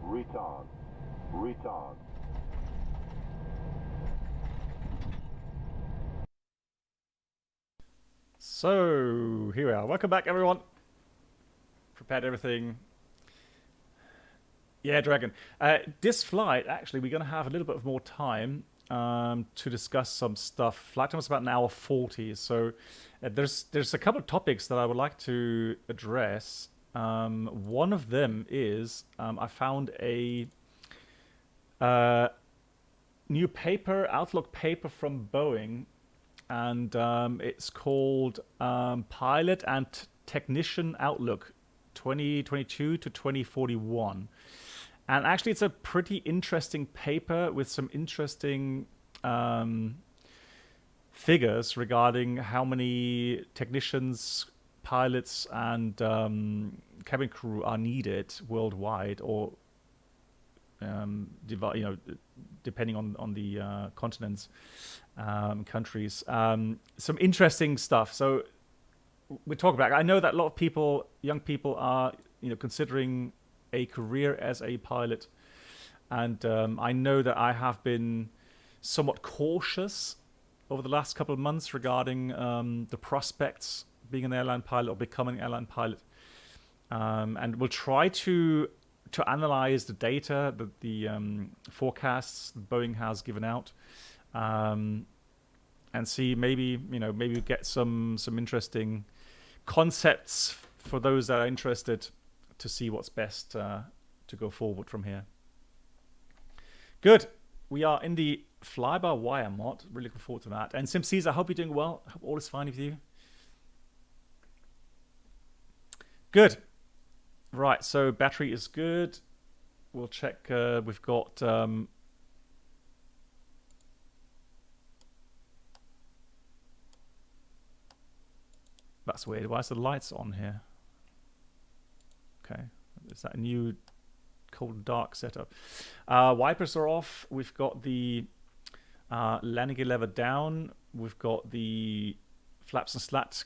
Retard. Retard. So, here we are. Welcome back, everyone. Prepared everything. Yeah, Dragon. This flight, actually, we're going to have a little bit of more time to discuss some stuff. Flight time is about an hour 40. So, there's a couple of topics that I would like to address. One of them is I found a new paper, Outlook paper from Boeing, and it's called Pilot and Technician Outlook 2022 to 2041. And actually, it's a pretty interesting paper with some interesting figures regarding how many technicians, pilots, and cabin crew are needed worldwide, or depending on the continents, countries. Some interesting stuff. So we talk about. I know that a lot of people, young people, are considering a career as a pilot, and I know that I have been somewhat cautious over the last couple of months regarding the prospects being an airline pilot or becoming an airline pilot, and we'll try to analyze the data, the forecasts that Boeing has given out, and see maybe get some interesting concepts for those that are interested to see what's best to go forward from here. Good. We are in the fly-by-wire mod. Really looking forward to that. And SimCease, I hope you're doing well. I hope all is fine with you. Good. Right, so battery is good. We'll check. We've got that's weird. Why is the lights on here? Okay, is that a new cold and dark setup? Wipers are off. We've got the landing gear lever down. We've got the flaps and slats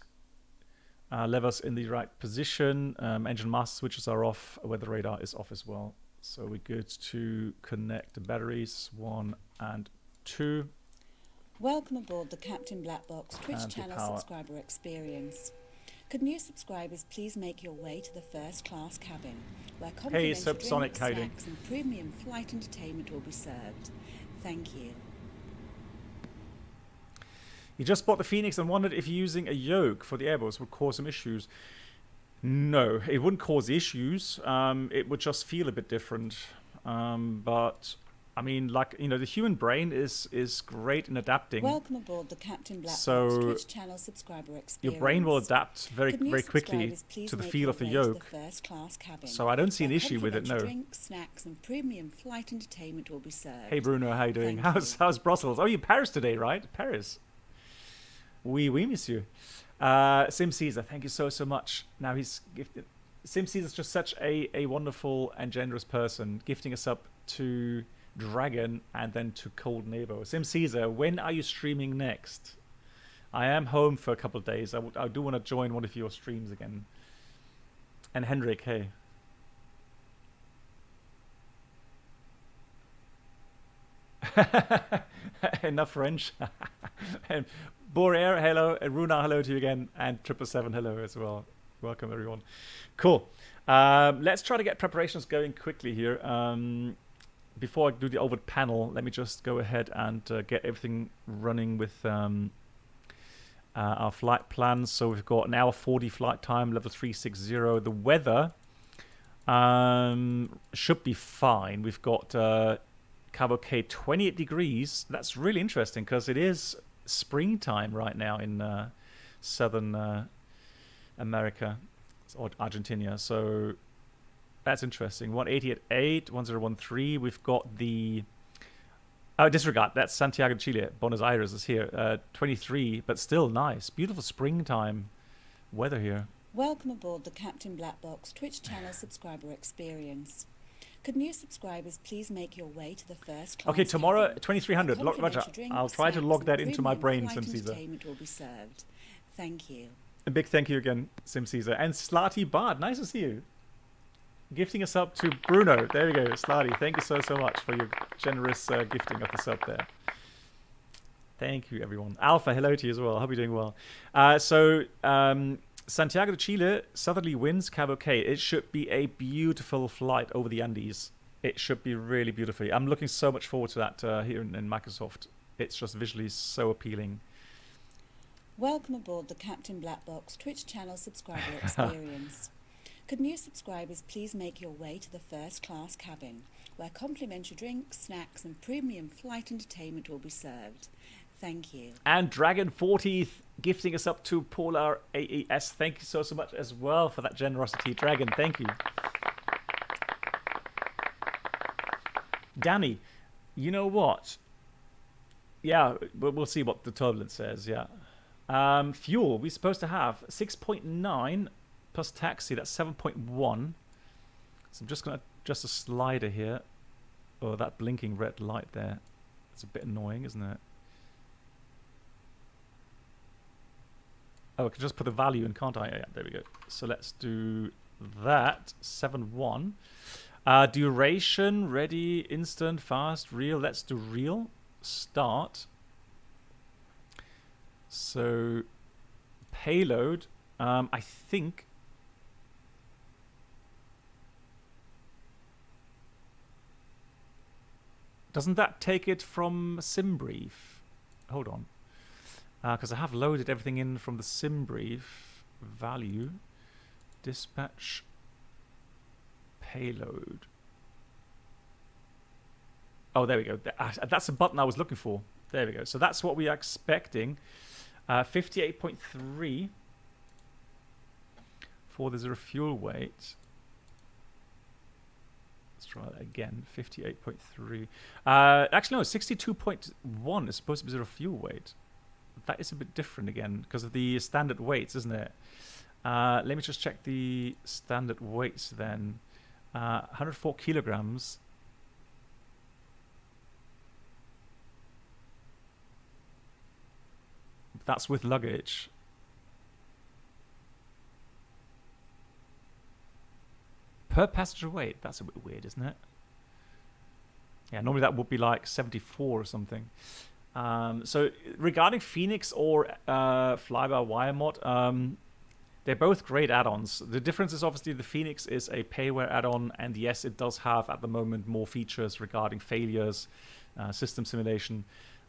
levers in the right position. Engine master switches are off. Weather radar is off as well. So we're good to connect the batteries 1 and 2. Welcome aboard the Captain Black Box Twitch channel subscriber experience. Could new subscribers please make your way to the first class cabin, where complimentary drinks, snacks and premium flight entertainment will be served. Thank you. You just bought the Phoenix and wondered if using a yoke for the airboats would cause some issues. No, it wouldn't cause issues. It would just feel a bit different. But I mean, the human brain is great in adapting. Welcome aboard the Captain Black Box Twitch channel subscriber experience. Your brain will adapt very quickly to the feel of the yoke. So I don't see an issue with it. No. Drinks, snacks, and premium flight entertainment will be served. Hey Bruno, how you doing? How's Brussels? Oh, you're in Paris today, right? Paris. We miss you. Sim Caesar, thank you so much. Now he's gifted. Sim Caesar's just such a wonderful and generous person, gifting us up to Dragon and then to Cold Nebo. Sim Caesar, when are you streaming next? I am home for a couple of days. I do want to join one of your streams again. And Hendrik, hey. Enough French. And Borair, hello. And Runa, hello to you again. And 777, hello as well. Welcome, everyone. Cool. Let's try to get preparations going quickly here. Before I do the overhead panel, let me just go ahead and get everything running with our flight plans. So we've got an hour 40 flight time, level 360. The weather should be fine. We've got Cabo Cape 28 degrees. That's really interesting because it is springtime right now in southern America or Argentina. So that's interesting. 180 at 8, 1013. We've got the disregard. That's Santiago, Chile. Buenos Aires is here. 23, but still nice. Beautiful springtime weather here. Welcome aboard the Captain Black Box Twitch channel subscriber experience. Could new subscribers please make your way to the first class? Okay, tomorrow, cabin? 2300. Roger. I'll try to log that into my brain, Sim Caesar. Entertainment will be served. Thank you. A big thank you again, Sim Caesar. And Slati Bard, nice to see you. gifting us up to Bruno. There we go, Slady. Thank you so much for your generous gifting of the sub there. Thank you, everyone. Alpha, hello to you as well. I hope you're doing well. Santiago to Chile, southerly winds, cab okay. It should be a beautiful flight over the Andes. It should be really beautiful. I'm looking so much forward to that here in Microsoft. It's just visually so appealing. Welcome aboard the Captain Black Box Twitch channel subscriber experience. Could new subscribers please make your way to the first class cabin, where complimentary drinks, snacks and premium flight entertainment will be served. Thank you. And Dragon 40th gifting us up to Polar AES. Thank you so much as well for that generosity. Dragon, thank you. Danny, you know what? Yeah, we'll see what the turbulence says, yeah. Fuel, we're supposed to have 6.9 plus taxi, that's 7.1. So I'm just going to adjust the slider here. Oh, that blinking red light there. It's a bit annoying, isn't it? Oh, I can just put the value in, can't I? Yeah, there we go. So let's do that. 7.1. Duration, ready, instant, fast, real. Let's do real. Start. So, payload, I think. Doesn't that take it from SimBrief? Hold on. Because I have loaded everything in from the SimBrief. Value. Dispatch. Payload. Oh, there we go. That's the button I was looking for. There we go. So that's what we are expecting. 58.3 for the zero fuel weight. Let's try that again. 58.3. Actually, no, 62.1 is supposed to be zero fuel weight. That is a bit different again because of the standard weights, isn't it? Let me just check the standard weights then. 104 kilograms. That's with luggage. Per passenger weight. That's a bit weird, isn't it? Yeah, normally that would be like 74 or something. So regarding Phoenix or fly-by-wire mod, they're both great add-ons. The difference is obviously the Phoenix is a payware add-on, and yes, it does have at the moment more features regarding failures, system simulation.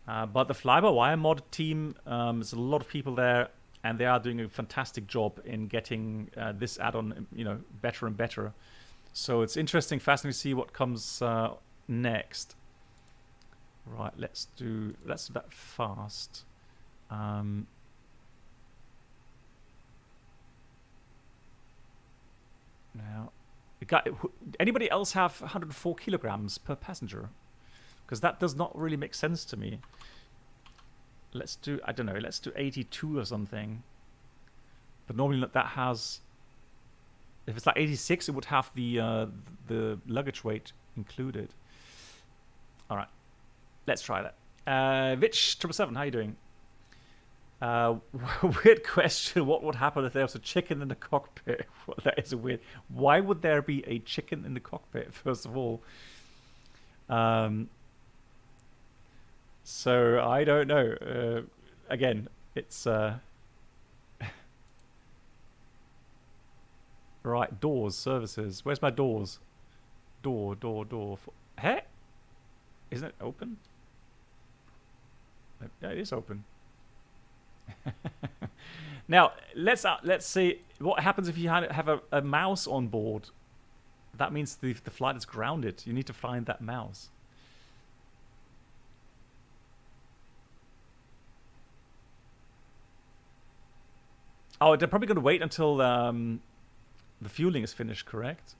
But the fly-by-wire mod team, there's a lot of people there, and they are doing a fantastic job in getting this add-on, better and better. So it's interesting, fascinating to see what comes next. Right, let's do that fast. Now, anybody else have 104 kilograms per passenger? Because that does not really make sense to me. Let's do, I don't know, let's do 82 or something. But normally that has, if it's like 86, it would have the luggage weight included. All right, let's try that. Vich777, how you doing? Weird question. What would happen if there was a chicken in the cockpit? Well, that is a weird. Why would there be a chicken in the cockpit, first of all? So I don't know. Again, it's right. Doors, services. Where's my doors? Door. Hey, isn't it open? Yeah, it is open. Now let's see what happens if you have a mouse on board. That means the flight is grounded. You need to find that mouse. Oh, they're probably going to wait until the fueling is finished, correct?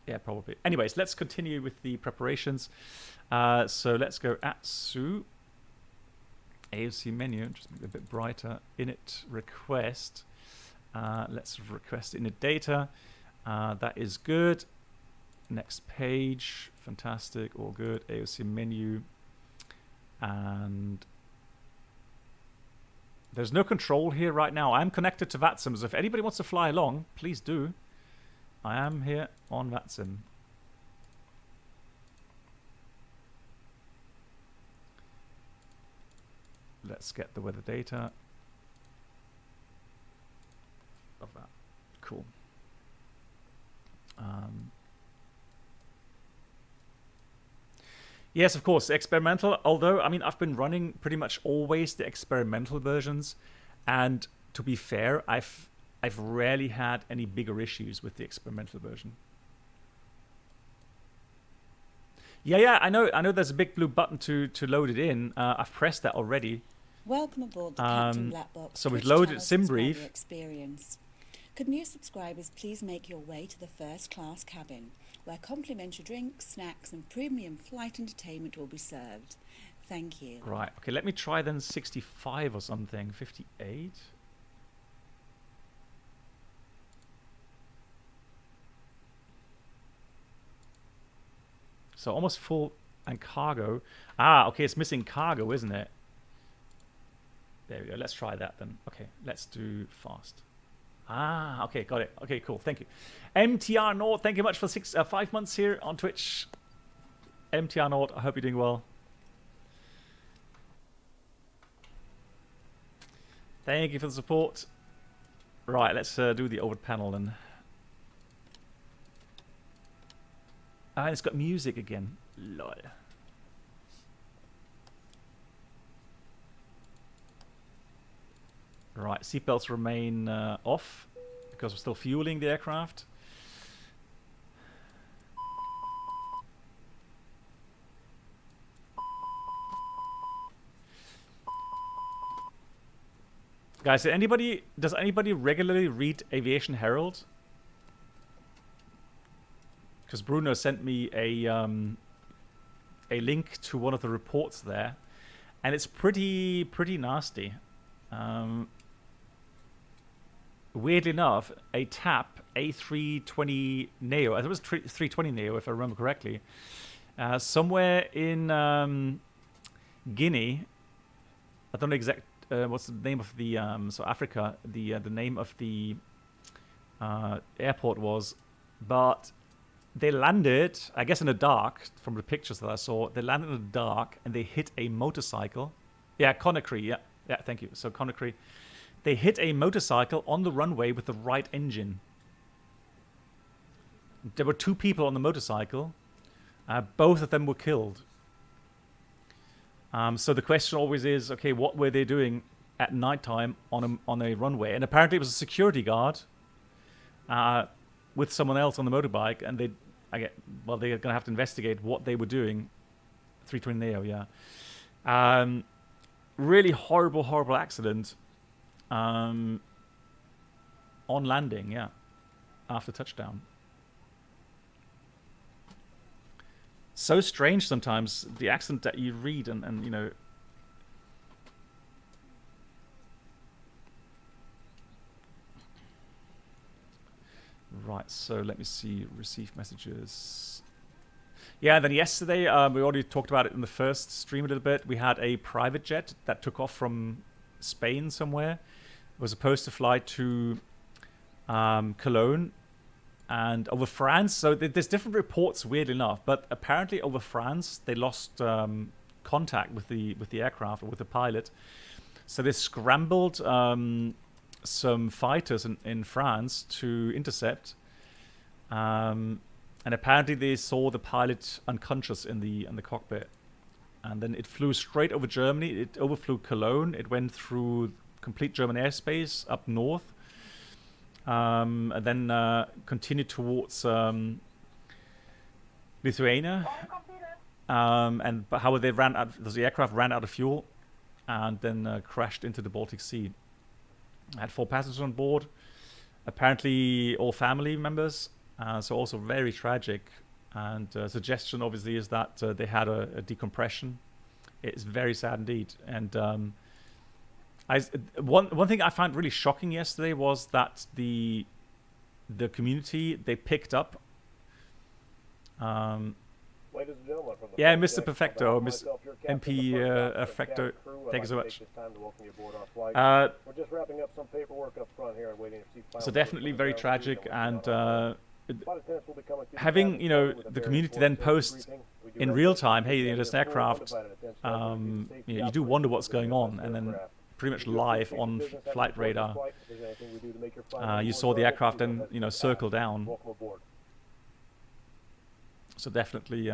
Yeah, probably. Anyways, let's continue with the preparations. So let's go ATSU. AOC menu, just make it a bit brighter. Init request. Let's request init data. That is good. Next page. Fantastic. All good. AOC menu. And there's no control here right now. I'm connected to VATSIM, so if anybody wants to fly along, please do. I am here on VATSIM. Let's get the weather data. Love that. Cool. Yes, of course, experimental. Although, I mean, I've been running pretty much always the experimental versions, and to be fair, I've rarely had any bigger issues with the experimental version. Yeah, I know. There's a big blue button to load it in. I've pressed that already. Welcome aboard the Captain Black Box. So we've loaded SimBrief. Experience. Could new subscribers please make your way to the first class cabin, where complimentary drinks, snacks, and premium flight entertainment will be served. Thank you. Right. Okay. Let me try then 65 or something. 58. So almost full and cargo. Ah, okay. It's missing cargo, isn't it? There we go. Let's try that then. Okay. Let's do fast. Ah, okay, got it. Okay, cool. Thank you. MTR Nord, thank you much for 5 months here on Twitch. MTR Nord, I hope you're doing well. Thank you for the support. Right, let's do the overhead panel then. Ah, it's got music again. Lol. Right, seatbelts remain off because we're still fueling the aircraft. Guys, does anybody regularly read Aviation Herald? Because Bruno sent me a link to one of the reports there, and it's pretty nasty. Weirdly enough, a TAP A320 Neo, I think it was 320 Neo if I remember correctly, somewhere in Guinea. I don't know exact what's the name of the so Africa. The name of the airport was, but they landed, I guess, in the dark. From the pictures that I saw, they landed in the dark and they hit a motorcycle. Yeah, Conakry. Yeah, thank you. So Conakry. They hit a motorcycle on the runway with the right engine. There were 2 people on the motorcycle. Both of them were killed. So the question always is, okay, what were they doing at nighttime on a runway? And apparently it was a security guard with someone else on the motorbike, and they're going to have to investigate what they were doing. 320 Neo, yeah. Really horrible accident. On landing, yeah, after touchdown. So strange sometimes, the accident that you read and you know. Right, so let me see, receive messages. Yeah, then yesterday, we already talked about it in the first stream a little bit. We had a private jet that took off from Spain somewhere. Was supposed to fly to Cologne and over France. So there's different reports, weirdly enough, but apparently over France they lost contact with the aircraft or with the pilot. So they scrambled some fighters in France to intercept, and apparently they saw the pilot unconscious in the cockpit. And then it flew straight over Germany. It overflew Cologne. It went through complete German airspace up north, and then continued towards Lithuania. And how they ran out, the aircraft ran out of fuel, and then crashed into the Baltic Sea. I had 4 passengers on board, apparently all family members. So also very tragic. And suggestion obviously is that they had a decompression. It's very sad indeed. And one thing I found really shocking yesterday was that the community, they picked up. Ladies and gentlemen, from the Mr. Perfecto, Mr. MP Perfecto, thank you so much. We're just wrapping up some paperwork up front here and waiting to see. So definitely very tragic, and having the community then post in real time, hey, there's an aircraft, you do wonder what's going on, and then pretty much live on flight radar, you saw the aircraft then circle down. So definitely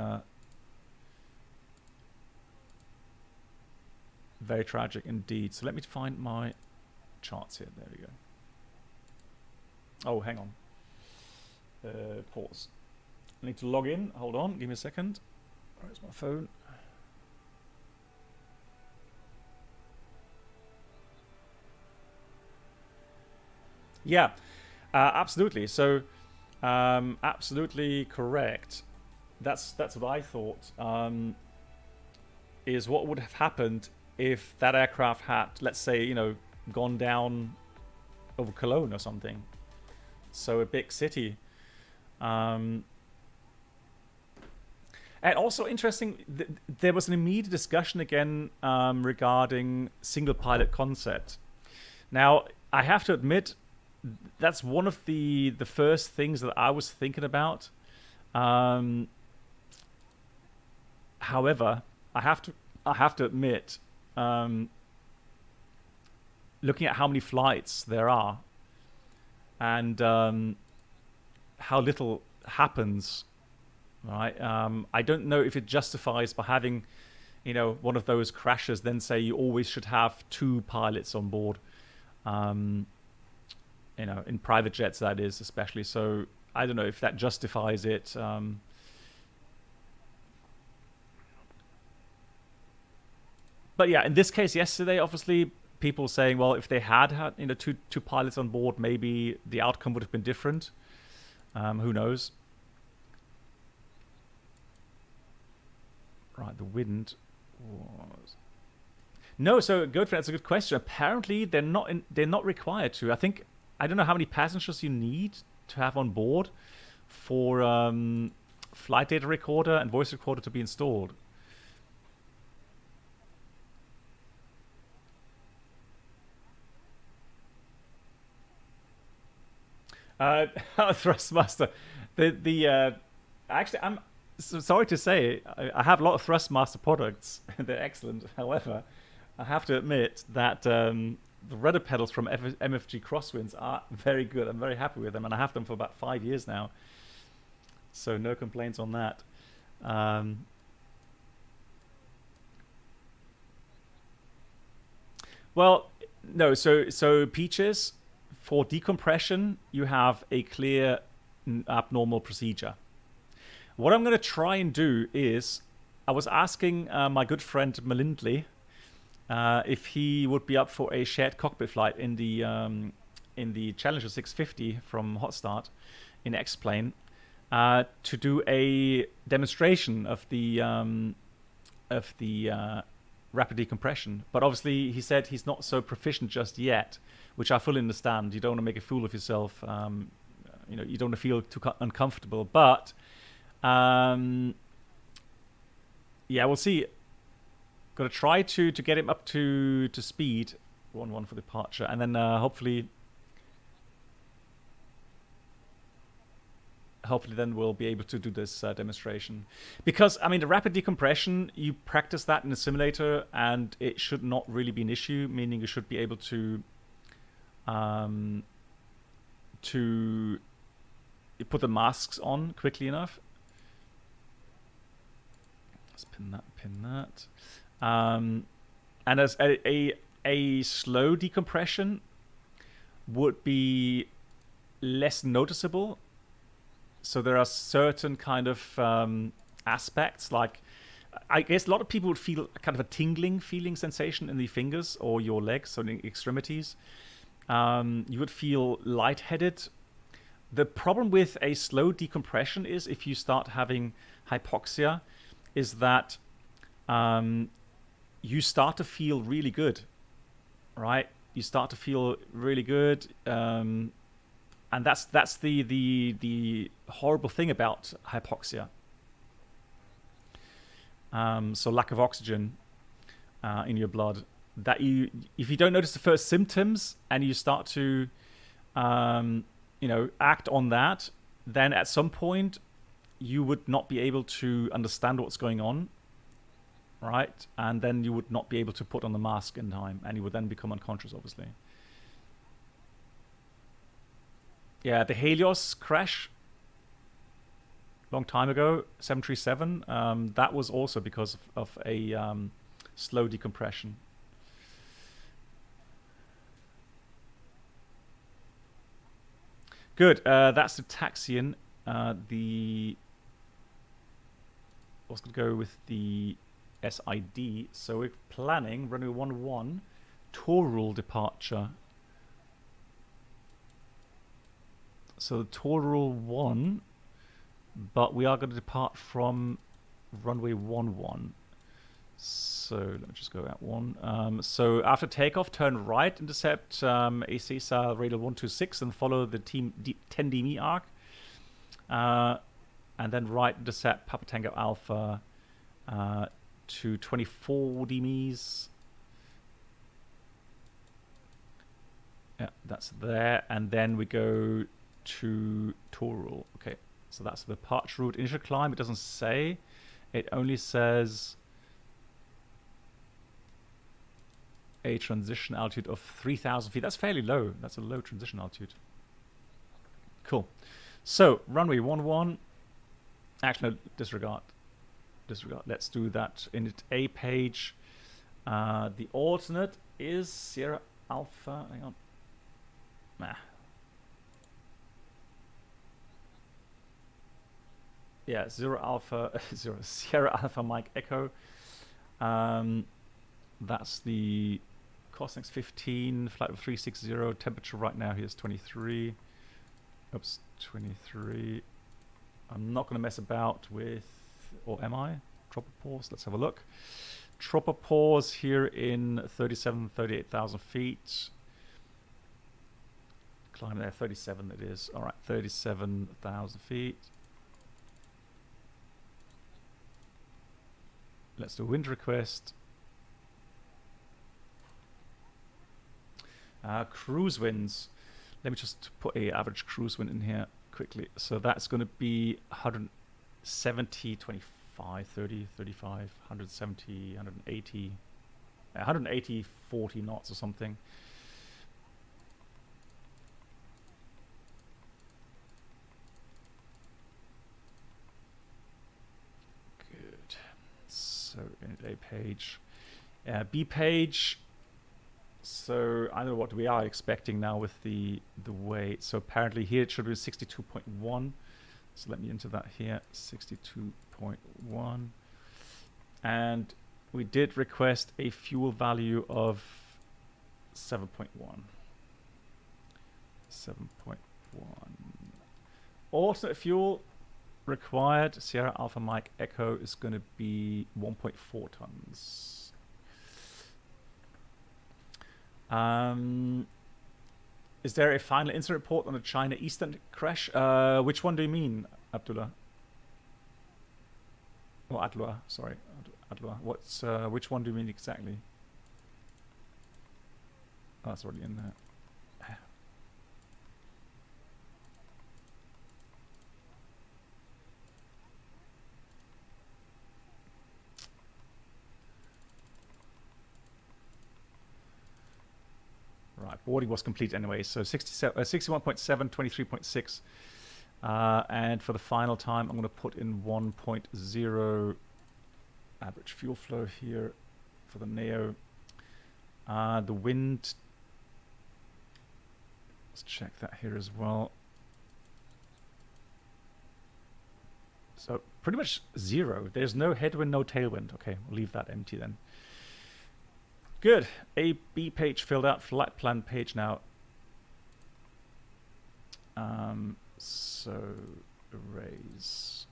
very tragic indeed. So let me find my charts here. There we go. Oh, hang on. Pause. I need to log in. Hold on. Give me a second. Where's my phone? Yeah, absolutely. So, absolutely correct. That's what I thought. Is what would have happened if that aircraft had, let's say, gone down over Cologne or something. So a big city. And also interesting, there was an immediate discussion again regarding single pilot concept. Now, I have to admit, that's one of the first things that I was thinking about. However, I have to admit, looking at how many flights there are and how little happens, right? I don't know if it justifies by having, one of those crashes, then say you always should have 2 pilots on board. In private jets, that is, especially. So I don't know if that justifies it. But yeah, in this case, yesterday, obviously, people saying, well, if they had two pilots on board, maybe the outcome would have been different. Who knows? Right, the wind was... No, so Goatfriend, that's a good question. Apparently, they're not required to. I don't know how many passengers you need to have on board for flight data recorder and voice recorder to be installed. Thrustmaster. Actually, I'm so sorry to say, I have a lot of Thrustmaster products. They're excellent. However, I have to admit that the rudder pedals from MFG Crosswinds are very good. I'm very happy with them, and I have them for about 5 years now. So no complaints on that. Well, no. So Peaches, for decompression, you have a clear abnormal procedure. What I'm going to try and do is, I was asking my good friend Melindley if he would be up for a shared cockpit flight in the Challenger 650 from Hot Start in X-Plane to do a demonstration of the rapid decompression. But obviously, he said he's not so proficient just yet, which I fully understand. You don't want to make a fool of yourself. You don't want to feel too uncomfortable. But yeah, we'll see. Got to try to get him up to speed. 1-1 for departure, and then hopefully then we'll be able to do this demonstration. Because the rapid decompression, you practice that in a simulator, and it should not really be an issue. Meaning you should be able to put the masks on quickly enough. Let's pin that. And as a slow decompression would be less noticeable. So there are certain kind of aspects, like I guess a lot of people would feel kind of a tingling feeling sensation in the fingers or your legs, so in the extremities. You would feel lightheaded. The problem with a slow decompression is, if you start having hypoxia, is that you start to feel really good, right? You start to feel really good, and that's the horrible thing about hypoxia. So lack of oxygen in your blood. That if you don't notice the first symptoms and you start to act on that, then at some point you would not be able to understand what's going on, right? And then you would not be able to put on the mask in time, and you would then become unconscious, obviously. Yeah, the Helios crash long time ago, 737, that was also because of a slow decompression. Good. That's the Taxian. I was going to go with the SID. So we're planning runway 11, Torul departure. So the Torul 1, but we are going to depart from runway 11. So let me just go at 1. So after takeoff, turn right, intercept ACSA radial 126 and follow the 10 dmi arc. And then right, intercept Papa Tango Alpha to 24 dmis. Yeah, that's there. And then we go to Torul. Okay, so that's the departure route. Initial climb, it doesn't say. It only says a transition altitude of 3,000 feet. That's fairly low. That's a low transition altitude. Cool. So, runway 11. Actually, no, disregard. Let's do that in its A page. The alternate is Sierra Alpha. Hang on. Nah. Yeah, Sierra Alpha Mike Echo. That's the Cosnex 15, flight of 360. Temperature right now here is 23. Oops, 23. I'm not going to mess about with, or am I? Tropopause, let's have a look. Tropopause here in 38,000 feet. Climb there, 37 it is. All right, 37,000 feet. Let's do wind request. Cruise winds. Let me just put a average cruise wind in here quickly. So that's going to be 170, 25, 30, 35, 170, 180, 180, 40 knots or something. Good. So in A page, B page. So I don't know what we are expecting now with the weight. So apparently here it should be 62.1. So let me enter that here, 62.1. And we did request a fuel value of 7.1. 7.1. Alternate fuel required, Sierra Alpha Mike Echo, is going to be 1.4 tons. Is there a final incident report on the China Eastern crash? Which one do you mean, Abdullah? Oh, Adlua, sorry. Adlua. What's, which one do you mean exactly? Oh, that's already in there. Right, boarding was complete anyway, so 61.7, 23.6. And for the final time, I'm going to put in 1.0 average fuel flow here for the Neo. The wind, let's check that here as well. So pretty much zero. There's no headwind, no tailwind. Okay, we'll leave that empty then. Good. A, B page filled out. Flight plan page now. So erase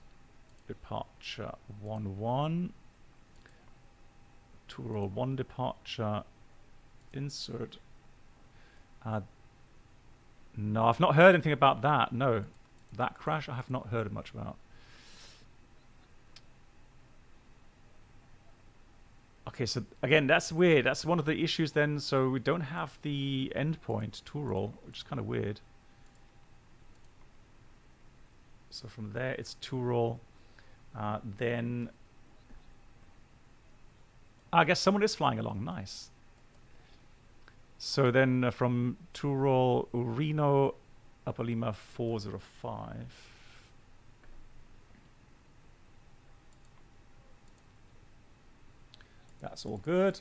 departure 11. Torul 1 departure. Insert. No, I've not heard anything about that. No, that crash I have not heard much about. Okay, so again, that's weird. That's one of the issues then. So we don't have the endpoint Torul, which is kind of weird. So from there, it's 2 roll. Then I guess someone is flying along. Nice. So then from 2 roll, Urino, Upper Lima 405. That's all good.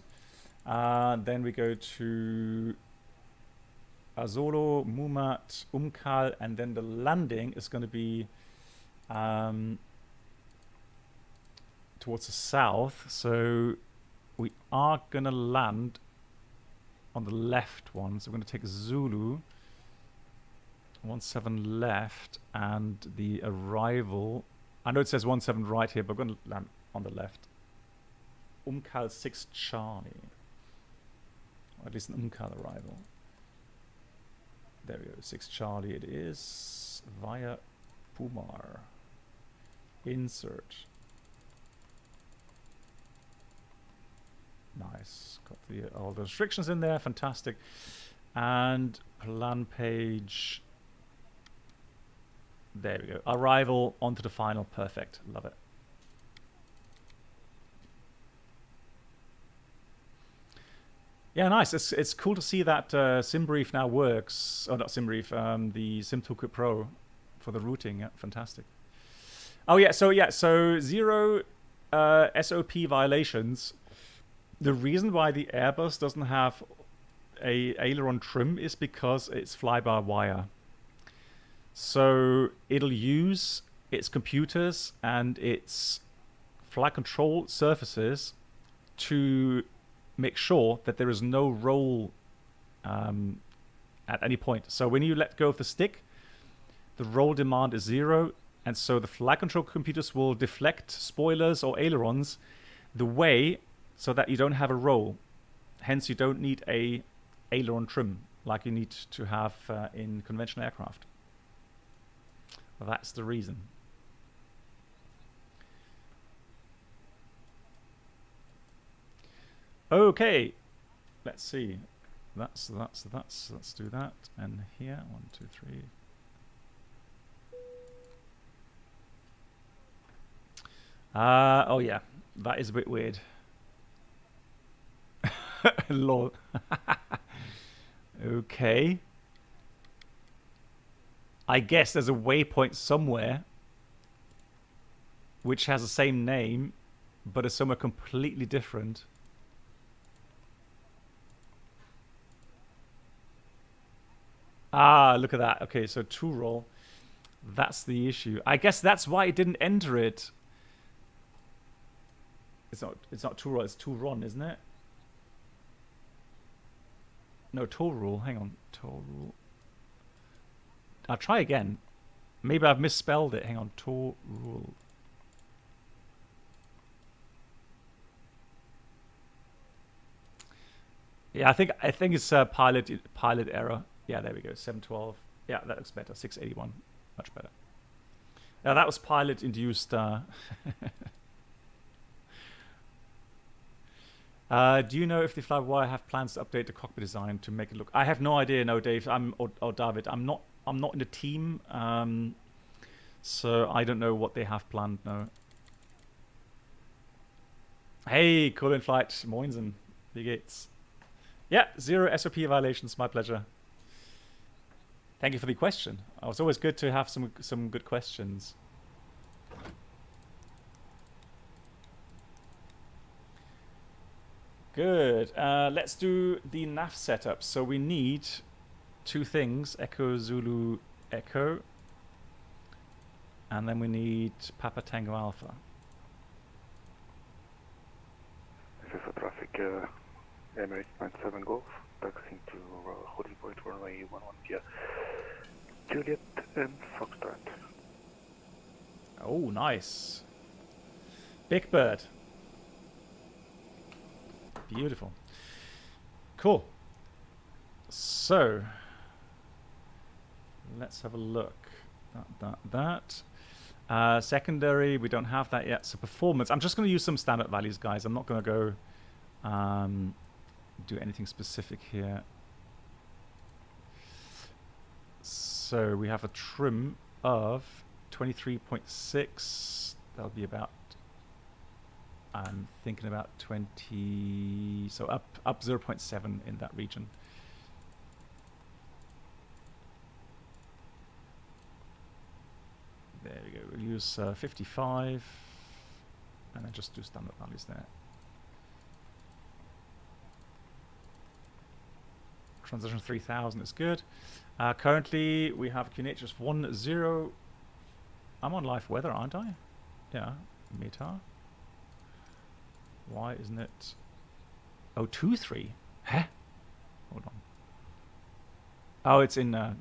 Then we go to Azolo, Mumat, Umkal, and then the landing is going to be towards the south. So we are going to land on the left one. So we're going to take Zulu, 17 left, and the arrival. I know it says 17 right here, but we're going to land on the left. Umkal 6 Charlie. Or at least an Umkal arrival. There we go, 6 Charlie it is, via Pumar. Insert. Nice, got all the restrictions in there, fantastic. And plan page. There we go, arrival onto the final, perfect, love it. Yeah, nice. It's cool to see that SimBrief now works. Oh, not SimBrief. The SimToolkit Pro for the routing. Yeah, fantastic. Oh yeah. So 0 SOP violations. The reason why the Airbus doesn't have a aileron trim is because it's fly-by-wire. So it'll use its computers and its flight control surfaces to make sure that there is no roll at any point. So when you let go of the stick, the roll demand is 0, and so the flight control computers will deflect spoilers or ailerons the way so that you don't have a roll. Hence, you don't need a aileron trim like you need to have in conventional aircraft. Well, that's the reason. Okay, let's see. Let's do that. And here, 1, 2, 3. Oh yeah, that is a bit weird. Lol. Okay. I guess there's a waypoint somewhere which has the same name, but is somewhere completely different. Ah, look at that. Okay, so 2 roll. That's the issue. I guess that's why it didn't enter it. It's not 2 roll, it's 2 ron, isn't it? No, toll rule. Hang on. Toll rule. I'll try again. Maybe I've misspelled it. Hang on. Toll rule. Yeah, I think it's a pilot error. Yeah, there we go. 712. Yeah, that looks better. 681. Much better. Now that was pilot induced. Do you know if the Fly-by-Wire have plans to update the cockpit design to make it look? I have no idea. No, Dave. Or David. I'm not in the team. So I don't know what they have planned. No. Hey, cool in flight. Moinsen. Wie geht's? Yeah, 0 SOP violations. My pleasure. Thank you for the question. It's always good to have some good questions. Good. Let's do the nav setup. So we need 2 things: Echo Zulu Echo, and then we need Papa Tango Alpha. This is a traffic Emirates 97 Golf, taxiing to holding point runway 11 via Juliet and Foxtrot. Oh, nice. Big Bird. Beautiful. Cool. So, let's have a look. That. Secondary, we don't have that yet. So performance, I'm just going to use some standard values, guys. I'm not going to go do anything specific here. So we have a trim of 23.6. That'll be about, I'm thinking about 20, so up 0.7 in that region. There we go. We'll use 55, and then just do standard values there. Transition 3000 is good. Currently, we have QNH 10. I'm on live weather, aren't I? Yeah, METAR. Why isn't it? Oh, 23. Huh? Hold on. Oh, it's in.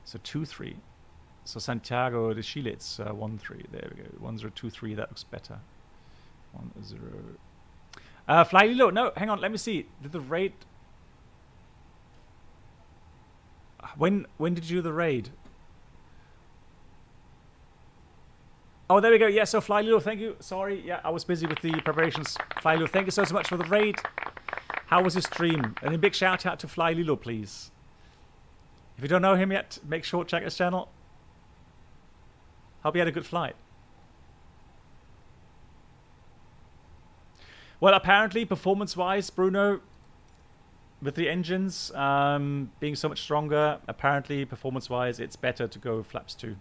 So 23. So Santiago de Chile, it's 13. There we go. 1023. That looks better. 10. Fly low. No, hang on. Let me see. Did the raid? When did you do the raid? Oh, there we go. Yeah, so Fly Lilo, thank you. Sorry, yeah, I was busy with the preparations. Fly Lilo, thank you so much for the raid. How was your stream? And a big shout out to Fly Lilo, please. If you don't know him yet, make sure to check his channel. Hope you had a good flight. Well, apparently, performance-wise, Bruno, with the engines being so much stronger, apparently, performance-wise, it's better to go flaps 2.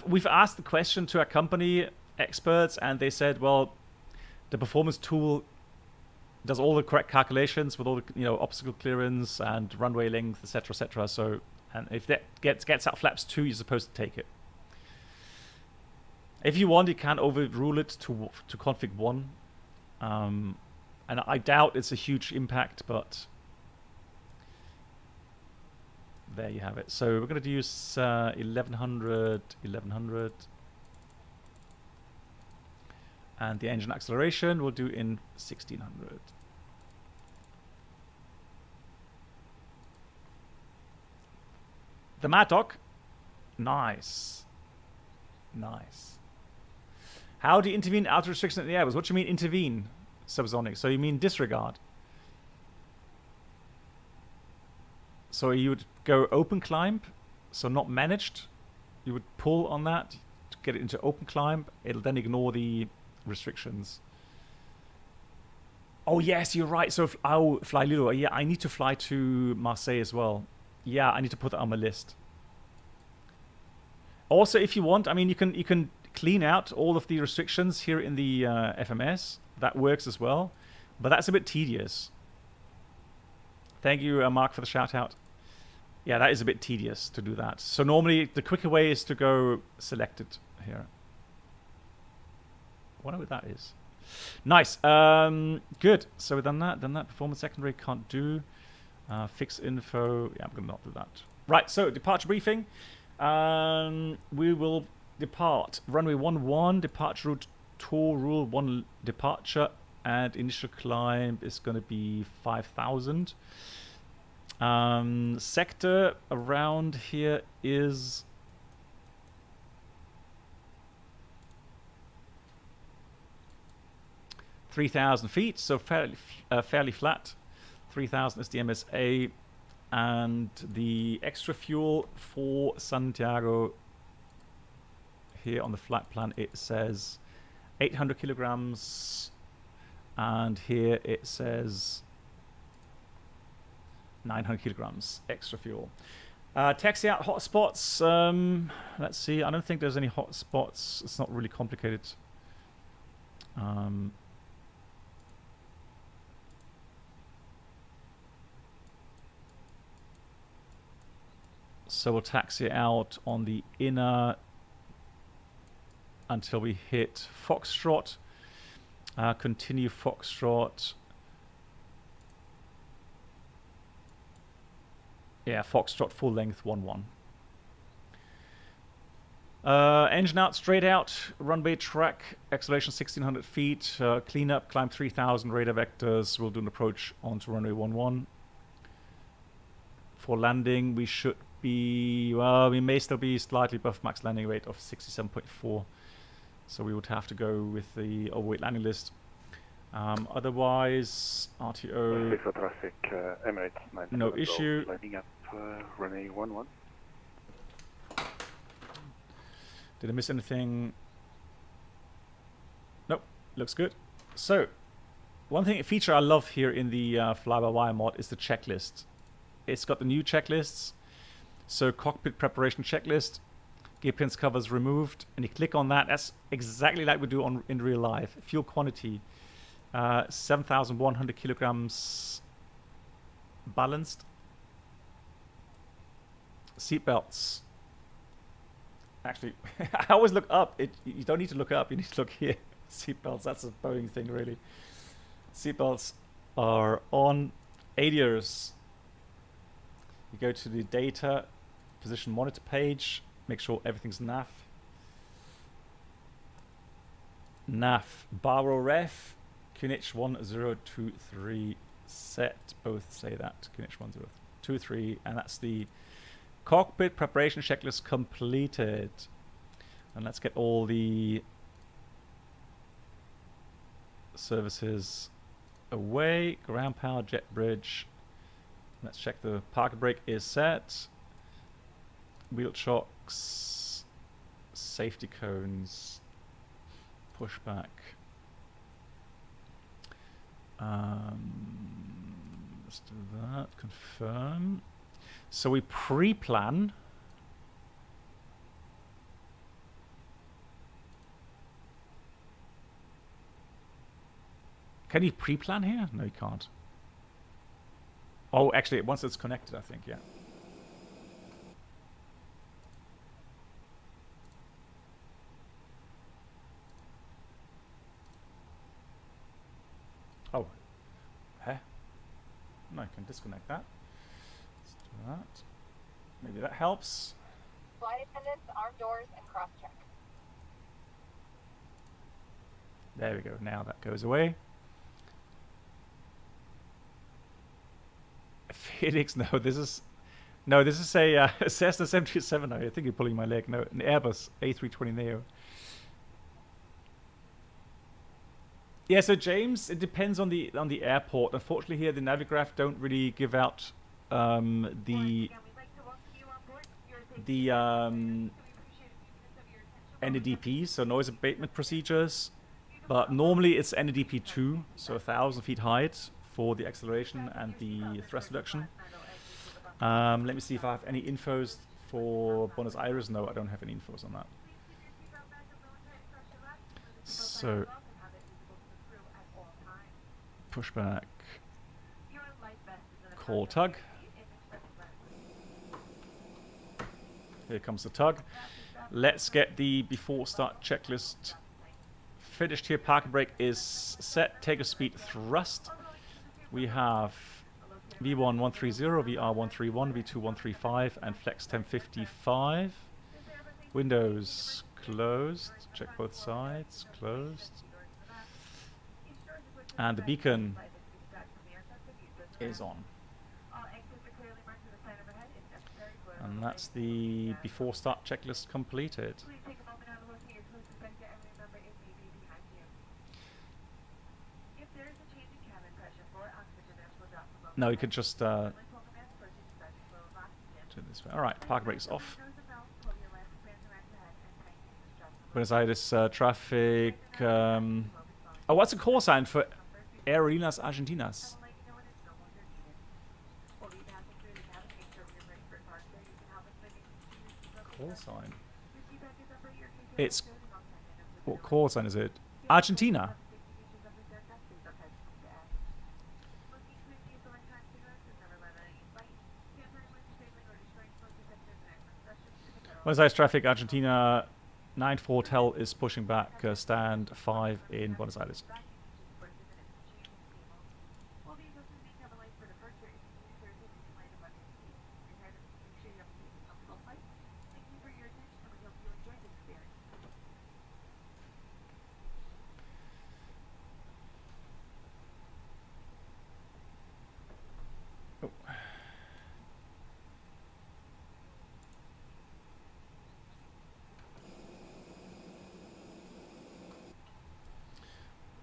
We've asked the question to our company experts, and they said, well, the performance tool does all the correct calculations with all the obstacle clearance and runway length, etc., etc. So, and if that gets out flaps 2, you're supposed to take it. If you want, you can overrule it to config 1, and I doubt it's a huge impact, but there you have it. So we're going to use 1100, and the engine acceleration we'll do in 1600. The Mad Dog, nice. How do you intervene out of restriction in the Airbus? What do you mean intervene, Subsonic? So you mean disregard? So you would go open climb, so not managed. You would pull on that to get it into open climb. It'll then ignore the restrictions. Oh yes, you're right. So I'll fly Lilo. Yeah, I need to fly to Marseille as well. Yeah, I need to put that on my list. Also, if you want, I mean, you can clean out all of the restrictions here in the FMS. That works as well, but that's a bit tedious. Thank you, Mark, for the shout out. Yeah, that is a bit tedious to do that. So normally the quicker way is to go selected here. I wonder what that is. Nice. Good. So we've done that. Then that performance secondary can't do. Fix info. Yeah, I'm going to not do that. Right. So departure briefing. We will depart runway 11. Departure route 2, rule 1 departure, and initial climb is going to be 5,000. Sector around here is (3,000 feet), so fairly flat. 3,000 is the MSA, and the extra fuel for Santiago here on the flight plan, it says 800 kilograms, and here it says 900 kilograms extra fuel. Taxi out hotspots. Let's see. I don't think there's any hotspots. It's not really complicated. So we'll taxi out on the inner until we hit Foxtrot. Continue Foxtrot. Yeah, Foxtrot full length 11. Engine out, straight out, runway track, acceleration 1600 feet, clean up, climb 3000, radar vectors. We'll do an approach onto runway 11. For landing, we should be, well, we may still be slightly above max landing rate of 67.4. So we would have to go with the overweight landing list. Otherwise, RTO, traffic, Emirates, no issue. Lining up runway 11. Did I miss anything? Nope, looks good. So, one feature I love here in the fly-by-wire mod is the checklist. It's got the new checklists. So, cockpit preparation checklist, gear pins covers removed, and you click on that. That's exactly like we do in real life. Fuel quantity, 7,100 kilograms balanced. Seatbelts. Actually, I always look up. You don't need to look up. You need to look here. Seatbelts. That's a Boeing thing, really. Seatbelts are on. ADIRS. You go to the data position monitor page. Make sure everything's NAF. NAF. Baro ref. QNH 1023 set. Both say that. QNH 1023. And that's the cockpit preparation checklist completed. And let's get all the services away. Ground power, jet bridge. Let's check the parking brake is set. Wheel chocks. Safety cones. Pushback. Let's do that. Confirm. So we pre-plan. Can you pre-plan here? No, you can't. Oh, actually, once it's connected, I think, yeah. Oh. Huh? No, I can disconnect that. Let's do that. Maybe that helps. Flight attendants, arm doors, and cross-check. There we go. Now that goes away. Phoenix, no, this is a Cessna 77. I think you're pulling my leg. No, an Airbus A320 Neo. Yeah, so James, it depends on the airport. Unfortunately, here the Navigraph don't really give out the NADPs, so noise abatement procedures. But normally it's NADP 2, so 1,000 feet height for the acceleration and the thrust reduction. Let me see if I have any infos for Buenos Aires. No, I don't have any infos on that. So, pushback, call tug. Here comes the tug. Let's get the before start checklist finished here. Parking brake is set. Takeoff speed thrust. We have V1 130, VR 131, V2 135, and Flex 1055. Windows closed. Check both sides. Closed. And the beacon is on. And that's the before start checklist completed. No, you could just do this way. All right, park brakes off. Buenos Aires traffic. Oh, what's the call sign for Aerolíneas Argentinas? Call sign. It's what call sign is it? Argentina. Buenos Aires traffic, Argentina 94 Hotel is pushing back stand 5 in Buenos Aires.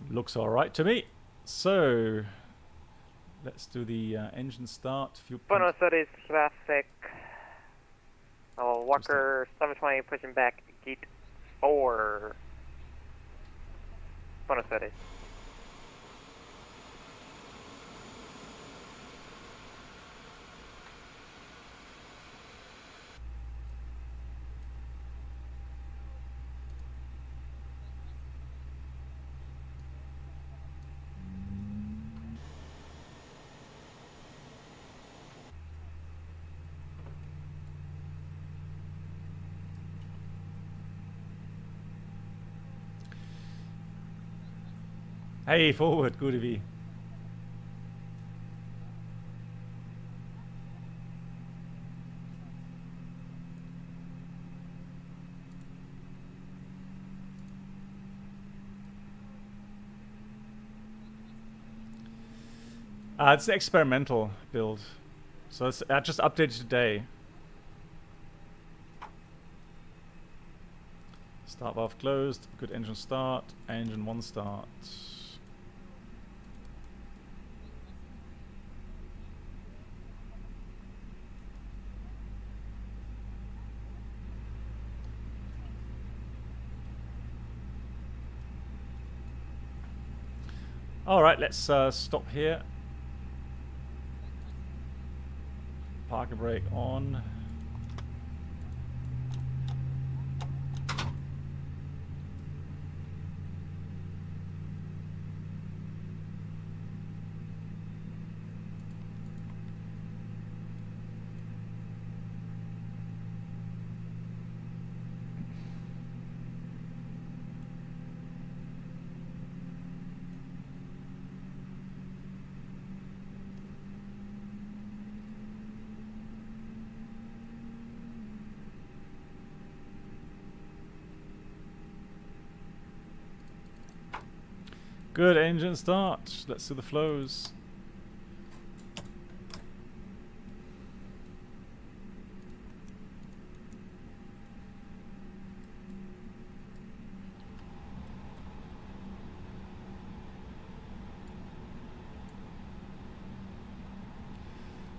Looks all right to me. So let's do the engine start. Buenos Aires traffic. Walker 720 pushing back. Gate or Buenos Aires. Hey, forward, good of you. It's an experimental build, so it's just updated today. Start valve closed, good engine start, engine 1 start. Alright, let's stop here. Parking brake on. Good engine start. Let's do the flows.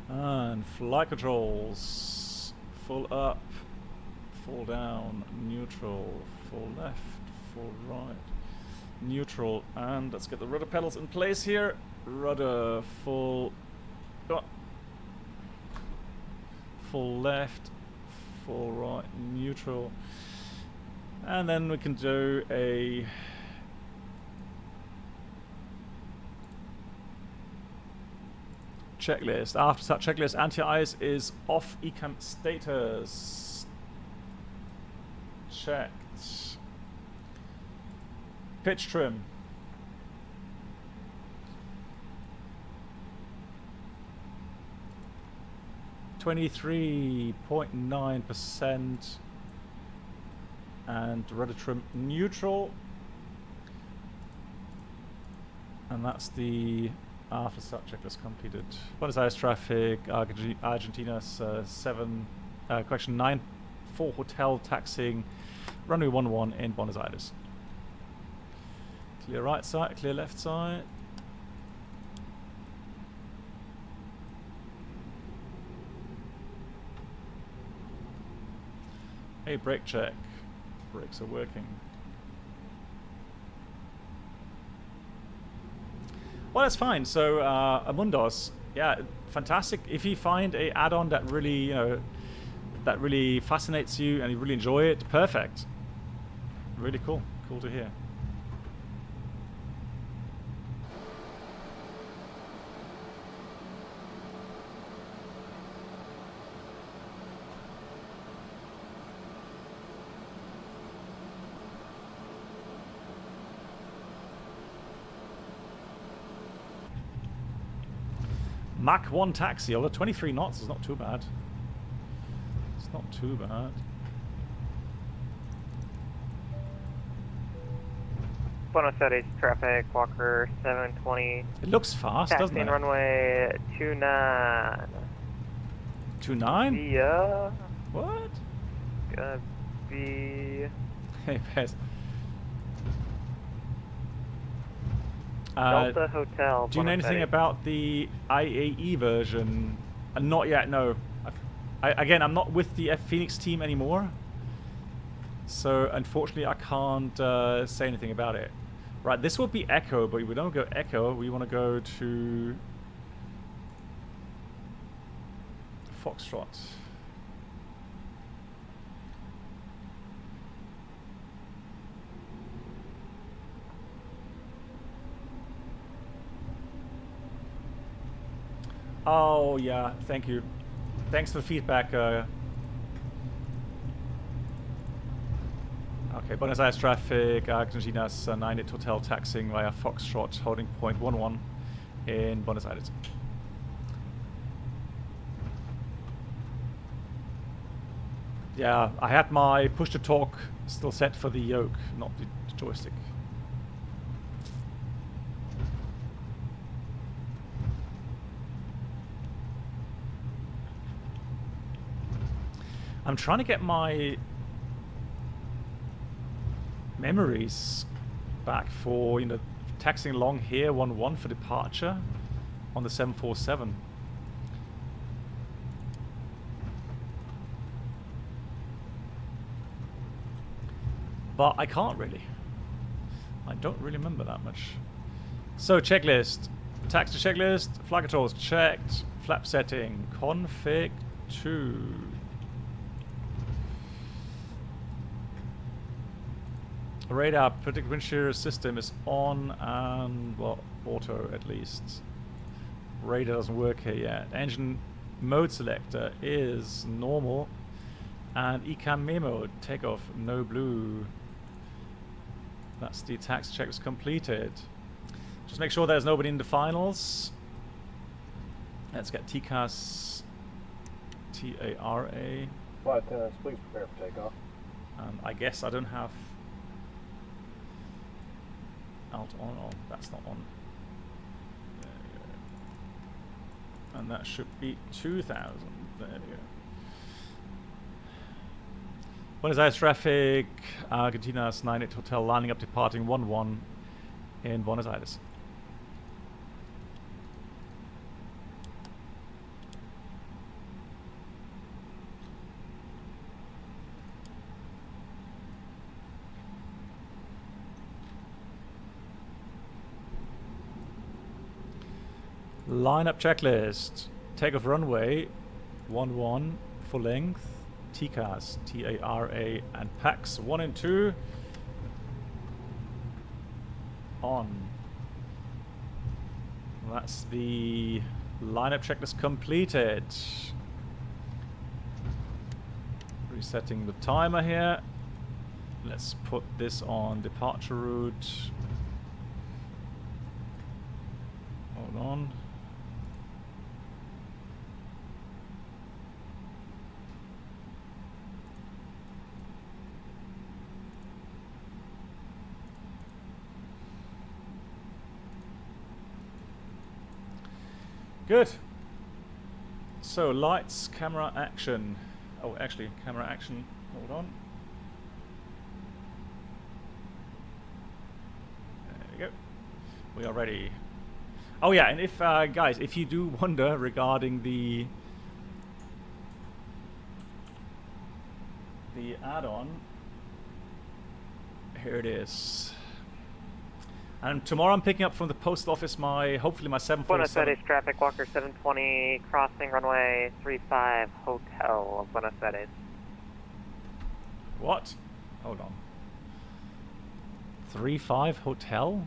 And flight controls. Full up, full down, neutral, full left, full right. Neutral, and let's get the rudder pedals in place here. Rudder full, full left, full right, neutral, and then we can do a checklist. After start checklist, anti-ice is off ecam status. Checked. Pitch trim. (23.9%) and rudder trim neutral, and that's the after start checklist completed. Buenos Aires traffic, Argentina 9 for hotel taxiing, runway 11 in Buenos Aires. Clear right side, clear left side. Hey, brake check. Brakes are working. Well, that's fine. So, Amundos, yeah, fantastic. If you find a add-on that really, that really fascinates you and you really enjoy it, perfect. Really cool. Cool to hear. Mach 1 taxi, although 23 knots is not too bad. It's not too bad. Buenos Aires traffic, Walker 720. It looks fast, doesn't it? Runway 29. 29? Yeah. What? Gonna be... Hey, Pez. Delta Hotel. Do you know anything about the IAE version? Not yet, no. Again, I'm not with the F Phoenix team anymore. So unfortunately I can't say anything about it. Right, this will be Echo, but we don't go Echo, we want to go to Foxtrot. Oh yeah, thank you. Thanks for the feedback. Okay, Buenos Aires traffic, Argentina's 98 Hotel taxiing via Foxtrot, holding point 11 in Buenos Aires. Yeah, I had my push to talk still set for the yoke, not the joystick. I'm trying to get my memories back for, you know, taxiing along here 11 for departure on the 747. But I can't really. I don't really remember that much. So checklist. Taxi checklist. Flight controls checked. Flap setting. Config 2. Radar predicted wind shear system is on and, well, auto at least. Radar doesn't work here yet. Engine mode selector is normal. And ECAM memo, takeoff, no blue. That's the tax check was completed. Just make sure there's nobody in the finals. Let's get TCAS, TARA. Flight attendants, please prepare for takeoff. And I guess I don't have alt on. Oh, that's not on. There we go. And that should be 2000. There we go. Buenos Aires traffic, Argentina's 98 Hotel lining up departing 11 in Buenos Aires. Lineup checklist. Takeoff runway 11 full length. TCAS, TARA, and PAX 1 and 2 on. That's the lineup checklist completed. Resetting the timer here. Let's put this on departure route. Hold on. Good. So lights, camera, action. Oh, actually, camera, action. Hold on. There we go. We are ready. Oh yeah, and if guys, if you do wonder regarding the add-on, here it is. And tomorrow I'm picking up from the post office hopefully my 747. Buenos Aires traffic, Walker 720, crossing runway 35, Hotel of Buenos Aires. What? Hold on. 35 Hotel?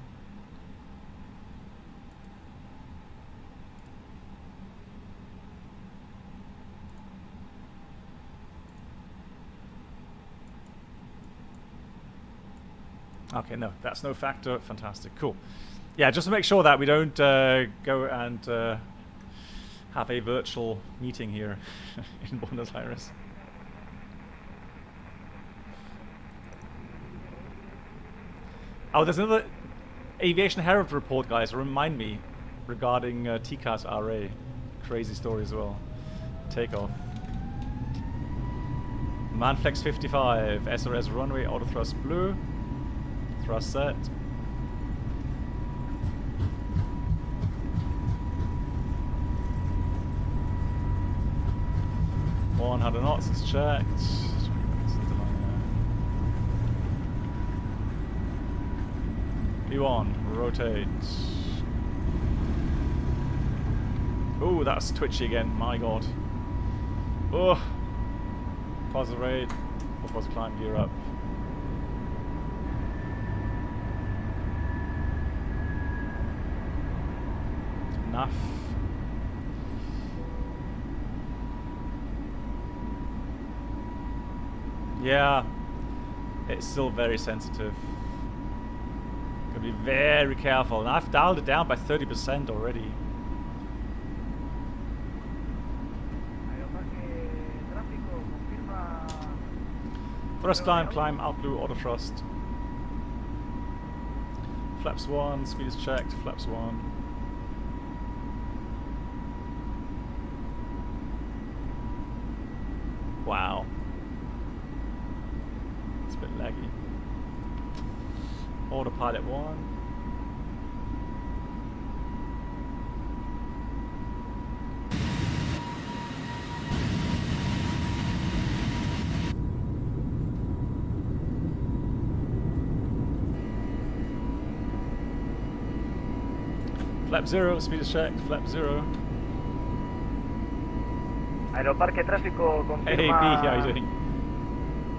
Okay, no, that's no factor. Fantastic, cool. Yeah, just to make sure that we don't go and have a virtual meeting here in Buenos Aires. Oh, there's another Aviation Herald report, guys. Remind me regarding TCAS RA. Crazy story as well. Takeoff. Manflex 55, SRS runway, auto thrust blue. Thrust set. $100 knots, it's checked. FBW1, rotate. Oh, that's twitchy again, my god. Oh, pause the rate, or pause climb gear up. Enough. Yeah, it's still very sensitive. Gotta be very careful. And I've dialed it down by 30% already. Thrust climb, out blue, auto thrust. Flaps 1, speed is checked, flaps 1. Wow. It's a bit laggy. Autopilot 1. Flap 0, speed is checked, flap 0. Aeroparque tráfico confirma. Hey B, how are you doing?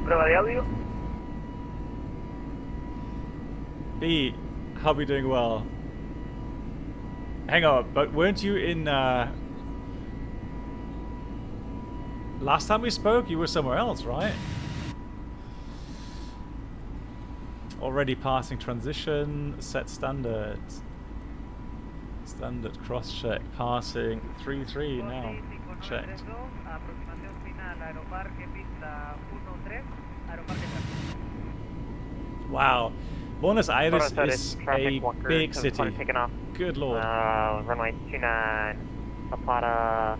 Prueba de audio. B, how are we doing? Well. Hang on, but weren't you in last time we spoke you were somewhere else, right? Already passing transition, set standard. Standard cross check, passing 3-3 now. Checked. Wow. Buenos Aires is a big city. Good lord. Runway 29, La Plata,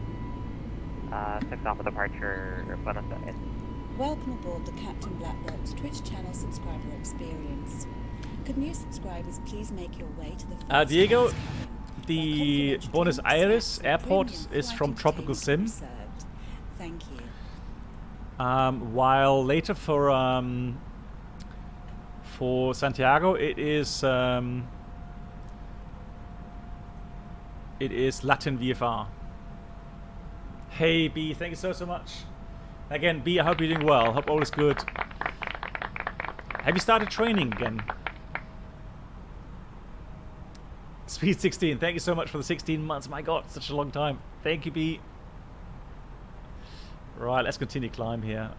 6 Alpha departure, Buenos Aires. Welcome aboard the Captain Black Box Twitch channel subscriber experience. Could new subscribers please make your way to the first Diego, class cabin, the where Buenos complimentary Aires snacks and airport premium is from flight Tropical Sim. entertainment served. Thank you. While later for Santiago it is Latin VFR. Hey B, thank you so much. Again B, I hope you're doing well. Hope all is good. Have you started training again? Speed 16, thank you so much for the 16 months. My god, such a long time. Thank you B. Right, let's continue climb here.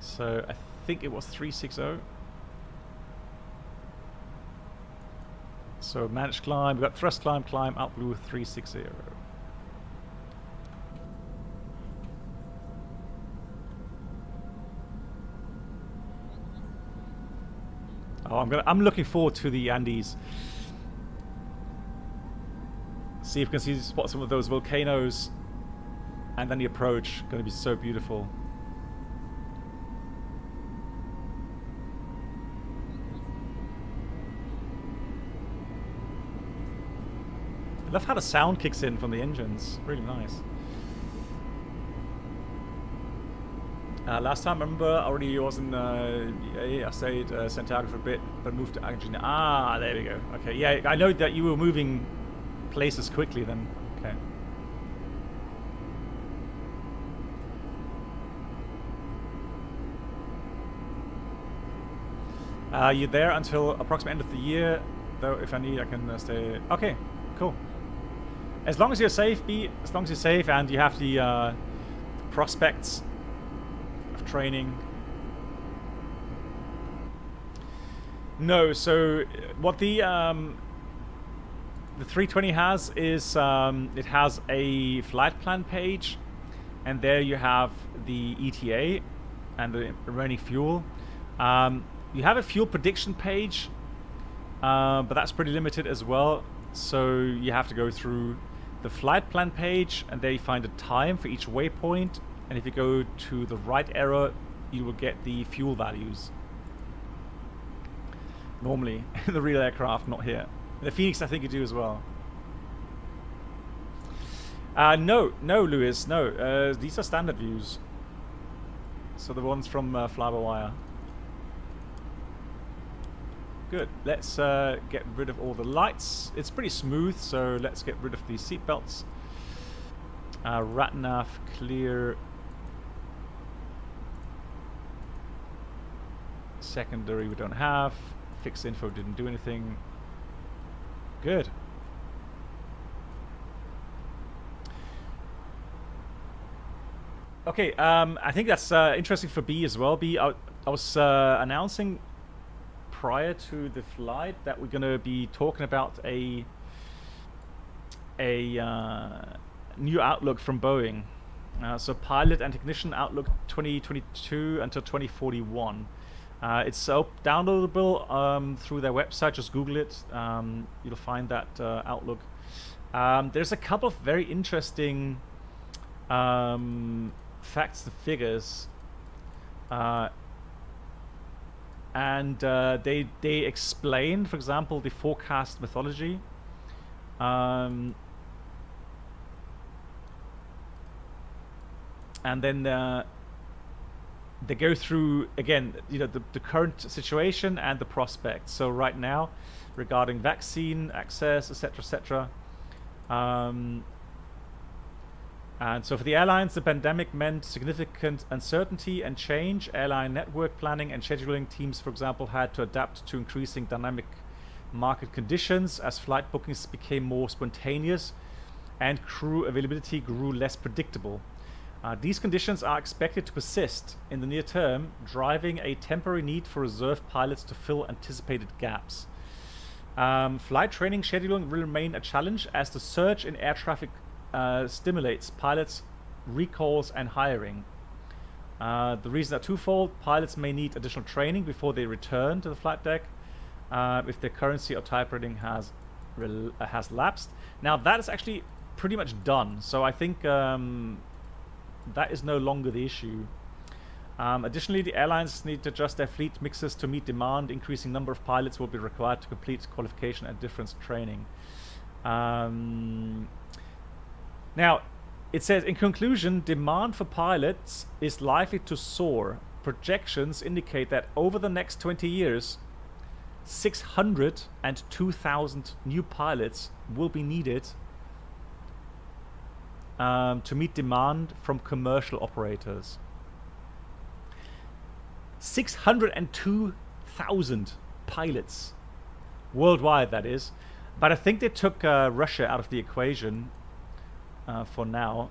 So I think it was 360. So managed climb, we've got thrust climb, out blue 360. Oh, I'm looking forward to the Andes. See if we can spot some of those volcanoes, and then the approach. Going to be so beautiful. I love how the sound kicks in from the engines. Really nice. Last time, I remember, already was in, I stayed Santiago for a bit, but moved to Argentina. Ah, there we go. Okay, yeah, I know that you were moving places quickly then. Okay. You're there until approximately end of the year, though if I need, I can stay. Okay, cool. As long as you're safe, B, as long as you're safe and you have the prospects of training. No, so what the 320 has is it has a flight plan page, and there you have the ETA and the remaining fuel. You have a fuel prediction page, but that's pretty limited as well. So you have to go through the flight plan page, and there you find a time for each waypoint. And if you go to the right arrow, you will get the fuel values. Normally, in the real aircraft, not here. In the Phoenix, I think you do as well. No, Lewis, no. These are standard views. So the ones from Fly-by-Wire. Good. Let's get rid of all the lights. It's pretty smooth, so let's get rid of the seatbelts. RatNav clear. Secondary we don't have. Fixed info didn't do anything. Good. Okay, I think that's interesting for B as well. B, I was announcing prior to the flight that we're going to be talking about a new outlook from Boeing. So pilot and technician outlook 2022 until 2041. It's downloadable through their website. Just Google it. You'll find that outlook. There's a couple of very interesting facts and figures, and they explain, for example, the forecast methodology. And then they go through again, the current situation and the prospects. So right now, regarding vaccine access, etc., etc. And so for the airlines, the pandemic meant significant uncertainty and change. Airline network planning and scheduling teams, for example, had to adapt to increasing dynamic market conditions as flight bookings became more spontaneous and crew availability grew less predictable. These conditions are expected to persist in the near term, driving a temporary need for reserve pilots to fill anticipated gaps. Flight training scheduling will remain a challenge as the surge in air traffic stimulates pilots, recalls, and hiring. The reasons are twofold. Pilots may need additional training before they return to the flight deck if their currency or type rating has lapsed. Now that is actually pretty much done, so I think that is no longer the issue. Additionally, the airlines need to adjust their fleet mixes to meet demand. Increasing number of pilots will be required to complete qualification and difference training. Now, it says, in conclusion, demand for pilots is likely to soar. Projections indicate that over the next 20 years, 602,000 new pilots will be needed to meet demand from commercial operators. 602,000 pilots worldwide, that is. But I think they took Russia out of the equation for now.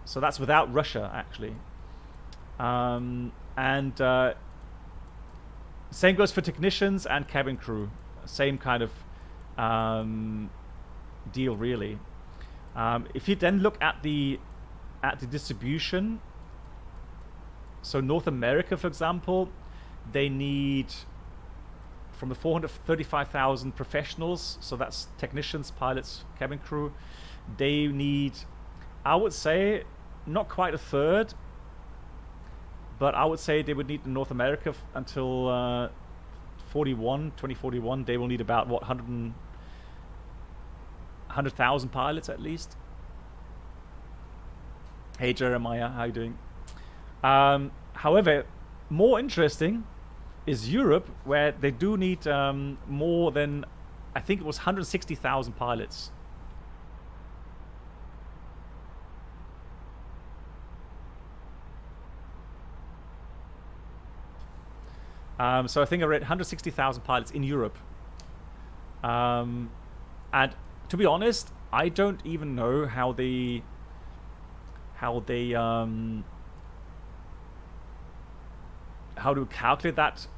So that's without Russia, actually. Same goes for technicians and cabin crew. Same kind of deal, really. If you then look at the distribution, so North America, for example, they need from the 435,000 professionals, so that's technicians, pilots, cabin crew, they need, I would say, not quite a third, but I would say they would need in North America until 2041, they will need about, what, 100,000 pilots at least. Hey Jeremiah, how you doing? However, more interesting is Europe, where they do need more than, I think it was 160,000 pilots. So I think I read 160,000 pilots in Europe. And to be honest, I don't even know how they how to calculate that.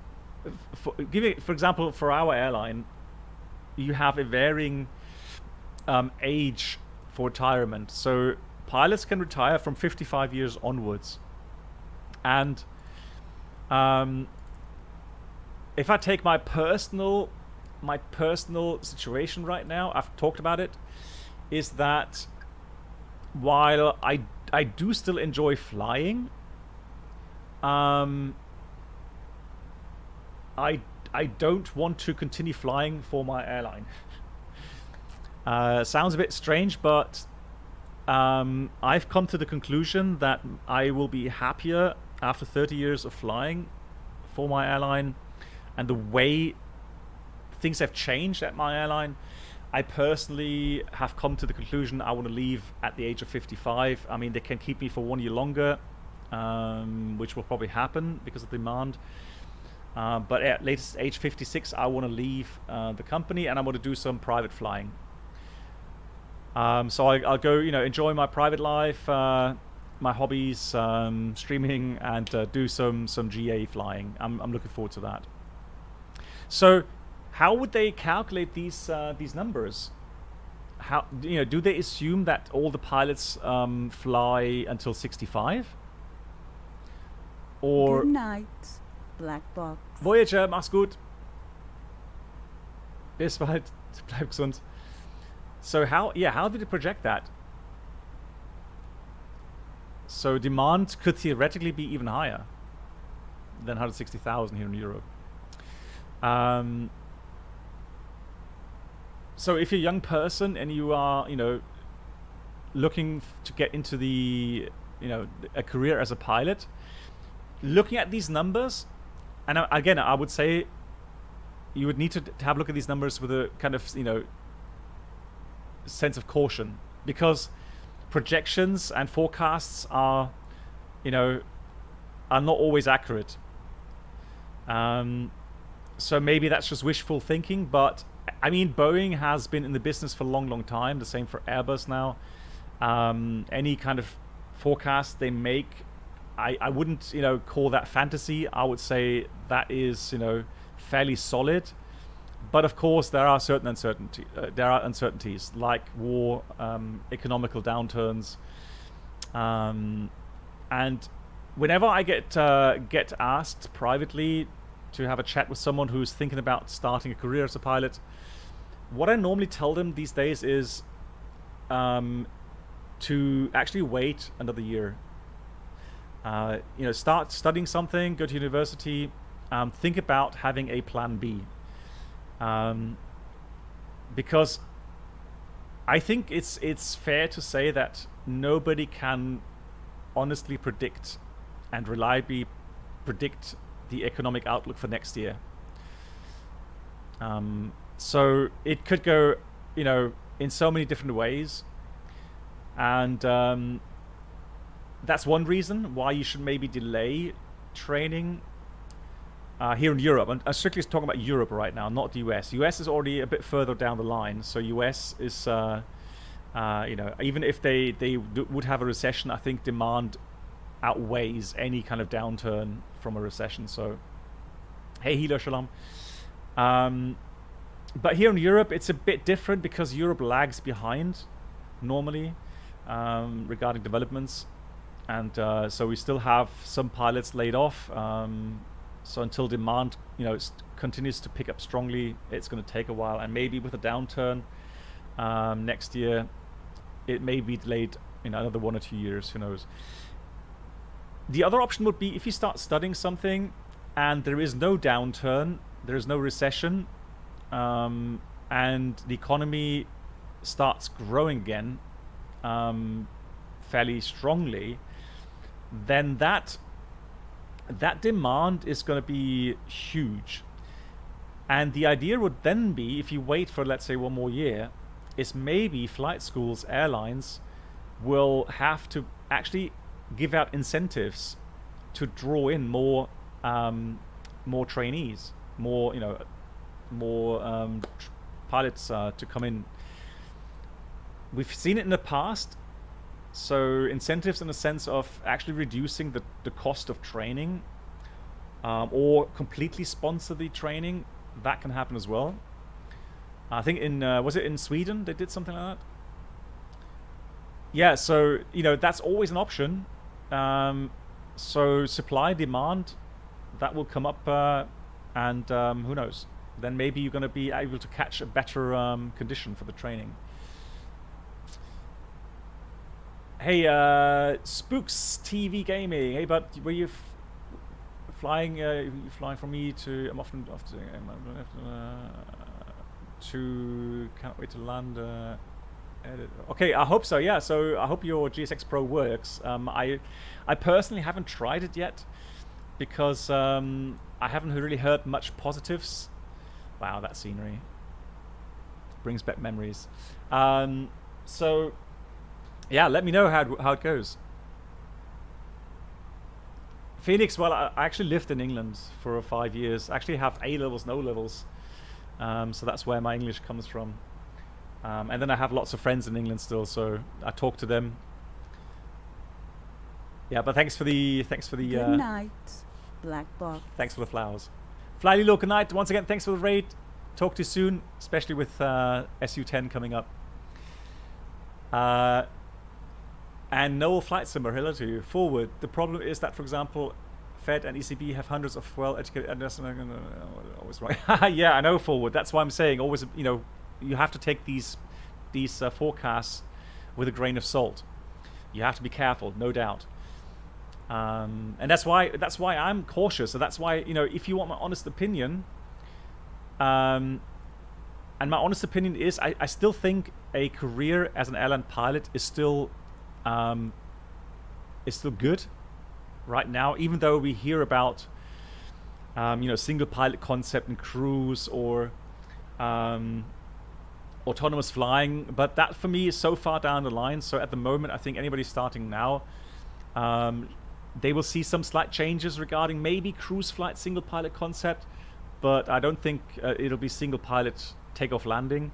For example, for our airline, you have a varying age for retirement. So pilots can retire from 55 years onwards. And if I take my personal situation right now, I've talked about it, is that while I do still enjoy flying, I don't want to continue flying for my airline. Sounds a bit strange, but I've come to the conclusion that I will be happier after 30 years of flying for my airline and the way things have changed at my airline, I personally have come to the conclusion I want to leave at the age of 55. I mean, they can keep me for 1 year longer, which will probably happen because of demand. But at latest age 56, I want to leave the company, and I want to do some private flying. So I'll go, enjoy my private life, my hobbies, streaming, and do some GA flying. I'm looking forward to that. So, how would they calculate these numbers? How do they assume that all the pilots fly until 65? Or good night, black box. Voyager, mach's gut. Bis bald. Bleib gesund. So how did it project that? So demand could theoretically be even higher than 160,000 here in Europe. So if you're a young person and you are, looking to get into the, a career as a pilot, looking at these numbers, and again, I would say you would need to have a look at these numbers with a kind of, sense of caution, because projections and forecasts are, are not always accurate. So maybe that's just wishful thinking, but I mean, Boeing has been in the business for a long, long time. The same for Airbus now. Any kind of forecast they make, I wouldn't, call that fantasy. I would say that is, fairly solid. But of course, there are certain uncertainties like war, economical downturns, and whenever I get asked privately to have a chat with someone who's thinking about starting a career as a pilot, what I normally tell them these days is to actually wait another year. Start studying something, go to university, think about having a plan B. Because I think it's fair to say that nobody can honestly predict and reliably predict the economic outlook for next year. So it could go, in so many different ways, and that's one reason why you should maybe delay training. Here in Europe, I'm strictly talking about Europe right now, not the US. US is already a bit further down the line, so US is, even if they would have a recession, I think demand outweighs any kind of downturn from a recession. So, hey, Hilo Shalom. But here in Europe, it's a bit different because Europe lags behind normally regarding developments, and so we still have some pilots laid off. So until demand, continues to pick up strongly, it's going to take a while. And maybe with a downturn next year, it may be delayed, another 1 or 2 years. Who knows? The other option would be if you start studying something and there is no downturn, there is no recession, and the economy starts growing again fairly strongly, then that demand is going to be huge. And the idea would then be, if you wait for, let's say, 1 more year, is maybe flight schools, airlines will have to actually give out incentives to draw in more trainees, more pilots to come in. We've seen it in the past. So incentives in the sense of actually reducing the cost of training, or completely sponsor the training, that can happen as well. I think was it in Sweden they did something like that? Yeah, so that's always an option. So supply, demand, that will come up, and who knows? Then maybe you're going to be able to catch a better condition for the training. Hey, Spooks TV Gaming. Hey, but were you flying? You flying from me to? I'm often to. Can't wait to land. Edit. Okay, I hope so. Yeah, so I hope your GSX Pro works. I personally haven't tried it yet. because I haven't really heard much positives. Wow, that scenery brings back memories. So yeah, let me know how it goes. Phoenix, well, I actually lived in England for 5 years. I actually have A levels and O levels, so that's where my English comes from. And then I have lots of friends in England still, so I talk to them. Yeah, but thanks for the Good night, Black Box. Thanks for the flowers. Fly Lilo, good night. Once again, thanks for the raid. Talk to you soon, especially with SU10 coming up. And Noel Flight Simmer, hello to you. Forward. The problem is that, for example, Fed and ECB have hundreds of well-educated always right. Yeah, I know, Forward. That's why I'm saying always, you know, you have to take these forecasts with a grain of salt. You have to be careful, no doubt. And that's why I'm cautious. So that's why, you know, if you want my honest opinion, and my honest opinion is I still think a career as an airline pilot is still good right now, even though we hear about you know, single pilot concept and cruise or autonomous flying, but that for me is so far down the line. So at the moment, I think anybody starting now, they will see some slight changes regarding maybe cruise flight single pilot concept, but I don't think it'll be single pilot takeoff landing,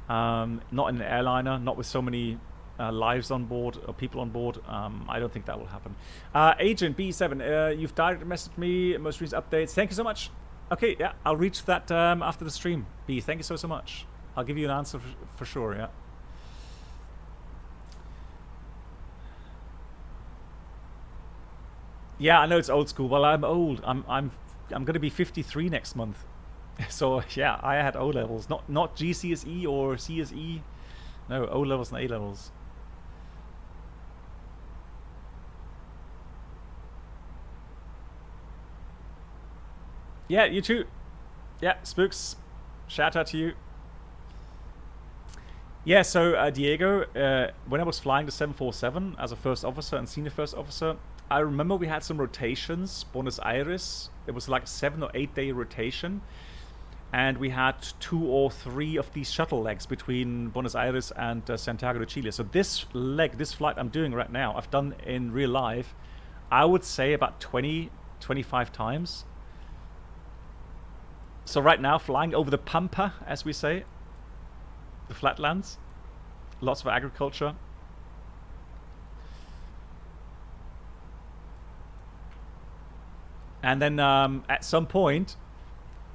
not in an airliner, not with so many lives on board or people on board. I don't think that will happen. Agent B7, you've direct messaged me most recent updates. Thank you so much. Okay, yeah, I'll reach that after the stream. B, thank you so much. I'll give you an answer for sure. Yeah. Yeah, I know it's old school. Well, I'm old. I'm gonna be 53 next month. So yeah, I had O levels, not GCSE or CSE. No, O levels and A levels. Yeah, you too. Yeah, Spooks. Shout out to you. Yeah, so Diego, when I was flying the 747 as a first officer and senior first officer, I remember we had some rotations. Buenos Aires, it was like a 7 or 8 day rotation, and we had 2 or 3 of these shuttle legs between Buenos Aires and Santiago de Chile. So this flight I'm doing right now, I've done in real life, I would say about 20-25 times. So right now, flying over the Pampa, as we say, the flatlands, lots of agriculture. And then at some point,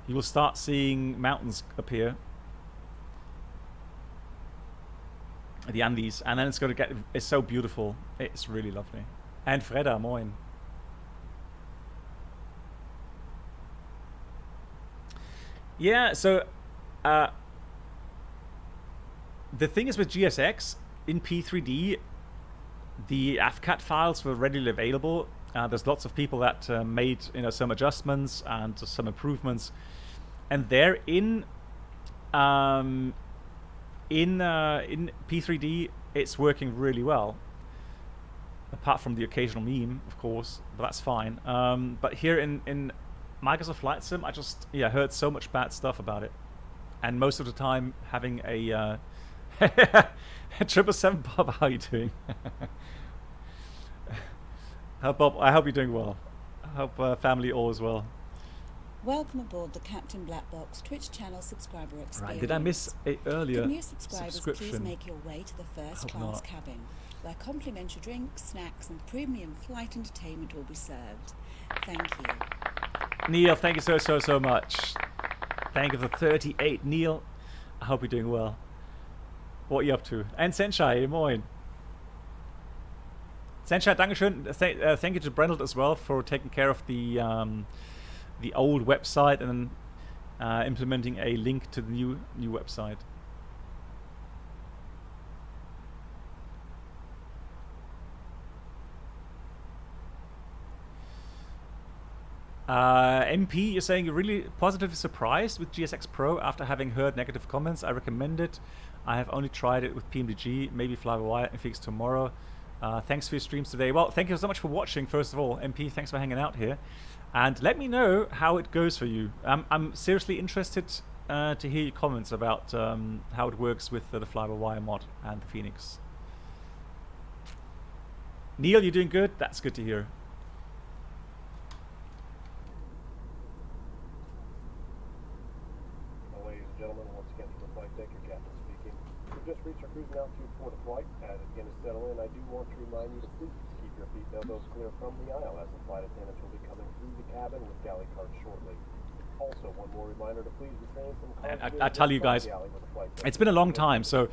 you will start seeing mountains appear. The Andes. And then it's going to get, it's so beautiful. It's really lovely. And Freda, moin. Yeah, so the thing is with GSX, in P3D, the AFCAT files were readily available. There's lots of people that made, you know, some adjustments and some improvements, and there in P3D it's working really well. Apart from the occasional meme, of course, but that's fine. But here in Microsoft Flight Sim, I just heard so much bad stuff about it, and most of the time having a 777 Bob, how are you doing? Bob, I hope you're doing well. I hope family all is well. Welcome aboard the Captain Black Box Twitch channel subscriber experience. Right, did I miss it earlier? Can new subscribers please make your way to the first class cabin, where complimentary drinks, snacks and premium flight entertainment will be served. Thank you. Neil, thank you so much. Thank you for 38, Neil. I hope you're doing well. What are you up to? And Senshai, moin. Senshai, dankeschön. Thank you to Brendel as well for taking care of the old website and implementing a link to the new website. MP, you're saying you're really positively surprised with GSX Pro after having heard negative comments. I recommend it. I have only tried it with PMDG, maybe fly by wire and fix tomorrow. Thanks for your streams today. Well, thank you so much for watching, first of all. MP, thanks for hanging out here. And let me know how it goes for you. I'm seriously interested to hear your comments about how it works with the fly-by-wire mod and the Phoenix. Neil, you're doing good? That's good to hear. Ladies and gentlemen, once again from the flight deck, your captain speaking. We've just reached our cruising altitude for the flight. As it begins to settle in, I do want to remind you to please keep your feet and elbows clear from the aisle, as the flight attendants will be coming through the cabin with galley carts shortly. Also, one more reminder to please refrain from I tell you guys, it's been a long time, so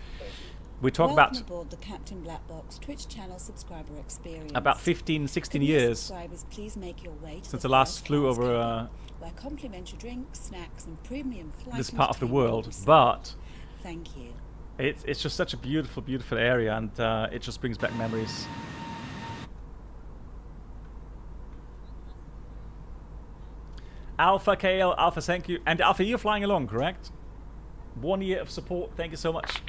we talk about aboard the Captain Black Box Twitch channel subscriber experience. About 15, 16 years please make your way to since I last flew over where complimentary drinks, snacks, and premium flight this part of the world. But thank you. It's just such a beautiful, beautiful area, and it just brings back memories. Alpha KL, Alpha, thank you. And Alpha, you're flying along, correct? 1 year of support, thank you so much.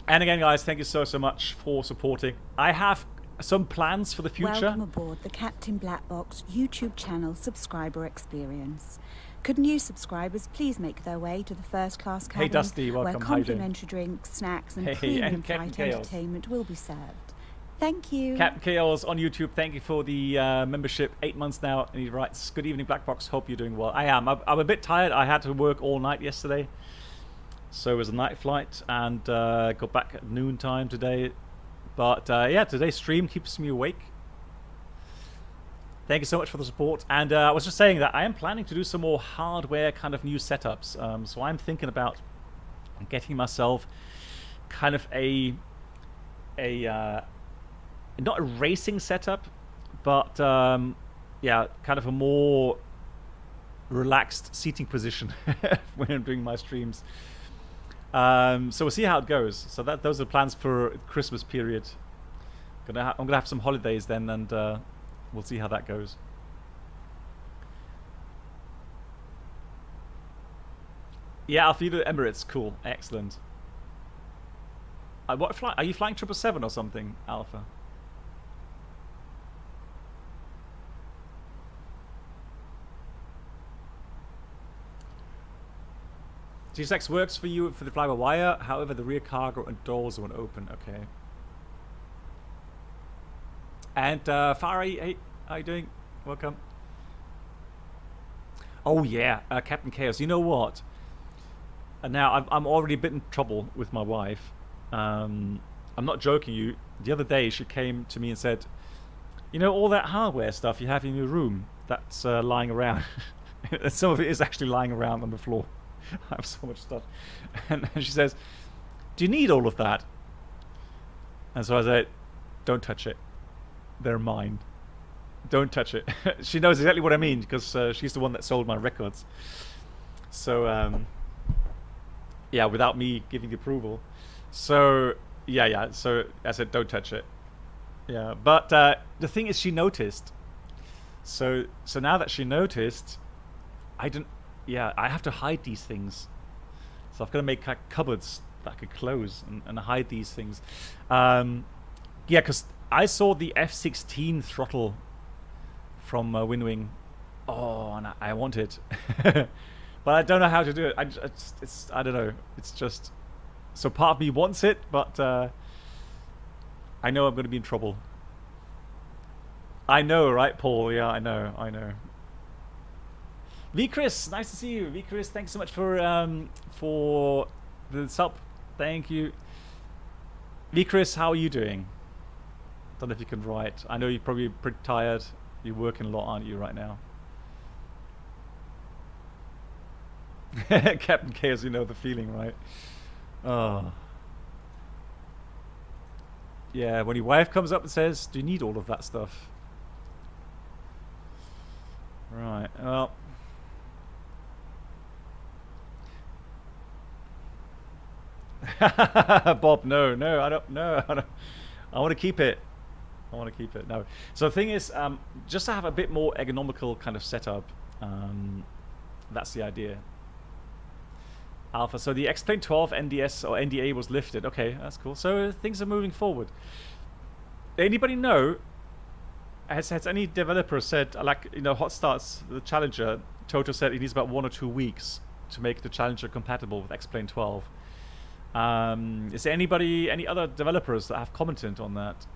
And again, guys, thank you so much for supporting. I have some plans for the future. Welcome aboard the Captain Black Box YouTube channel subscriber experience. Could new subscribers please make their way to the first class cabin, hey Dusty, welcome. where complimentary drinks, snacks, and premium flight entertainment will be served. Thank you. Captain Chaos on YouTube, thank you for the membership. 8 months now, and he writes, good evening, Black Box, hope you're doing well. I am. I'm a bit tired. I had to work all night yesterday. So it was a night flight, and got back at noon time today. But yeah, today's stream keeps me awake. Thank you so much for the support. And I was just saying that I am planning to do some more hardware kind of new setups. So I'm thinking about getting myself kind of a not a racing setup, but yeah, kind of a more relaxed seating position when I'm doing my streams. So we'll see how it goes. So those are plans for Christmas period. I'm gonna have some holidays then, and we'll see how that goes. Yeah, I'll fly to Emirates. Cool, excellent. What flight are you flying? 777 or something, Alpha? G6 works for you for the fly-by-wire, however the rear cargo and doors won't open. Okay. And Farah, hey, how you doing? Welcome. Oh yeah, Captain Chaos. You know what? Now I'm already a bit in trouble with my wife. I'm not joking you. The other day she came to me and said, you know, all that hardware stuff you have in your room that's lying around. Some of it is actually lying around on the floor. I have so much stuff. And she says, do you need all of that? And so I said, don't touch it. They're mine. Don't touch it. She knows exactly what I mean, because she's the one that sold my records. So, yeah, without me giving approval. So, yeah. So I said, don't touch it. Yeah, but the thing is, she noticed. So now that she noticed, yeah, I have to hide these things. So I've got to make cupboards that I could close and hide these things. Yeah, because I saw the F-16 throttle from Winwing. Oh, and I want it. But I don't know how to do it. I don't know. It's just... So part of me wants it, but I know I'm going to be in trouble. I know, right, Paul? Yeah, I know. V Chris, nice to see you. V Chris, thanks so much for the sub. Thank you. V Chris, how are you doing? Don't know if you can write. I know you're probably pretty tired. You're working a lot, aren't you, right now? Captain Chaos, you know the feeling, right? Oh. Yeah, when your wife comes up and says, do you need all of that stuff? Right, well. Bob, no, I don't. I want to keep it. No. So the thing is, just to have a bit more ergonomical kind of setup. That's the idea. Alpha. So the X-Plane 12 NDS or NDA was lifted. Okay, that's cool. So things are moving forward. anybody know? Has any developer said, like, you know, hot starts the Challenger? Toto said it needs about 1 or 2 weeks to make the Challenger compatible with X-Plane 12. Is there any other developers that have commented on that?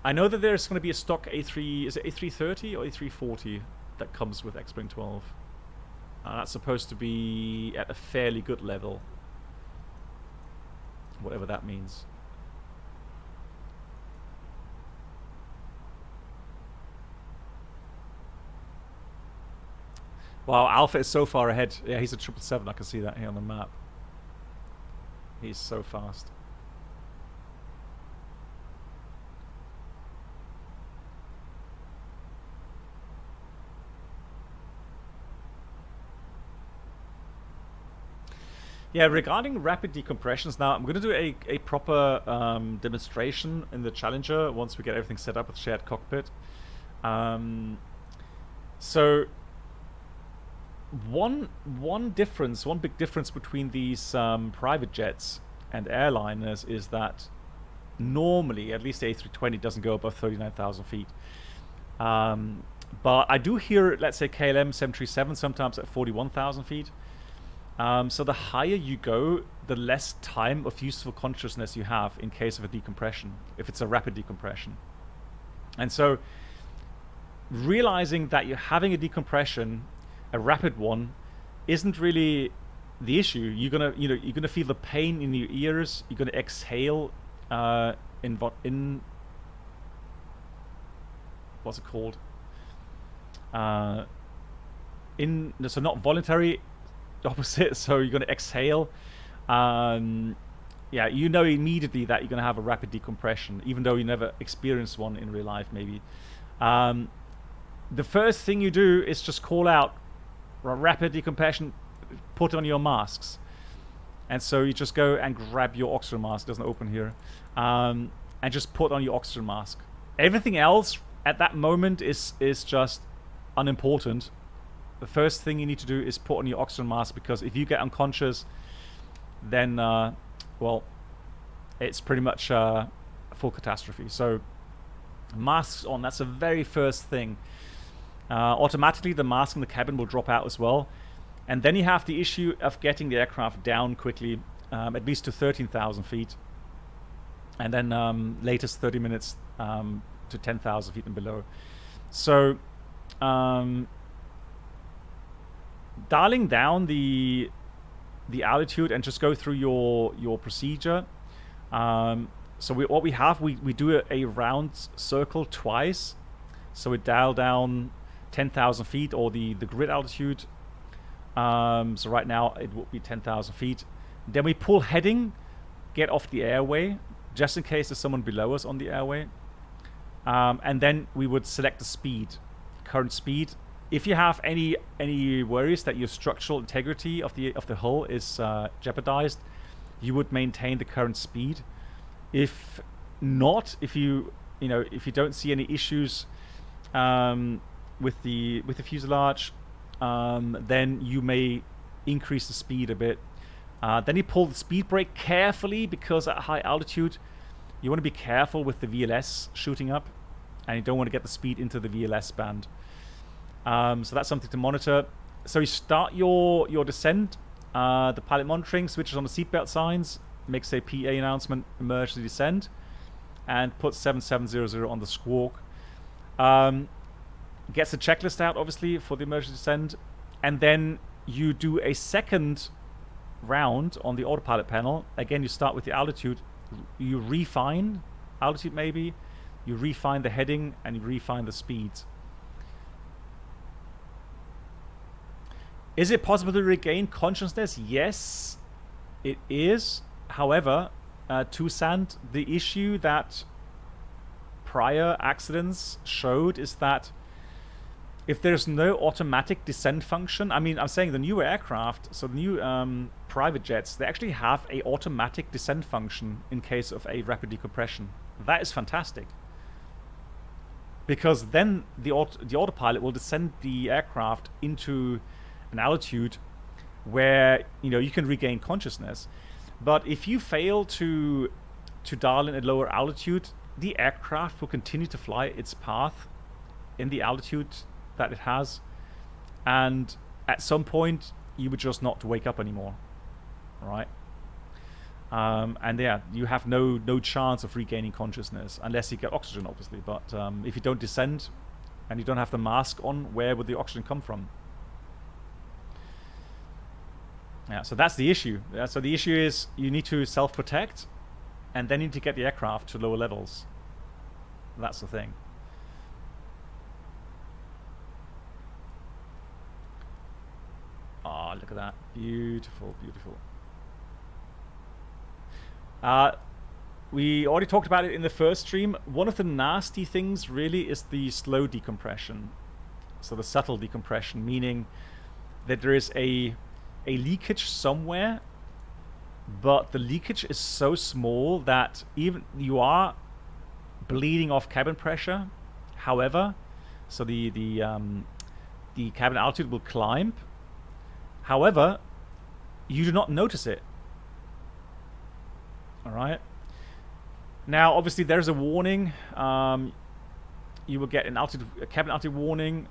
I know that there's going to be a stock A3, is it A330 or A340 that comes with X-Plane 12? That's supposed to be at a fairly good level, whatever that means. Wow, Alpha is so far ahead. Yeah, he's a 777. I can see that here on the map. He's so fast. Yeah, regarding rapid decompressions, now I'm going to do a proper demonstration in the Challenger once we get everything set up with shared cockpit. So one big difference between these private jets and airliners is that normally, at least the A320 doesn't go above 39,000 feet. But I do hear, let's say, KLM 737 sometimes at 41,000 feet. So the higher you go, the less time of useful consciousness you have in case of a decompression, if it's a rapid decompression. And so realizing that you're having a decompression, a rapid one, isn't really the issue. You're gonna feel the pain in your ears. You're gonna exhale in what's it called? So not voluntary. Opposite, so you're going to exhale. Yeah, you know immediately that you're going to have a rapid decompression, even though you never experienced one in real life, maybe. The first thing you do is just call out rapid decompression, put on your masks. And so you just go and grab your oxygen mask, it doesn't open here, and just put on your oxygen mask. Everything else at that moment is just unimportant. The first thing you need to do is put on your oxygen mask, because if you get unconscious, then, well, it's pretty much a full catastrophe. So, masks on, that's the very first thing. Automatically, the mask in the cabin will drop out as well. And then you have the issue of getting the aircraft down quickly, at least to 13,000 feet. And then latest 30 minutes to 10,000 feet and below. So, dialing down the altitude and just go through your procedure. So what we have, we do a round circle twice. So we dial down 10,000 feet or the grid altitude. So right now it would be 10,000 feet. Then we pull heading, get off the airway, just in case there's someone below us on the airway. And then we would select the speed, current speed. If you have any worries that your structural integrity of the hull is jeopardized, you would maintain the current speed. If not, if you don't see any issues with the fuselage, then you may increase the speed a bit. Then you pull the speed brake carefully, because at high altitude you want to be careful with the VLS shooting up, and you don't want to get the speed into the VLS band. So that's something to monitor. So you start your descent. The pilot monitoring switches on the seatbelt signs, makes a PA announcement, emergency descent, and puts 7700 on the squawk. Gets the checklist out, obviously, for the emergency descent, and then you do a second round on the autopilot panel. Again, you start with the altitude. You refine altitude, maybe. You refine the heading, and you refine the speeds. Is it possible to regain consciousness? Yes, it is. However, Toussaint, the issue that prior accidents showed is that if there's no automatic descent function, I mean, I'm saying the new aircraft, so the new private jets, they actually have a automatic descent function in case of a rapid decompression. That is fantastic. Because then the autopilot will descend the aircraft into an altitude where you can regain consciousness. But if you fail to to dial in at lower altitude, the aircraft will continue to fly its path in the altitude that it has, and at some point you would just not wake up anymore, right? And yeah, you have no chance of regaining consciousness unless you get oxygen, obviously. But if you don't descend and you don't have the mask on, where would the oxygen come from? Yeah, so that's the issue. Yeah, so the issue is you need to self-protect, and then you need to get the aircraft to lower levels. That's the thing. Oh, look at that. Beautiful, beautiful. We already talked about it in the first stream. One of the nasty things really is the slow decompression. So the subtle decompression, meaning that there is a leakage somewhere, but the leakage is so small that even you are bleeding off cabin pressure. However, so the cabin altitude will climb. However, you do not notice it. All right. Now, obviously, there's a warning. You will get a cabin altitude warning.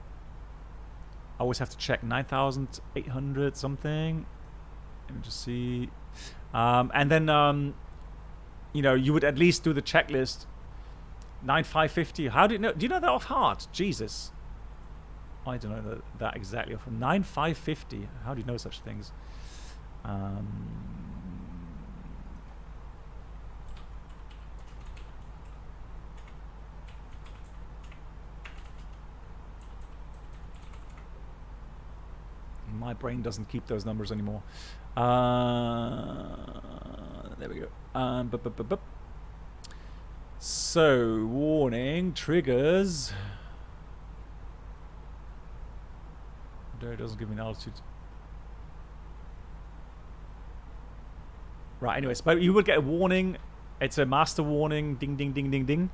I always have to check 9,800 something. Let me just see. And then, you know, you would at least do the checklist. 9,550. How do you know? Do you know that off heart? Jesus. I don't know that exactly. From 9,550. How do you know such things? My brain doesn't keep those numbers anymore. There we go. So, warning, triggers. There, it doesn't give me an altitude. Right, anyways, but you will get a warning. It's a master warning. Ding, ding, ding, ding, ding.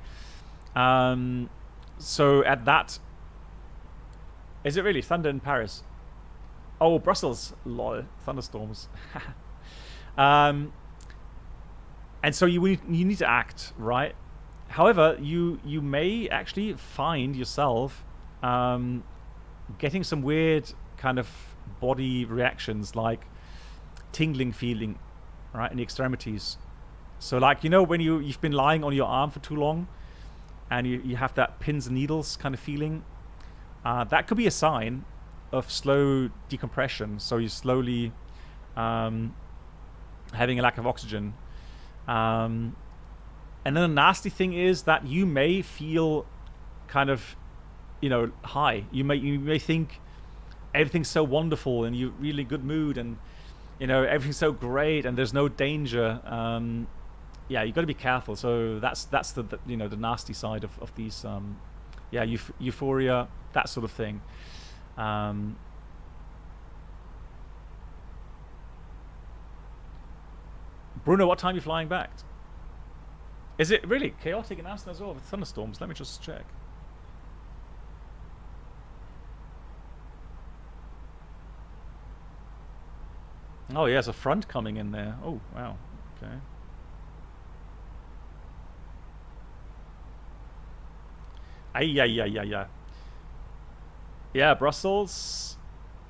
So, at that... Is it really? Thunder in Paris? Oh, Brussels. Lol. Thunderstorms. And so you need to act, right? However, you may actually find yourself getting some weird kind of body reactions, like tingling feeling, right, in the extremities. So like, you know, when you've been lying on your arm for too long and you have that pins and needles kind of feeling, that could be a sign of slow decompression. So you're slowly having a lack of oxygen. And then the nasty thing is that you may feel kind of, you know, high. You may think everything's so wonderful and you're really good mood and, you know, everything's so great and there's no danger. Yeah, you got to be careful. So that's the you know, the nasty side of these yeah, euphoria, that sort of thing. Bruno, what time are you flying back? Is it really chaotic in Amsterdam as well with thunderstorms? Let me just check. Oh, yeah, there's a front coming in there. Oh, wow. Okay. Yeah. Yeah, Brussels.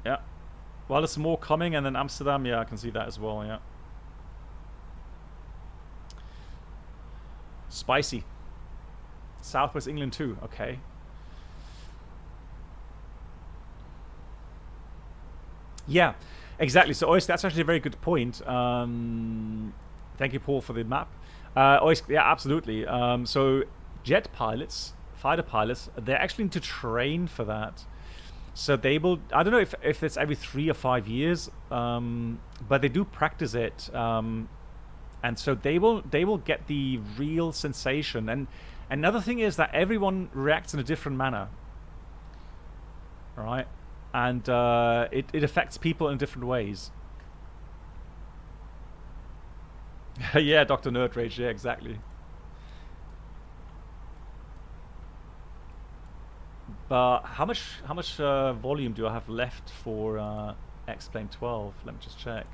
Yeah. Well, there's more coming, and then Amsterdam. Yeah, I can see that as well. Yeah. Spicy. Southwest England too. Okay. Yeah, exactly. So, Ois, that's actually a very good point. Thank you, Paul, for the map. Ois, yeah, absolutely. So, jet pilots, fighter pilots, they actually need to train for that. So they will, I don't know if it's every 3 or 5 years, but they do practice it. And so they will get the real sensation. And another thing is that everyone reacts in a different manner. All right? And it affects people in different ways. Yeah, Dr. Nerd Rage, yeah, exactly. But how much volume do I have left for X-Plane 12? Let me just check.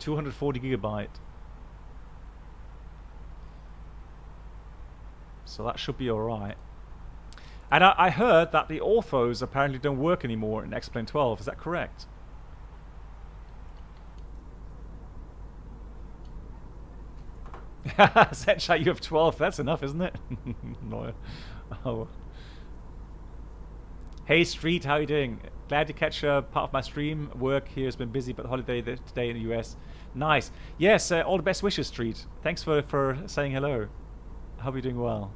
240 gigabyte. So that should be alright. And I heard that the orthos apparently don't work anymore in X-Plane 12. Is that correct? Senshai, you have 12. That's enough, isn't it? No. Oh. Hey, Street, how you doing? Glad to catch part of my stream. Work here has been busy, but holiday today in the US. Nice. Yes, all the best wishes, Street. Thanks for saying hello. I hope you're doing well.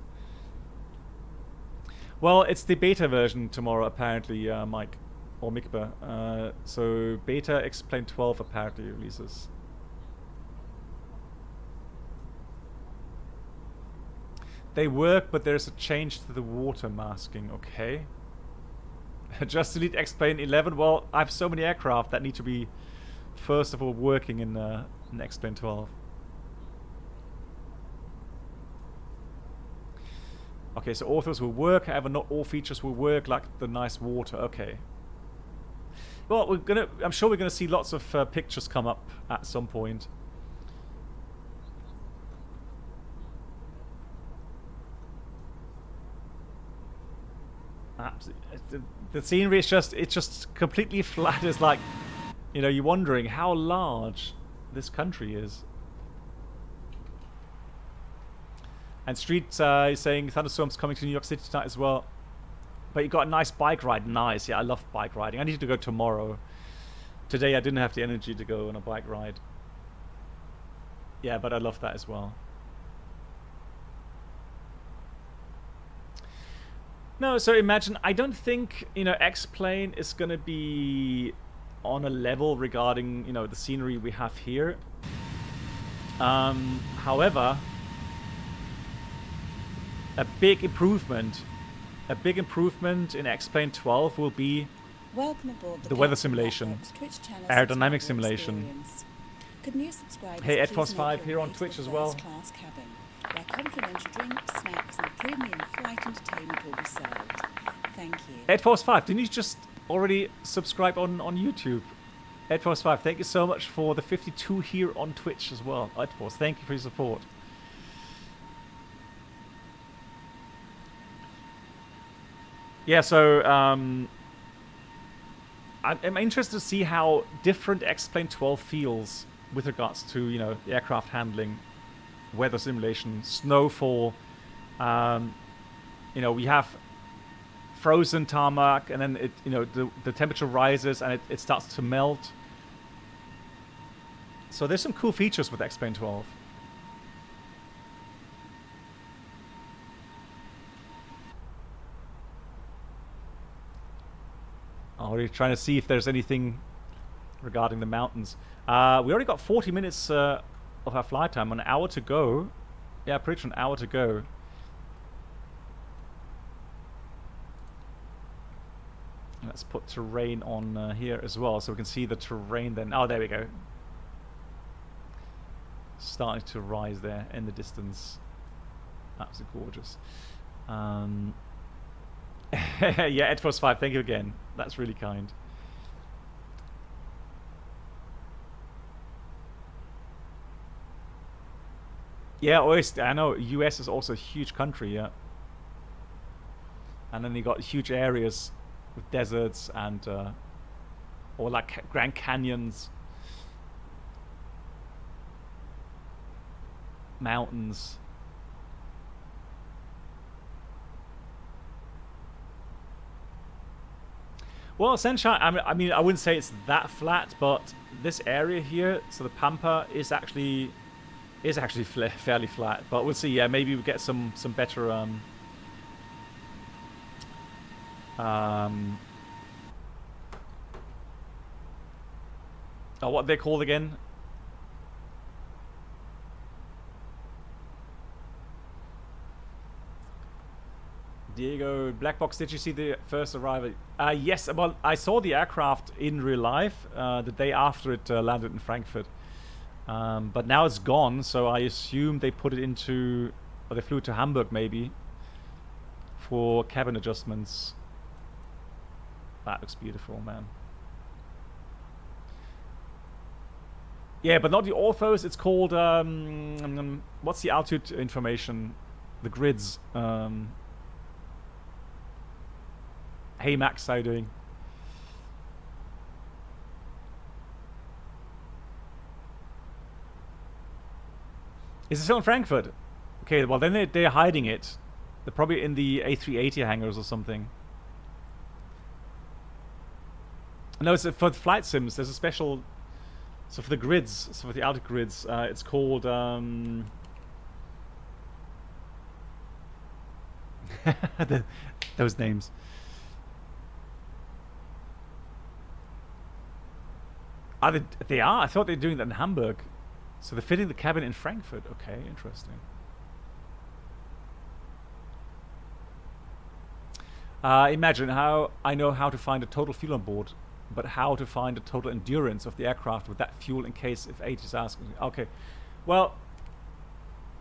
Well, it's the beta version tomorrow, apparently, Mike. Or Mikba. So, beta X-Plane 12 apparently releases. They work, but there's a change to the water masking. Okay. Just delete X-Plane 11. Well, I have so many aircraft that need to be, first of all, working in X-Plane 12. Okay, so orthos will work. However, not all features will work, like the nice water. Okay. Well, I'm sure we're gonna see lots of pictures come up at some point. The scenery is just completely flat. It's like, you know, you're wondering how large this country is. And Street is saying thunderstorms coming to New York City tonight as well. But you got a nice bike ride. Nice. Yeah, I love bike riding. I need to go tomorrow. Today I didn't have the energy to go on a bike ride. Yeah, but I love that as well. No, so imagine, I don't think, you know, X-Plane is going to be on a level regarding, you know, the scenery we have here. However, a big improvement in X-Plane 12 will be the weather simulation, aerodynamic simulation. Hey, EdForce5 here on Twitch as well. Where complimentary drinks, snacks, and premium flight entertainment will be served. Thank you. EdForce5, didn't you just already subscribe on YouTube? EdForce5, thank you so much for the 52 here on Twitch as well. EdForce, thank you for your support. Yeah, so I'm interested to see how different X-Plane 12 feels with regards to, you know, the aircraft handling, weather simulation, snowfall. You know, we have frozen tarmac, and then it, you know, the temperature rises and it starts to melt. So there's some cool features with X-Plane 12. Already trying to see if there's anything regarding the mountains. We already got 40 minutes of our flight time, an hour to go. Yeah, pretty much an hour to go. Let's put terrain on here as well, so we can see the terrain then. Oh, there we go. Starting to rise there in the distance. Absolutely gorgeous. Yeah, EdForce5, thank you again. That's really kind. Yeah, always, I know US is also a huge country, yeah. And then you got huge areas with deserts and or like Grand Canyons, mountains. Well, essentially, I mean, I wouldn't say it's that flat, but this area here, so the Pampa, is actually fairly flat. But we'll see. Yeah, maybe we get some better what they're called again? Diego, Black Box, did you see the first arrival? Yes, well, I saw the aircraft in real life the day after it landed in Frankfurt. But now it's gone, so I assume they put it into, or they flew to Hamburg maybe, for cabin adjustments. That looks beautiful, man. Yeah, but not the orthos, it's called, what's the altitude information? the grids. Hey Max, how you doing? Is it still in Frankfurt? Okay, well then they're hiding it. They're probably in the A380 hangars or something. No, it's for the flight sims. There's a special. So for the grids, so for the outer grids, it's called. Those names. They are. I thought they were doing that in Hamburg. So they're fitting the cabin in Frankfurt. Okay, interesting. Imagine how I know how to find a total fuel on board, but how to find the total endurance of the aircraft with that fuel in case if H is asking. Okay, well,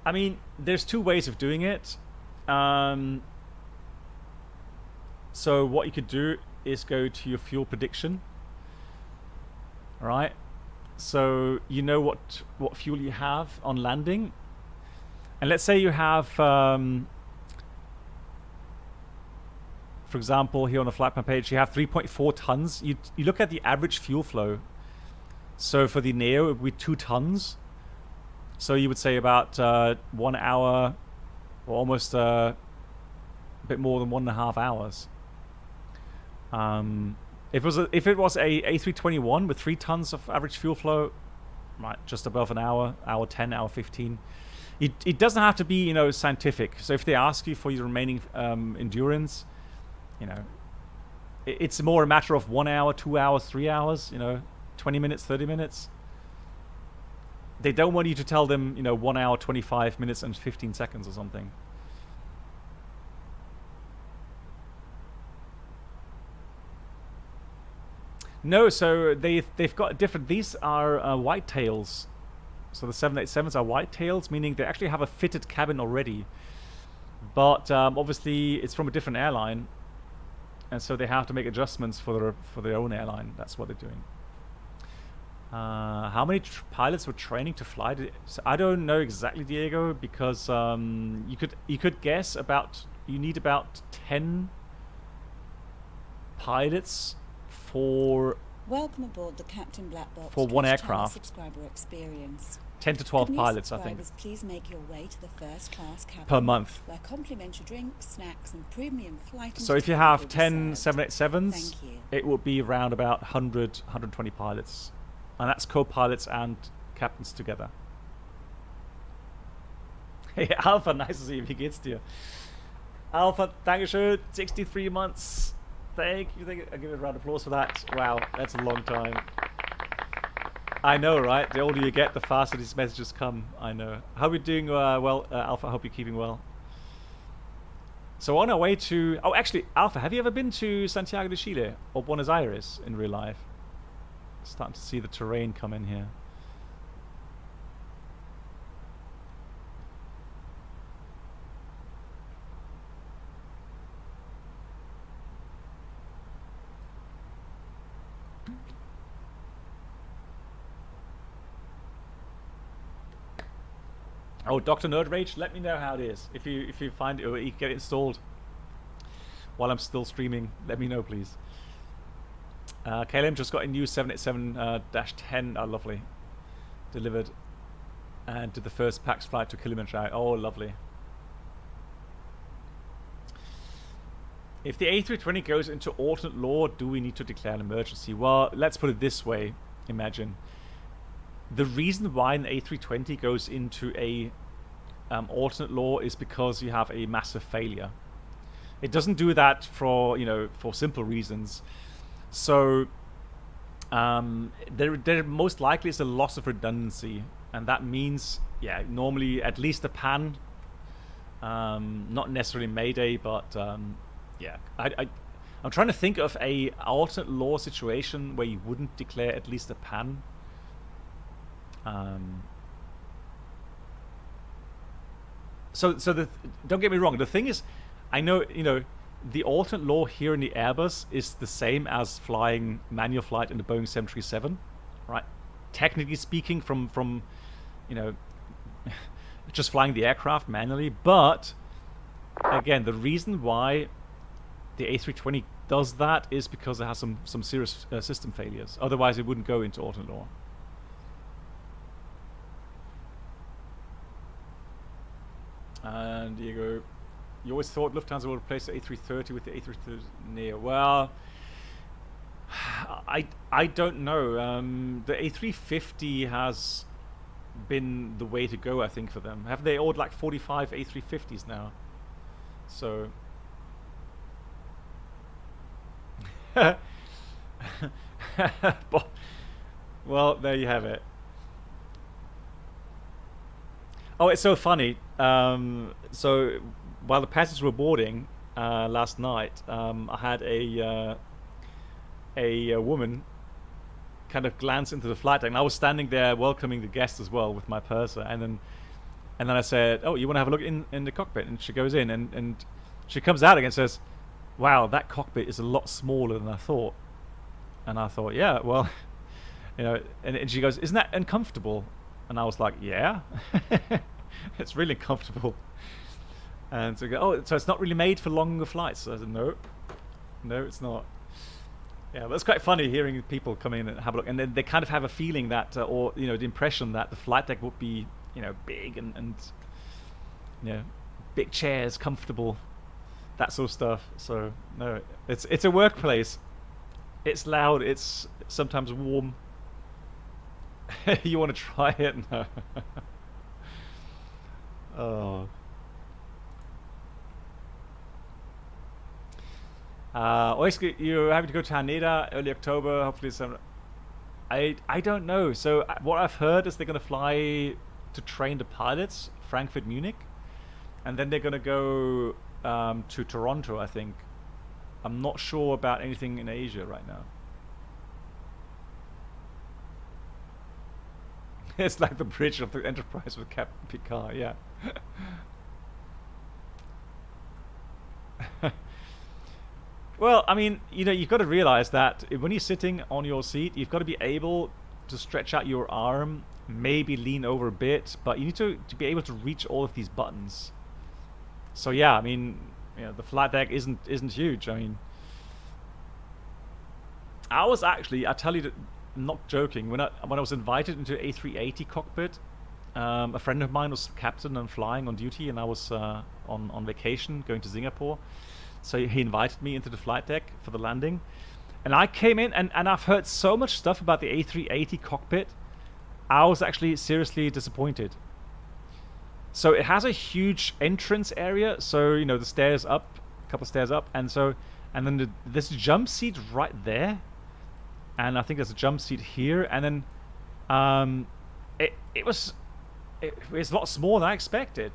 I mean, there's two ways of doing it. So what you could do is go to your fuel prediction. All right, so you know what fuel you have on landing, and let's say you have, for example, here on the flight plan page, you have 3.4 tons. You look at the average fuel flow. So for the Neo, it would be 2 tons. So you would say about 1 hour, or almost a bit more than 1.5 hours. If it was a A321 with 3 tons of average fuel flow, right, just above an hour, hour 10, hour 15. It doesn't have to be, you know, scientific. So if they ask you for your remaining endurance, you know, it's more a matter of 1 hour, 2 hours, 3 hours, you know, 20 minutes, 30 minutes. They don't want you to tell them, you know, 1 hour, 25 minutes and 15 seconds or something. No, so they've got different. These are white tails. So the 787s are white tails, meaning they actually have a fitted cabin already. But obviously it's from a different airline, and so they have to make adjustments for their own airline. That's what they're doing. How many pilots were training to fly? So I don't know exactly, Diego, because you could guess about, you need about 10 pilots for Welcome aboard the Captain Black Box for one aircraft. Subscriber experience. 10 to 12 pilots, I think. Please make your way to the first class cabin per month. Where complimentary drinks, snacks, and premium flight. So if you have 10 787s, it will be around about 120 pilots, and that's co-pilots and captains together. Hey Alpha, nice to see you. Wie geht's dir? Alpha, Dankeschön, 63 months. Thank you. I'll give it a round of applause for that. Wow, that's a long time. I know, right? The older you get, the faster these messages come. I know. How are we doing? Well, Alpha, I hope you're keeping well. So on our way to... Oh, actually, Alpha, have you ever been to Santiago de Chile or Buenos Aires in real life? Starting to see the terrain come in here. Oh, Dr. Nerd Rage, let me know how it is. If you find it or you get it installed while I'm still streaming, let me know, please. KLM just got a new 787-10. Oh, lovely. Delivered. And did the first PAX flight to Kilimanjaro. Oh, lovely. If the A320 goes into alternate law, do we need to declare an emergency? Well, let's put it this way. Imagine. The reason why an A320 goes into a alternate law is because you have a massive failure. It doesn't do that for, you know, for simple reasons. So there most likely is a loss of redundancy, and that means, yeah, normally at least a PAN, not necessarily Mayday, but yeah, I'm trying to think of a alternate law situation where you wouldn't declare at least a PAN. So don't get me wrong. The thing is, I know, you know, the alternate law here in the Airbus is the same as flying manual flight in the Boeing 737, right? Technically speaking, from you know, just flying the aircraft manually. But again, the reason why the A320 does that is because it has some serious system failures. Otherwise, it wouldn't go into auto-law. And Diego, you always thought Lufthansa would replace the A330 with the A330neo. Well, I don't know. The A350 has been the way to go, I think, for them. Have they ordered like 45 A350s now? So well, there you have it. Oh, it's so funny. So while the passengers were boarding last night, I had a woman kind of glance into the flight deck, and I was standing there welcoming the guests as well with my purser, and then I said, "Oh, you want to have a look in the cockpit?" And she goes in, and she comes out again and says, "Wow, that cockpit is a lot smaller than I thought." And I thought, yeah, well, you know, and she goes, "Isn't that uncomfortable?" And I was like, "Yeah." It's really comfortable. And so, oh, so it's not really made for longer flights. So I said, no, it's not. Yeah, but it's quite funny hearing people come in and have a look, and then they kind of have a feeling that, or you know, the impression that the flight deck would be, you know, big and you know, big chairs, comfortable, that sort of stuff. So no, it's a workplace. It's loud. It's sometimes warm. You want to try it? No. Oh. Oiske, you're having to go to Haneda early October. Hopefully, I don't know. So what I've heard is they're going to fly to train the pilots, Frankfurt, Munich, and then they're going to go to Toronto, I think. I'm not sure about anything in Asia right now. It's like the bridge of the Enterprise with Captain Picard, yeah. Well, I mean, you know, you've got to realize that when you're sitting on your seat, you've got to be able to stretch out your arm, maybe lean over a bit, but you need to be able to reach all of these buttons. So yeah, I mean, you know, the flight deck isn't huge. I mean, I was actually, I tell you that, I'm not joking, when I was invited into A380 cockpit, a friend of mine was captain and flying on duty, and I was on vacation going to Singapore. So he invited me into the flight deck for the landing, and I came in, and I've heard so much stuff about the A380 cockpit. I was actually seriously disappointed. So it has a huge entrance area, so you know, the stairs up, a couple stairs up, and then there's a jump seat right there, and I think there's a jump seat here, and then it was a lot smaller than I expected.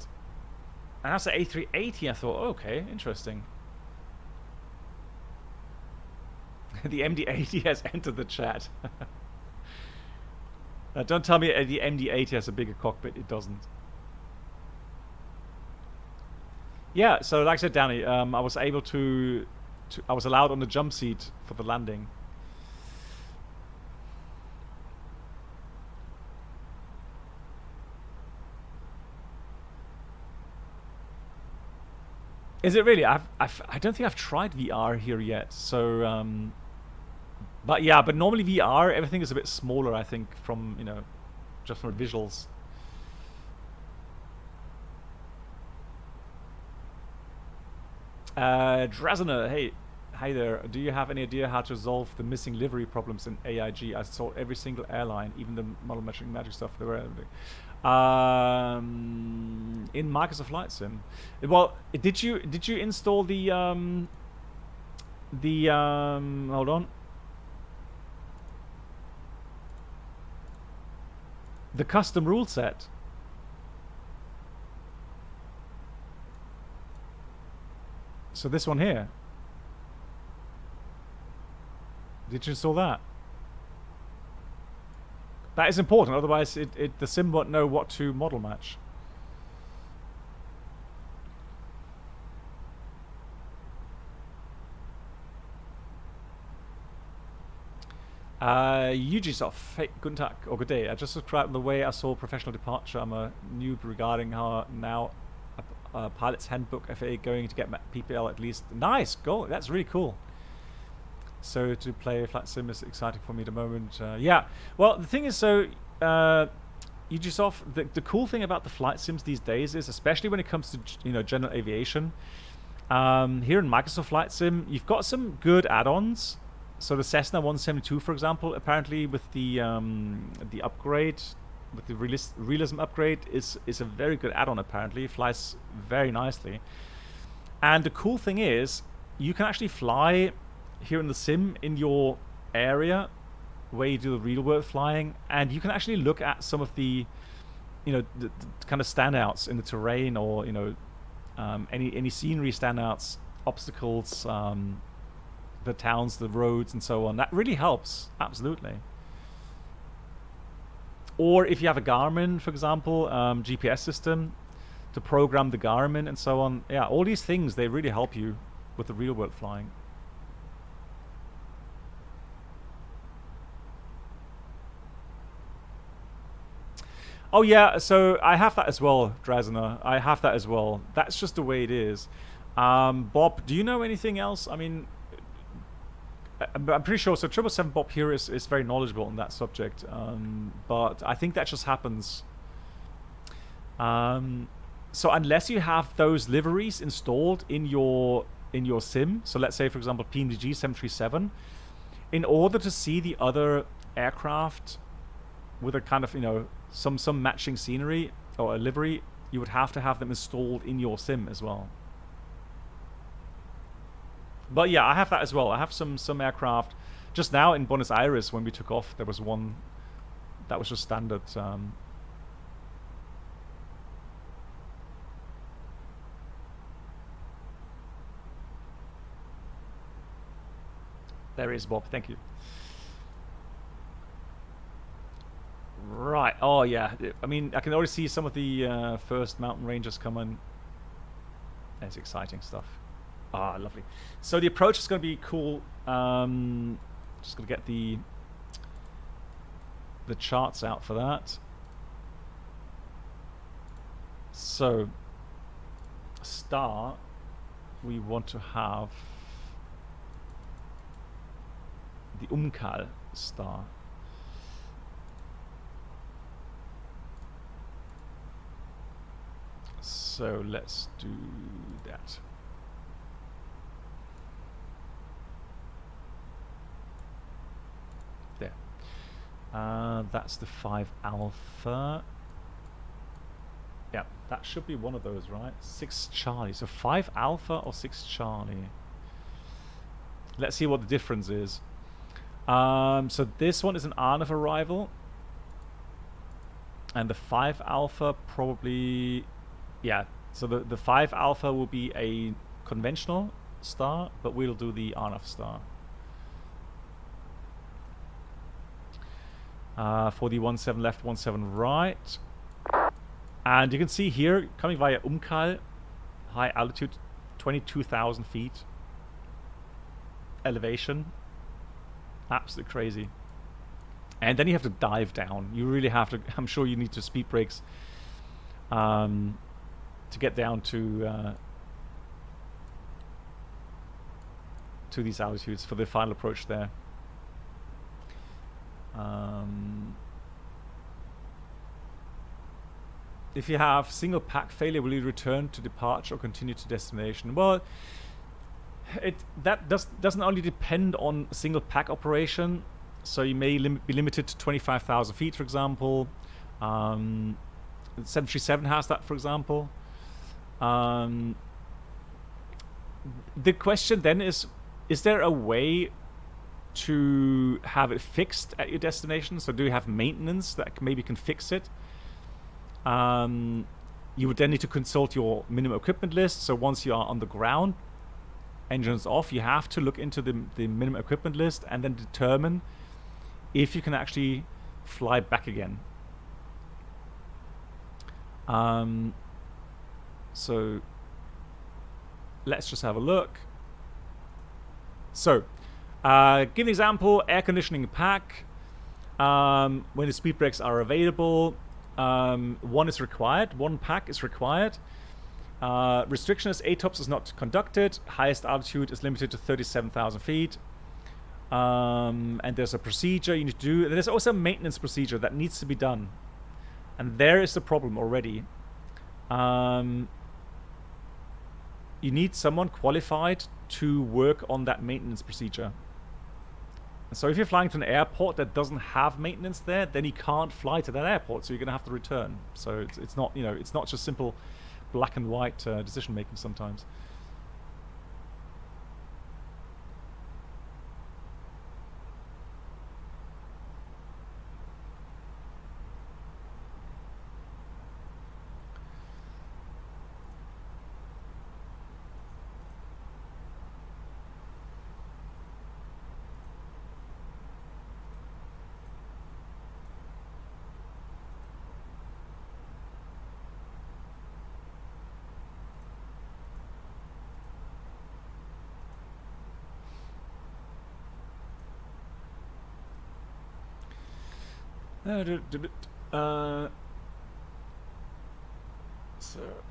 And that's the A380. I thought, oh, okay, interesting. The MD-80 has entered the chat. Don't tell me the MD-80 has a bigger cockpit. It doesn't. Yeah, so like I said, Danny, I was able to I was allowed on the jump seat for the landing. Is it really? I don't think I've tried VR here yet. So, but yeah, but normally VR, everything is a bit smaller, I think, from, you know, just from visuals. Drazner, hey, hi there. Do you have any idea how to resolve the missing livery problems in AIG? I saw every single airline, even the model matching magic stuff. They were in Microsoft Flight Sim. Well, did you install the hold on, the custom rule set? So this one here. Did you install that? That is important, otherwise the sim won't know what to model match. Yujisoft, hey, guten Tag, or good day. I just described the way I saw professional departure. I'm a noob regarding how now Pilot's Handbook FAA going to get PPL at least. Nice, go. That's really cool. So to play flight sim is exciting for me at the moment. Yeah, well, the thing is, so you just off the cool thing about the flight sims these days is, especially when it comes to general aviation, here in Microsoft Flight Sim, you've got some good add-ons. So the Cessna 172, for example, apparently with the upgrade, with the realism upgrade, is a very good add-on. Apparently, it flies very nicely. And the cool thing is, you can actually fly here in the sim in your area where you do the real world flying, and you can actually look at some of the the kind of standouts in the terrain, or any scenery standouts, obstacles, the towns, the roads, and so on. That really helps, absolutely. Or if you have a Garmin, for example, GPS system, to program the Garmin and so on. Yeah, all these things, they really help you with the real world flying. Oh yeah, so I have that as well, Drazna. I have that as well. That's just the way it is. Bob, do you know anything else? I mean, I'm pretty sure. So 777 Bob here is very knowledgeable on that subject. But I think that just happens. So unless you have those liveries installed in your sim, so let's say for example PMDG 737, in order to see the other aircraft with a kind of some matching scenery or a livery, you would have to have them installed in your sim as well. But yeah, I have that as well. I have some aircraft. Just now in Buenos Aires, when we took off, there was one that was just standard. There is Bob. Thank you. Right. Oh yeah. I mean, I can already see some of the first mountain ranges coming. That's exciting stuff. Ah, lovely. So the approach is going to be cool. Just going to get the charts out for that. So star, we want to have the Umkal star. So let's do that. There. That's the 5 alpha. Yeah, that should be one of those, right? 6 Charlie. So 5 alpha or 6 Charlie. Let's see what the difference is. So this one is an ANF arrival. And the 5 alpha probably... Yeah, so the 5 alpha will be a conventional star, but we'll do the ANF star. For the 17 left, 17 right. And you can see here, coming via Umkal, high altitude, 22,000 feet. Elevation. Absolutely crazy. And then you have to dive down. You really have to, I'm sure you need to speed brakes to get down to these altitudes for the final approach there. If you have single pack failure, will you return to departure or continue to destination? Well, that doesn't only depend on single pack operation. So you may be limited to 25,000 feet, for example. 737 has that, for example. The question then is there a way to have it fixed at your destination? So do you have maintenance that maybe can fix it? You would then need to consult your minimum equipment list. So once you are on the ground, engines off, you have to look into the minimum equipment list and then determine if you can actually fly back again. So let's just have a look. So give an example: air conditioning pack. When the speed brakes are available, one is required. One pack is required. Restriction is ATOPS is not conducted. Highest altitude is limited to 37,000 feet. And there's a procedure you need to do. There's also a maintenance procedure that needs to be done. And there is the problem already. You need someone qualified to work on that maintenance procedure. So if you're flying to an airport that doesn't have maintenance there, then you can't fly to that airport. So you're going to have to return. So it's not, you know, it's not just simple black and white decision making sometimes.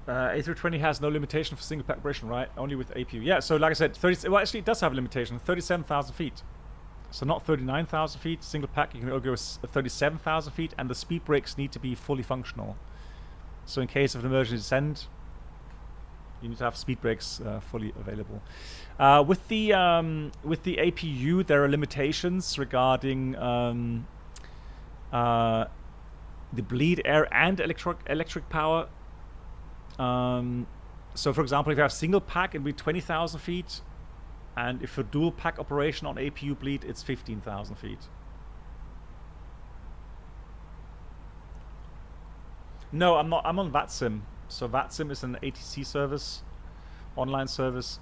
A320 has no limitation for single pack operation, right? Only with APU. Yeah, so like I said, 30, well, actually it does have a limitation, 37,000 feet. So not 39,000 feet, single pack, you can only go 37,000 feet, and the speed brakes need to be fully functional. So in case of an emergency descent, you need to have speed brakes fully available. With the APU, there are limitations regarding the bleed air and electric power. So for example, if you have single pack, it'll be 20,000 feet, and if a dual pack operation on APU bleed, it's 15,000 feet. No, I'm not. I'm on VATSIM. So VATSIM is an ATC service, online service.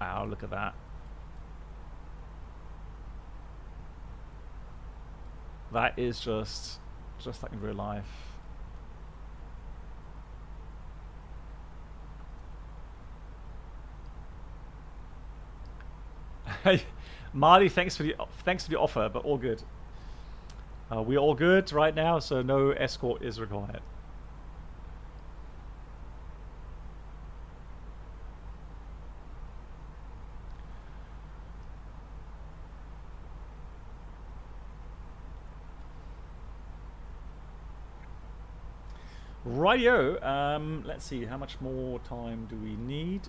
Wow, look at that. That is just like in real life. Hey, Marty, thanks for the offer, but all good. We're all good right now, so no escort is required. Rightio. Let's see, how much more time do we need?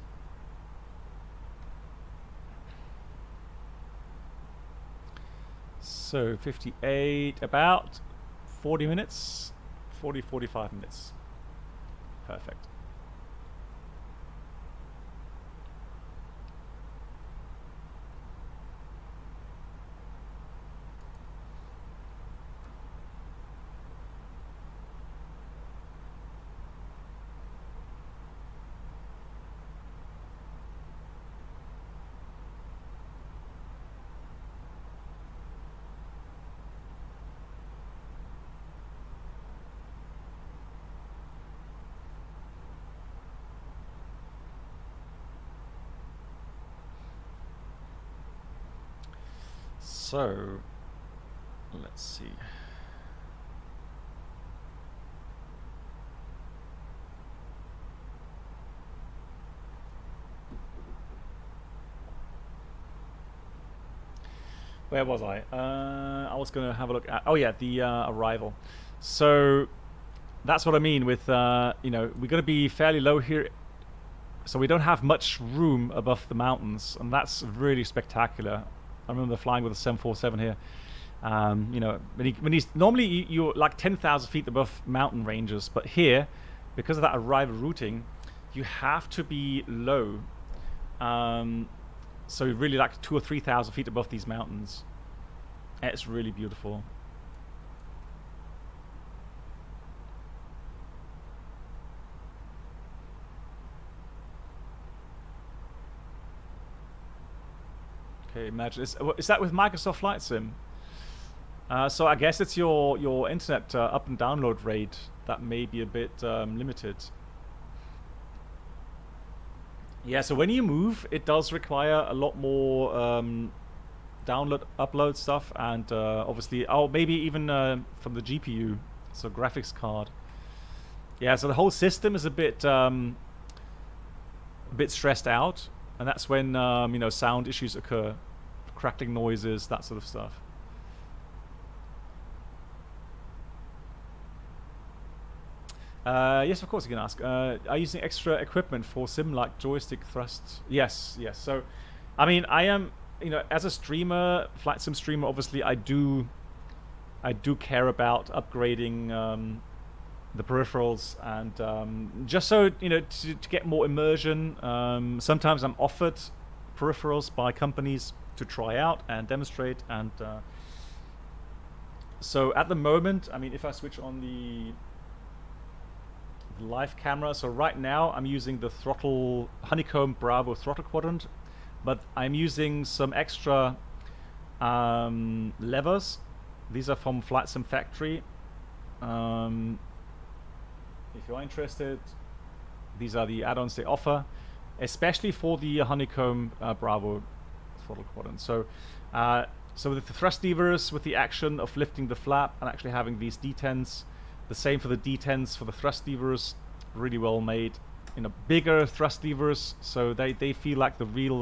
So 58, about 40 minutes, 45 minutes. Perfect. So, let's see. Where was I? I was going to have a look at, oh yeah, the arrival. So, that's what I mean with, you know, we're going to be fairly low here. So we don't have much room above the mountains, and that's really spectacular. I remember flying with a 747 here. You know, when he's normally you're like 10,000 feet above mountain ranges, but here, because of that arrival routing, you have to be low. So really like 2,000 or 3,000 feet above these mountains. It's really beautiful. Okay, imagine. Is that with Microsoft Flight Sim? So I guess it's your internet up and download rate that may be a bit limited. Yeah, so when you move, it does require a lot more download, upload stuff, and obviously, maybe even from the GPU, so graphics card. Yeah, so the whole system is a bit stressed out, and that's when you know, sound issues occur, crackling noises, that sort of stuff. Yes, of course you can ask. Are you using extra equipment for sim like joystick thrusts? Yes, yes. So, I mean, I am, you know, as a streamer, flight sim streamer, obviously I do care about upgrading the peripherals, and just so, you know, to get more immersion. Sometimes I'm offered peripherals by companies to try out and demonstrate, and so at the moment, I mean, if I switch on the live camera, so right now I'm using the throttle Honeycomb Bravo throttle quadrant, but I'm using some extra levers. These are from Flight Sim Factory. If you're interested, these are the add-ons they offer, especially for the Honeycomb Bravo throttle quadrant. So so with the thrust levers, with the action of lifting the flap and actually having these detents, the same for the detents for the thrust levers, really well made. You know, bigger thrust levers, so they feel like the real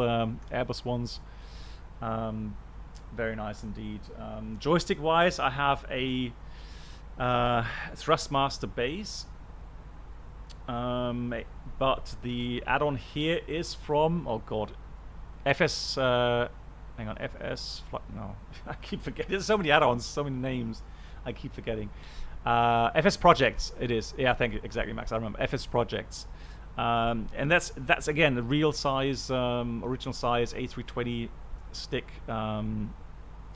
Airbus ones. Very nice indeed. Joystick wise, I have a Thrustmaster base, but the add-on here is from, oh god, FS. Hang on, FS. No, I keep forgetting. There's so many add-ons, so many names. I keep forgetting. FS Projects, it is. Yeah, thank you. Exactly, Max. I remember. FS Projects. And that's again the real size, original size A320 stick.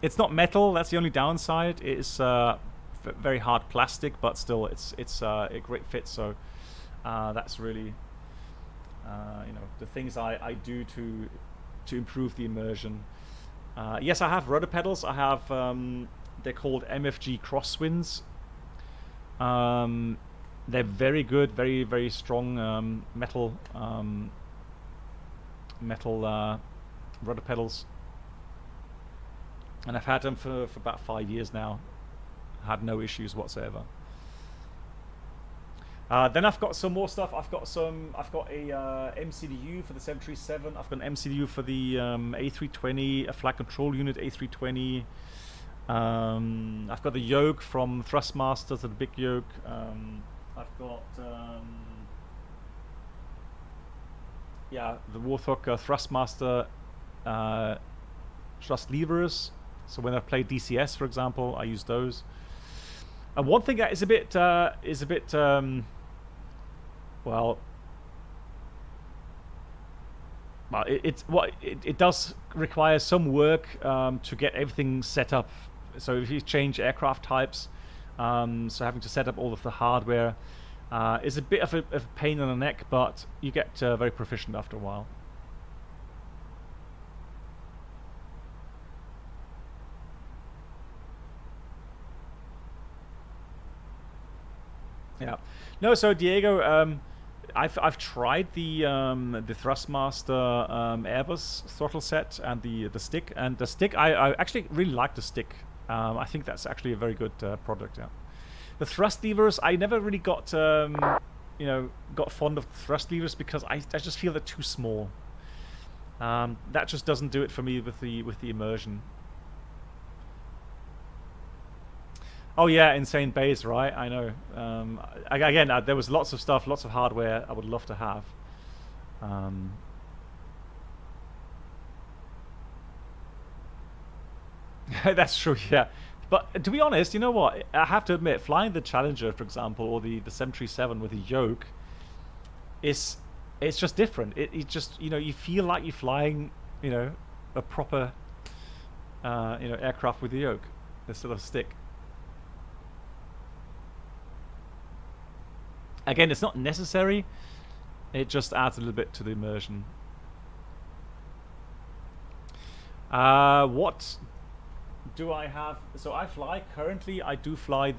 It's not metal. That's the only downside. It's very hard plastic, but still, it's a great fit. So that's really, you know, the things I do to improve the immersion. Yes, I have rudder pedals. I have they're called MFG Crosswinds. They're very good, very, very strong metal rudder pedals, and I've had them for about 5 years now. Had no issues whatsoever. Then I've got some more stuff. I've got a MCDU for the 737. I've got an MCDU for the A320, a flight control unit A320. I've got the yoke from Thrustmaster, the big yoke. I've got yeah, the Warthog Thrustmaster thrust levers. So when I play DCS, for example, I use those. And one thing that is a bit well, it does require some work to get everything set up. So if you change aircraft types, so having to set up all of the hardware is a bit of a pain in the neck, but you get very proficient after a while. Yeah, no. So Diego, I've tried the Thrustmaster Airbus throttle set and the stick, and the stick I actually really like the stick. I think that's actually a very good product. Yeah, the thrust levers I never really got you know, got fond of thrust levers because I just feel they're too small. That just doesn't do it for me with the immersion. Oh yeah, insane base, right? I know. Again, there was lots of stuff, lots of hardware I would love to have. That's true, yeah. But to be honest, you know what? I have to admit, flying the Challenger, for example, or the 737 with a yoke, it's just different. It just, you know, you feel like you're flying, you know, a proper, you know, aircraft with a yoke instead of a stick. Again, it's not necessary. It just adds a little bit to the immersion. What do I have? So I fly currently. I do fly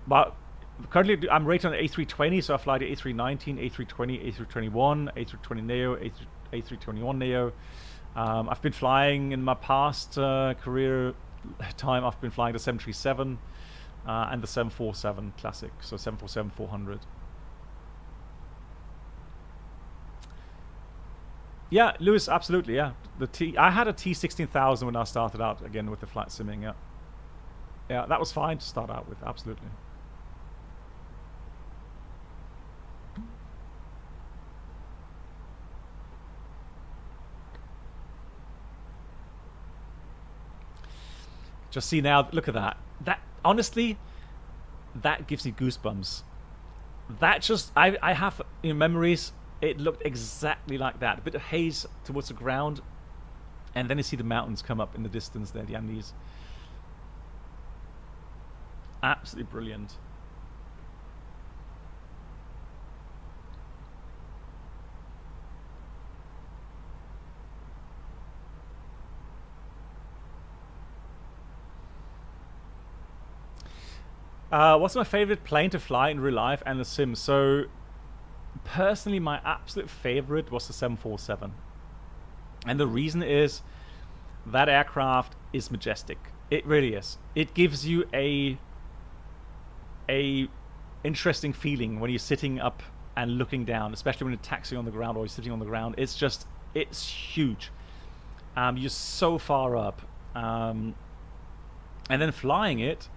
well, currently I'm rated on the A320, so I fly the A319, A320, A321, A320neo, A321neo. I've been flying in my past career time. I've been flying the 737. and the 747 Classic, so 747-400. Yeah, Lewis, absolutely, yeah. I had a T16000 when I started out again with the flight simming, yeah. Yeah, that was fine to start out with, absolutely. Just see now, look at that. That, honestly, that gives me goosebumps. That just, I have memories. It looked exactly like that. A bit of haze towards the ground. And then you see the mountains come up in the distance there, the Andes. Absolutely brilliant. What's my favorite plane to fly in real life and the sim? So, personally, my absolute favorite was the 747. And the reason is that aircraft is majestic. It really is. It gives you a interesting feeling when you're sitting up and looking down, especially when you're taxiing on the ground or you're sitting on the ground. It's just, it's huge. You're so far up. And then flying it,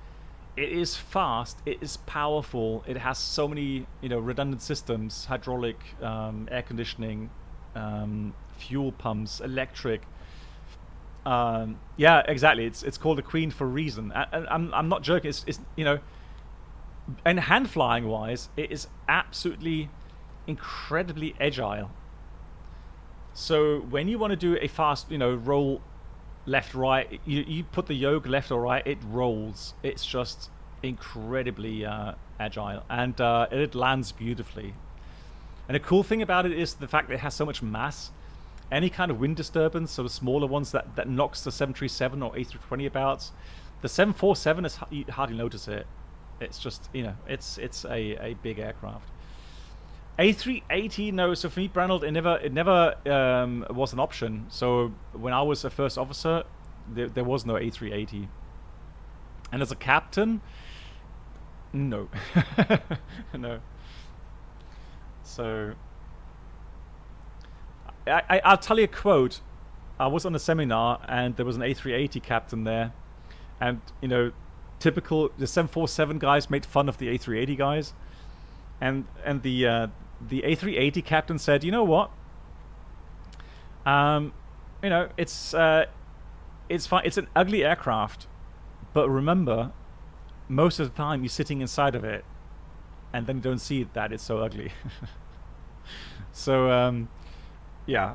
it is fast, it is powerful, it has so many, redundant systems, hydraulic, air conditioning, fuel pumps, electric. Yeah, exactly. It's called the Queen for a reason. And I'm not joking. It's and hand flying wise, it is absolutely incredibly agile. So when you want to do a fast, roll left, right, you put the yoke left or right, it rolls. It's just incredibly agile, and it lands beautifully. And the cool thing about it is the fact that it has so much mass. Any kind of wind disturbance, so the smaller ones that knocks the 737 or A320 about, the 747 is you hardly notice it. It's just, it's a big aircraft. A380, no. So for me, Branold, it never was an option. So when I was a first officer, there was no A380. And as a captain, no, no. So I'll tell you a quote. I was on a seminar and there was an A380 captain there, and typical, the 747 guys made fun of the A380 guys, and the A380 captain said, "You know what? It's fine. It's an ugly aircraft, but remember, most of the time you're sitting inside of it, and then you don't see that it's so ugly." So yeah,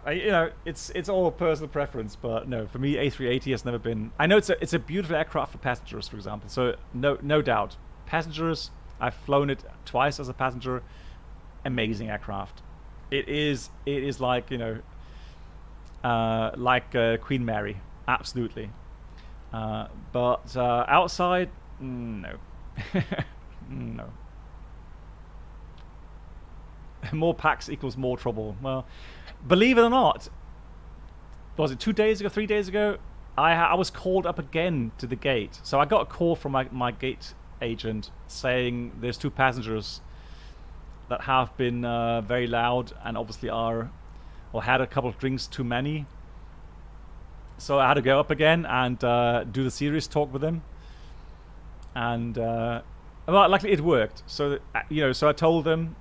it's all personal preference, but no, for me, A380 has never been. I know it's a beautiful aircraft for passengers, for example. So no doubt, passengers. I've flown it twice as a passenger. Amazing aircraft. It is like Queen Mary, absolutely. But outside, no, no. More packs equals more trouble. Well, believe it or not, was it 2 days ago, 3 days ago? I was called up again to the gate. So I got a call from my gate agent saying there's 2 passengers that have been very loud and obviously had a couple of drinks too many. So I had to go up again and do the serious talk with them. And well, luckily it worked. So so I told them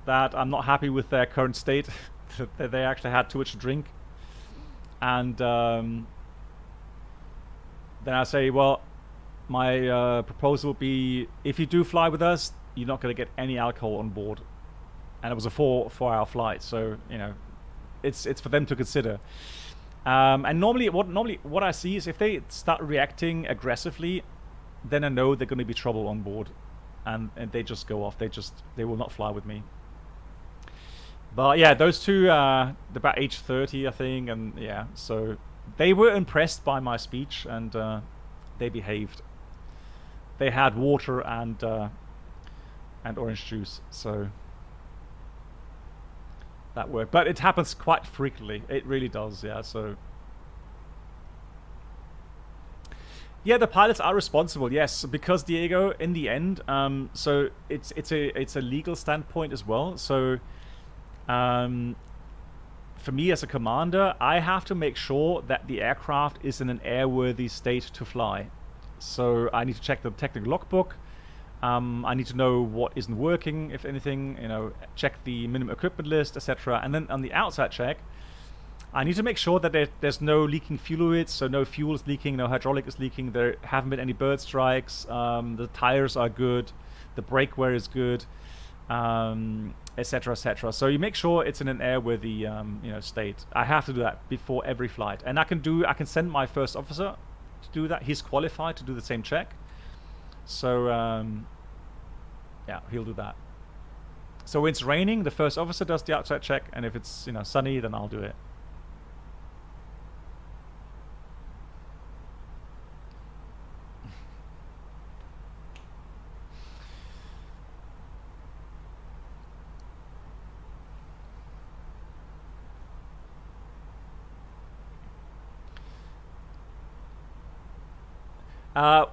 that I'm not happy with their current state, that they actually had too much to drink. And then I say, well, my proposal would be, if you do fly with us, you're not going to get any alcohol on board. And it was a 4-hour flight, so it's for them to consider. And normally what I see is if they start reacting aggressively, then I know they're going to be trouble on board, and they just go off. They will not fly with me. But yeah, those 2, they're about age 30, I think, and yeah, so they were impressed by my speech, and they behaved. They had water and orange juice, so that worked. But it happens quite frequently. It really does, yeah. So Yeah, the pilots are responsible, yes, because Diego, in the end, so it's a legal standpoint as well. So, for me as a commander, I have to make sure that the aircraft is in an airworthy state to fly. So I need to check the technical logbook. I need to know what isn't working, if anything. You know, check the minimum equipment list, etc. And then on the outside check, I need to make sure that there's no leaking fluids, so no fuel is leaking, no hydraulic is leaking, there haven't been any bird strikes, the tires are good, the brake wear is good, etc., etc. So you make sure it's in an airworthy, state. I have to do that before every flight, and I can send my first officer to do that. He's qualified to do the same check, so yeah, he'll do that. So when it's raining, the first officer does the outside check, and if it's sunny, then I'll do it.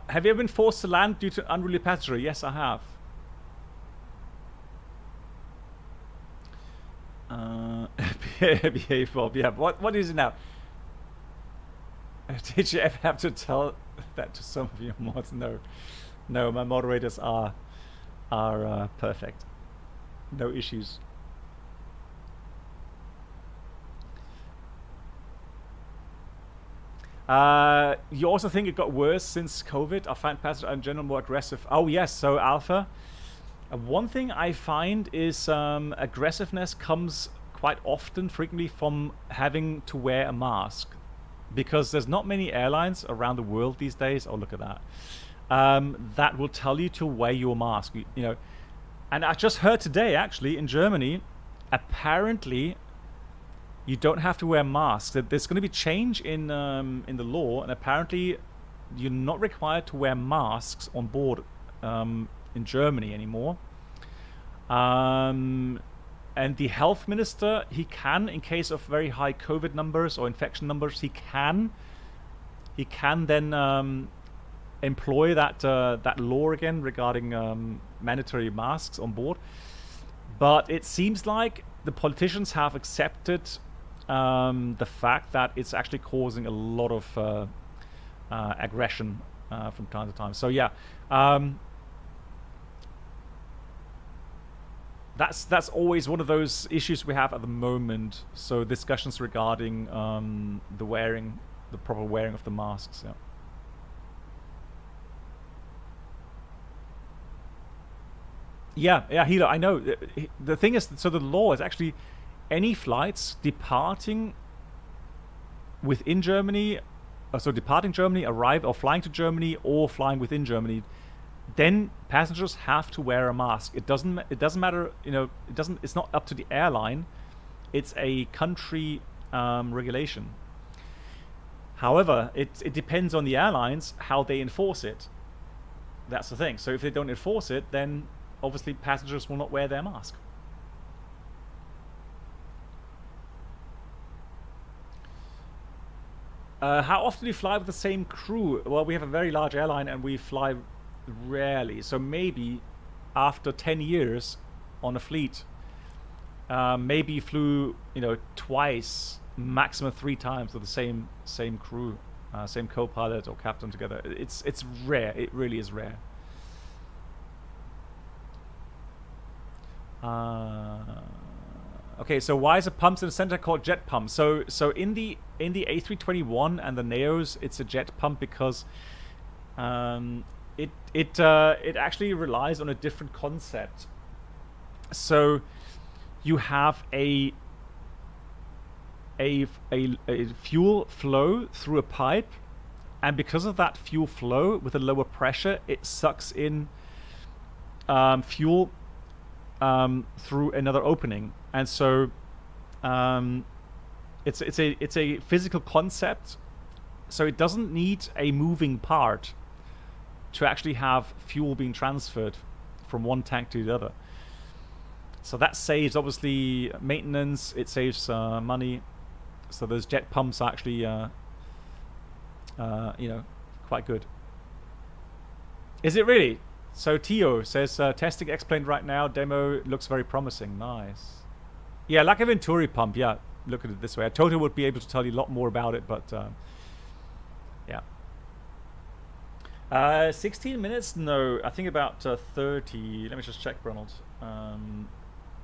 Have you ever been forced to land due to unruly passenger? Yes, I have. Behave, Bob. Yeah. What is it now? Did you ever have to tell that to some of your mods? No, no. My moderators are perfect. No issues. You also think it got worse since COVID? I find passengers in general more aggressive. Oh yes, so Alpha. One thing I find is aggressiveness comes quite often, frequently, from having to wear a mask. Because there's not many airlines around the world these days, oh look at that, that will tell you to wear your mask. And I just heard today, actually, in Germany, apparently you don't have to wear masks. There's going to be change in the law, and apparently you're not required to wear masks on board in Germany anymore. And the health minister, he can, in case of very high COVID numbers or infection numbers, he can then employ that law again regarding mandatory masks on board. But it seems like the politicians have accepted the fact that it's actually causing a lot of aggression from time to time. So yeah, that's always one of those issues we have at the moment. So discussions regarding the proper wearing of the masks. Yeah, Hilo, I know. The thing is, so the law is actually any flights departing within Germany, so departing Germany, flying to Germany, or flying within Germany, then passengers have to wear a mask. It doesn't matter, it's not up to the airline. It's a country regulation. However, it depends on the airlines how they enforce it. That's the thing. So if they don't enforce it, then obviously passengers will not wear their mask. How often do you fly with the same crew? Well, we have a very large airline and we fly rarely. So maybe after 10 years on a fleet, maybe you flew, twice, maximum 3 times with the same crew, same co-pilot or captain together. It's rare. It really is rare. Okay, so why is the pumps in the center called jet pump? So in the A321 and the Neos, it's a jet pump because it actually relies on a different concept. So you have a fuel flow through a pipe, and because of that fuel flow with a lower pressure, it sucks in fuel through another opening. And so it's a physical concept, so it doesn't need a moving part to actually have fuel being transferred from one tank to the other. So that saves obviously maintenance, it saves money. So those jet pumps are actually quite good. Is it really? So Tio says, testing X-plane right now. Demo looks very promising. Nice. Yeah, like a Venturi pump. Yeah, look at it this way. Toto would be able to tell you a lot more about it, but yeah. 16 minutes? No, I think about 30. Let me just check, Ronald.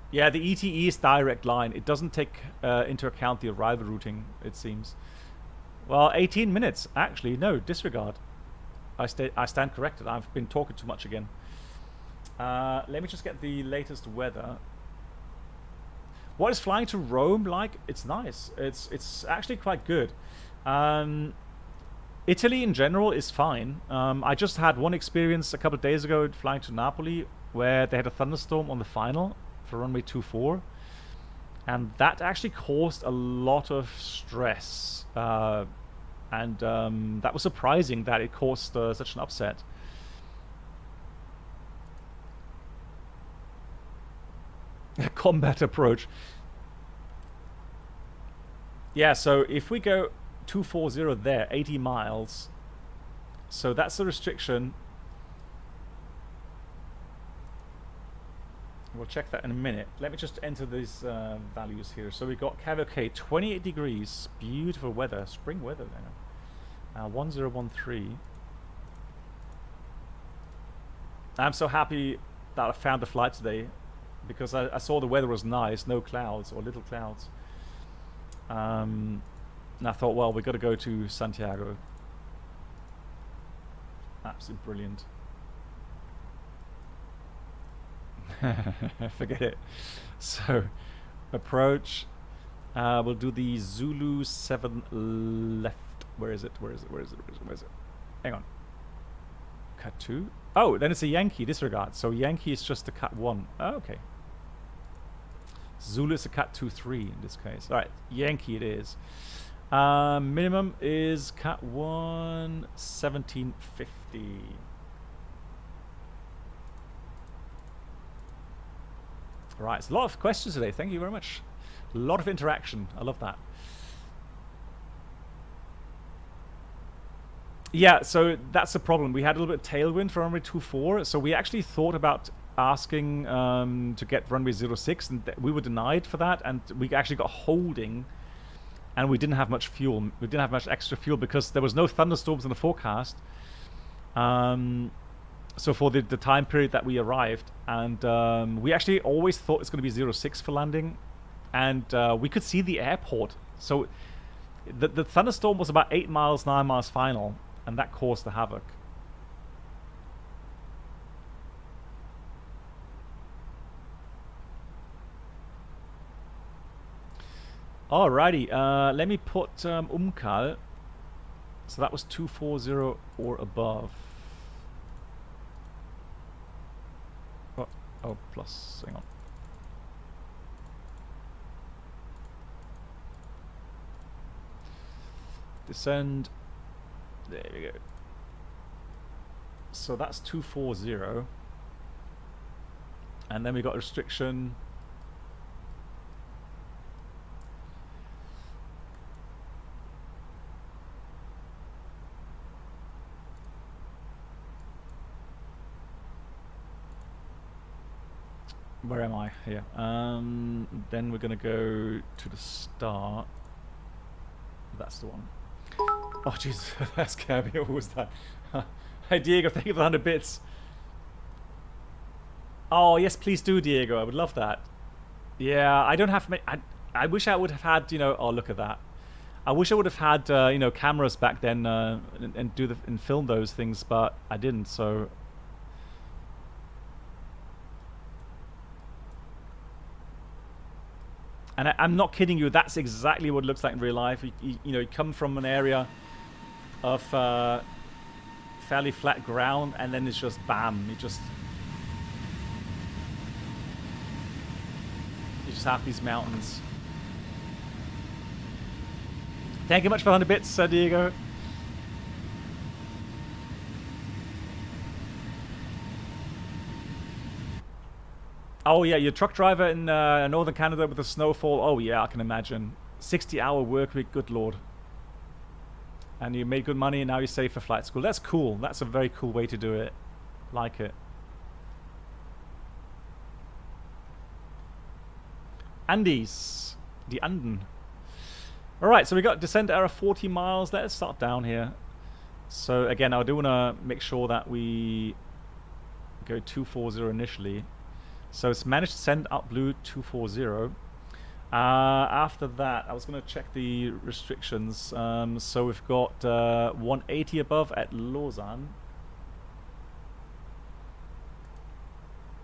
Yeah, the ETE is direct line. It doesn't take into account the arrival routing, it seems. Well, 18 minutes. Actually, no, disregard. I stand corrected. I've been talking too much again. Let me just get the latest weather. What is flying to Rome like? It's nice. It's actually quite good. Italy in general is fine. I just had one experience a couple of days ago flying to Napoli where they had a thunderstorm on the final for runway 24. And that actually caused a lot of stress. And that was surprising that it caused such an upset. Combat approach. Yeah, so if we go 240 there, 80 miles. So that's the restriction. We'll check that in a minute. Let me just enter these values here. So we got Cavalcade, 28 degrees, beautiful weather, spring weather there. 1013. I'm so happy that I found the flight today because I saw the weather was nice, no clouds or little clouds. And I thought, well, we've got to go to Santiago. Absolutely brilliant. Forget it. So, approach. We'll do the Zulu 7 left. Where is it? Where is it? Where is it? Where is it? Where is it? Hang on. Cut 2? Oh, then it's a Yankee, disregard. So Yankee is just a cut 1. Oh, okay. Zulu is a cut 2-3 in this case. Alright, Yankee it is. Minimum is cut 1, 1750. Right, it's a lot of questions today. Thank you very much. A lot of interaction. I love that. Yeah, so that's the problem. We had a little bit of tailwind for runway 24, so we actually thought about asking to get runway 06, and we were denied for that, and we actually got holding, and we didn't have much fuel. We didn't have much extra fuel because there was no thunderstorms in the forecast. So for the time period that we arrived, and we actually always thought it's going to be 06 for landing, and we could see the airport. So the thunderstorm was about 8 miles, 9 miles final, and that caused the havoc. Alrighty, let me put Umkal. So that was 240 or above. Oh, plus, hang on. Descend. There we go. So that's 240. And then we got a restriction. Where am I? Here. Then we're going to go to the start. That's the one. Oh, Jesus. That scared me. What was that? Hey, Diego, thank you for the 100 bits. Oh, yes, please do, Diego. I would love that. Yeah, I don't have... I wish I would have had, you know... Oh, look at that. I wish I would have had, you know, cameras back then and film those things, but I didn't, so... And I'm not kidding you, that's exactly what it looks like in real life. You know, you come from an area of fairly flat ground, and then it's just bam. You just have these mountains. Thank you much for 100 bits, Diego. Oh yeah, your truck driver in northern Canada with the snowfall. Oh yeah, I can imagine. 60-hour work week, good lord. And you made good money and now you're safe for flight school. That's cool. That's a very cool way to do it. Like it. Andes. The Anden. Alright, so we got descent error 40 miles. Let's start down here. So again, I do want to make sure that we go 240 initially. So it's managed to send up blue 240. After that, I was going to check the restrictions. So we've got 180 above at Lausanne.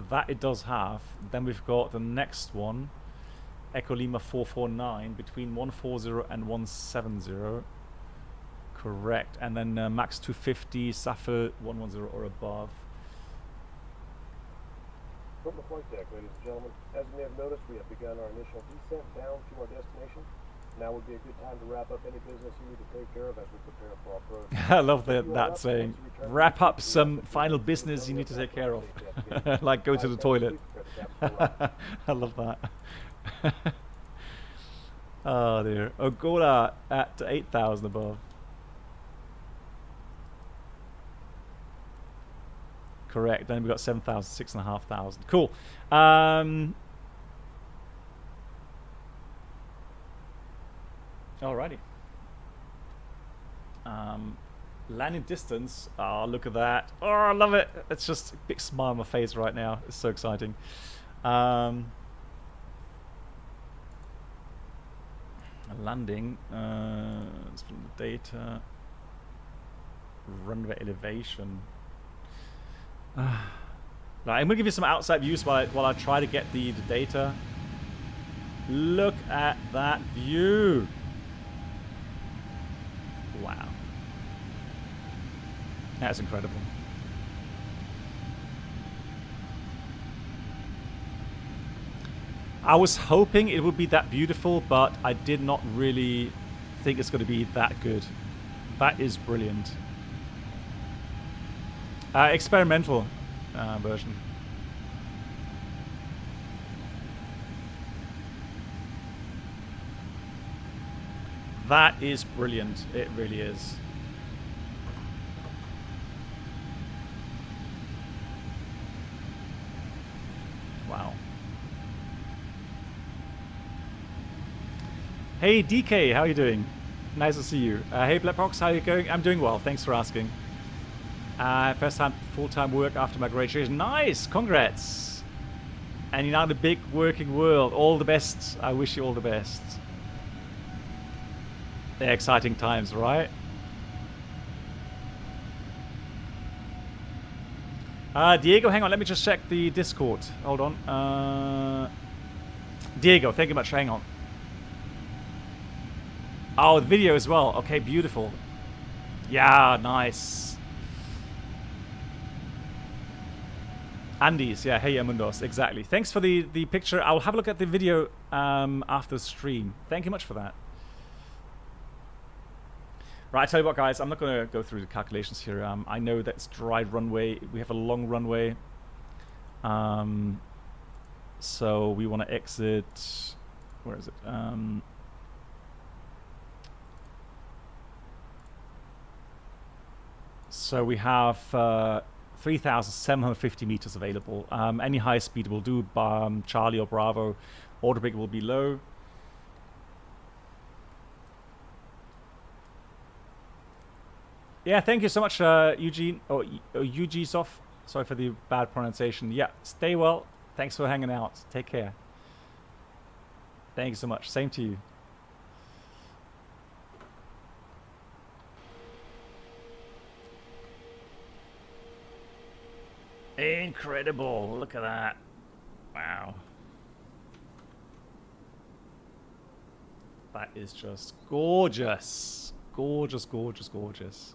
That it does have. Then we've got the next one, Echo Lima 449, between 140 and 170. Correct. And then max 250, SAFE 110 or above. From the flight deck, ladies and gentlemen, as you may have noticed, we have begun our initial descent down to our destination. Now would be a good time to wrap up any business you need to take care of as we prepare for approach. I love that saying. Wrap up some final business you need to take care of. Like go to the toilet. I love that. Oh dear. Ogola at 8,000 above. Correct. Then we got 7,000, 6,500. Cool. Alrighty. Landing distance. Oh, look at that. Oh, I love it. It's just a big smile on my face right now. It's so exciting. Landing. Let's put the data. Runway elevation. Right, I'm gonna give you some outside views while I try to get the data. Look at that view. Wow. That's incredible. I was hoping it would be that beautiful, but I did not really think it's going to be that good. That is brilliant. Experimental version. That is brilliant. It really is. Wow. Hey DK, how are you doing? Nice to see you. Hey Blackbox, how are you going? I'm doing well, thanks for asking. First time full-time work after my graduation. Nice, congrats. And you're now in the big working world. All the best. I wish you all the best. They're exciting times, right? Diego, hang on, let me just check the Discord. Hold on. Diego, thank you much. Hang on. Oh, the video as well. Okay, beautiful. Yeah, nice. Andes, yeah, hey Amundos, exactly. Thanks for the picture. I'll have a look at the video after the stream. Thank you much for that. Right, I tell you what, guys, I'm not going to go through the calculations here. I know that's dry runway. We have a long runway. So we want to exit. Where is it? So we have 3,750 meters available. Any high speed will do. Charlie or Bravo. Order brake will be low. Yeah, thank you so much, Eugene. Oh, Eugisov. Sorry for the bad pronunciation. Yeah, stay well. Thanks for hanging out. Take care. Thank you so much. Same to you. Incredible. Look at that. Wow. That is just gorgeous. Gorgeous, gorgeous, gorgeous.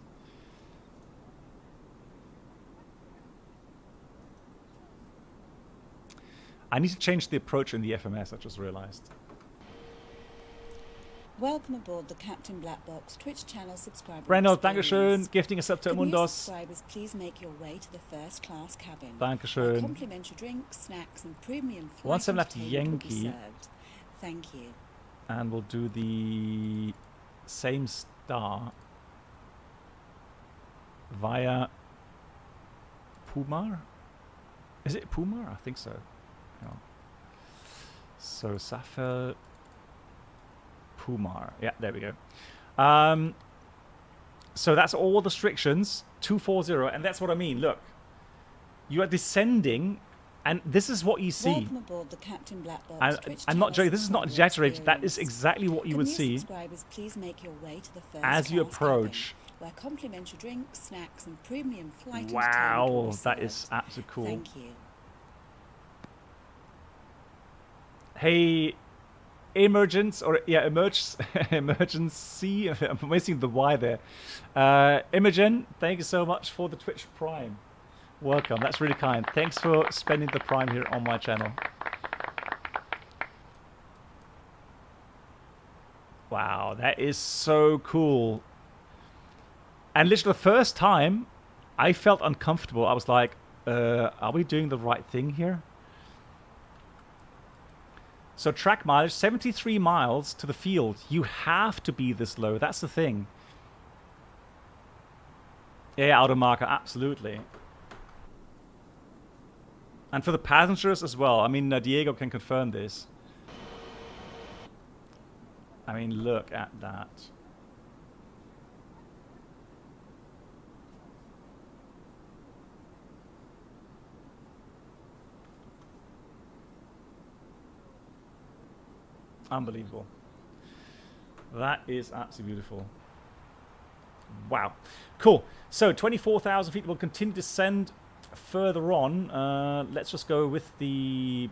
I need to change the approach in the FMS, I just realized. Welcome aboard the Captain Black Box Twitch channel subscriber. Breno, dankeschön, gifting a sub to Mundos. Subscribers, please make your way to the first class cabin. Dankeschön. Complimentary drinks, snacks, and premium flight 17 left Yankee. Thank you. And we'll do the same star via Pumar. Is it Pumar? I think so. Hang on. So Safel Pumar. Yeah, there we go. So that's all the restrictions. 240, and that's what I mean. Look, you are descending, and this is what you see. Welcome aboard the Captain Black Box. I'm not joking. This is not exaggerated. That is exactly what you would see subscribers, please make your way to the first as you approach. Cabin, where complimentary drinks, snacks, and premium flight wow, will be that served. is absolutely cool. Thank you. Hey, emergency. I'm missing the Y there. Imogen, thank you so much for the Twitch Prime. Welcome. That's really kind. Thanks for spending the Prime here on my channel. Wow, that is so cool. And literally the first time I felt uncomfortable. I was like, are we doing the right thing here? So track mileage, 73 miles to the field. You have to be this low. That's the thing. Yeah, auto marker, absolutely. And for the passengers as well. I mean, Diego can confirm this. I mean, look at that. Unbelievable. That is absolutely beautiful. Wow. Cool. So 24,000 feet will continue to descend further on. Let's just go with the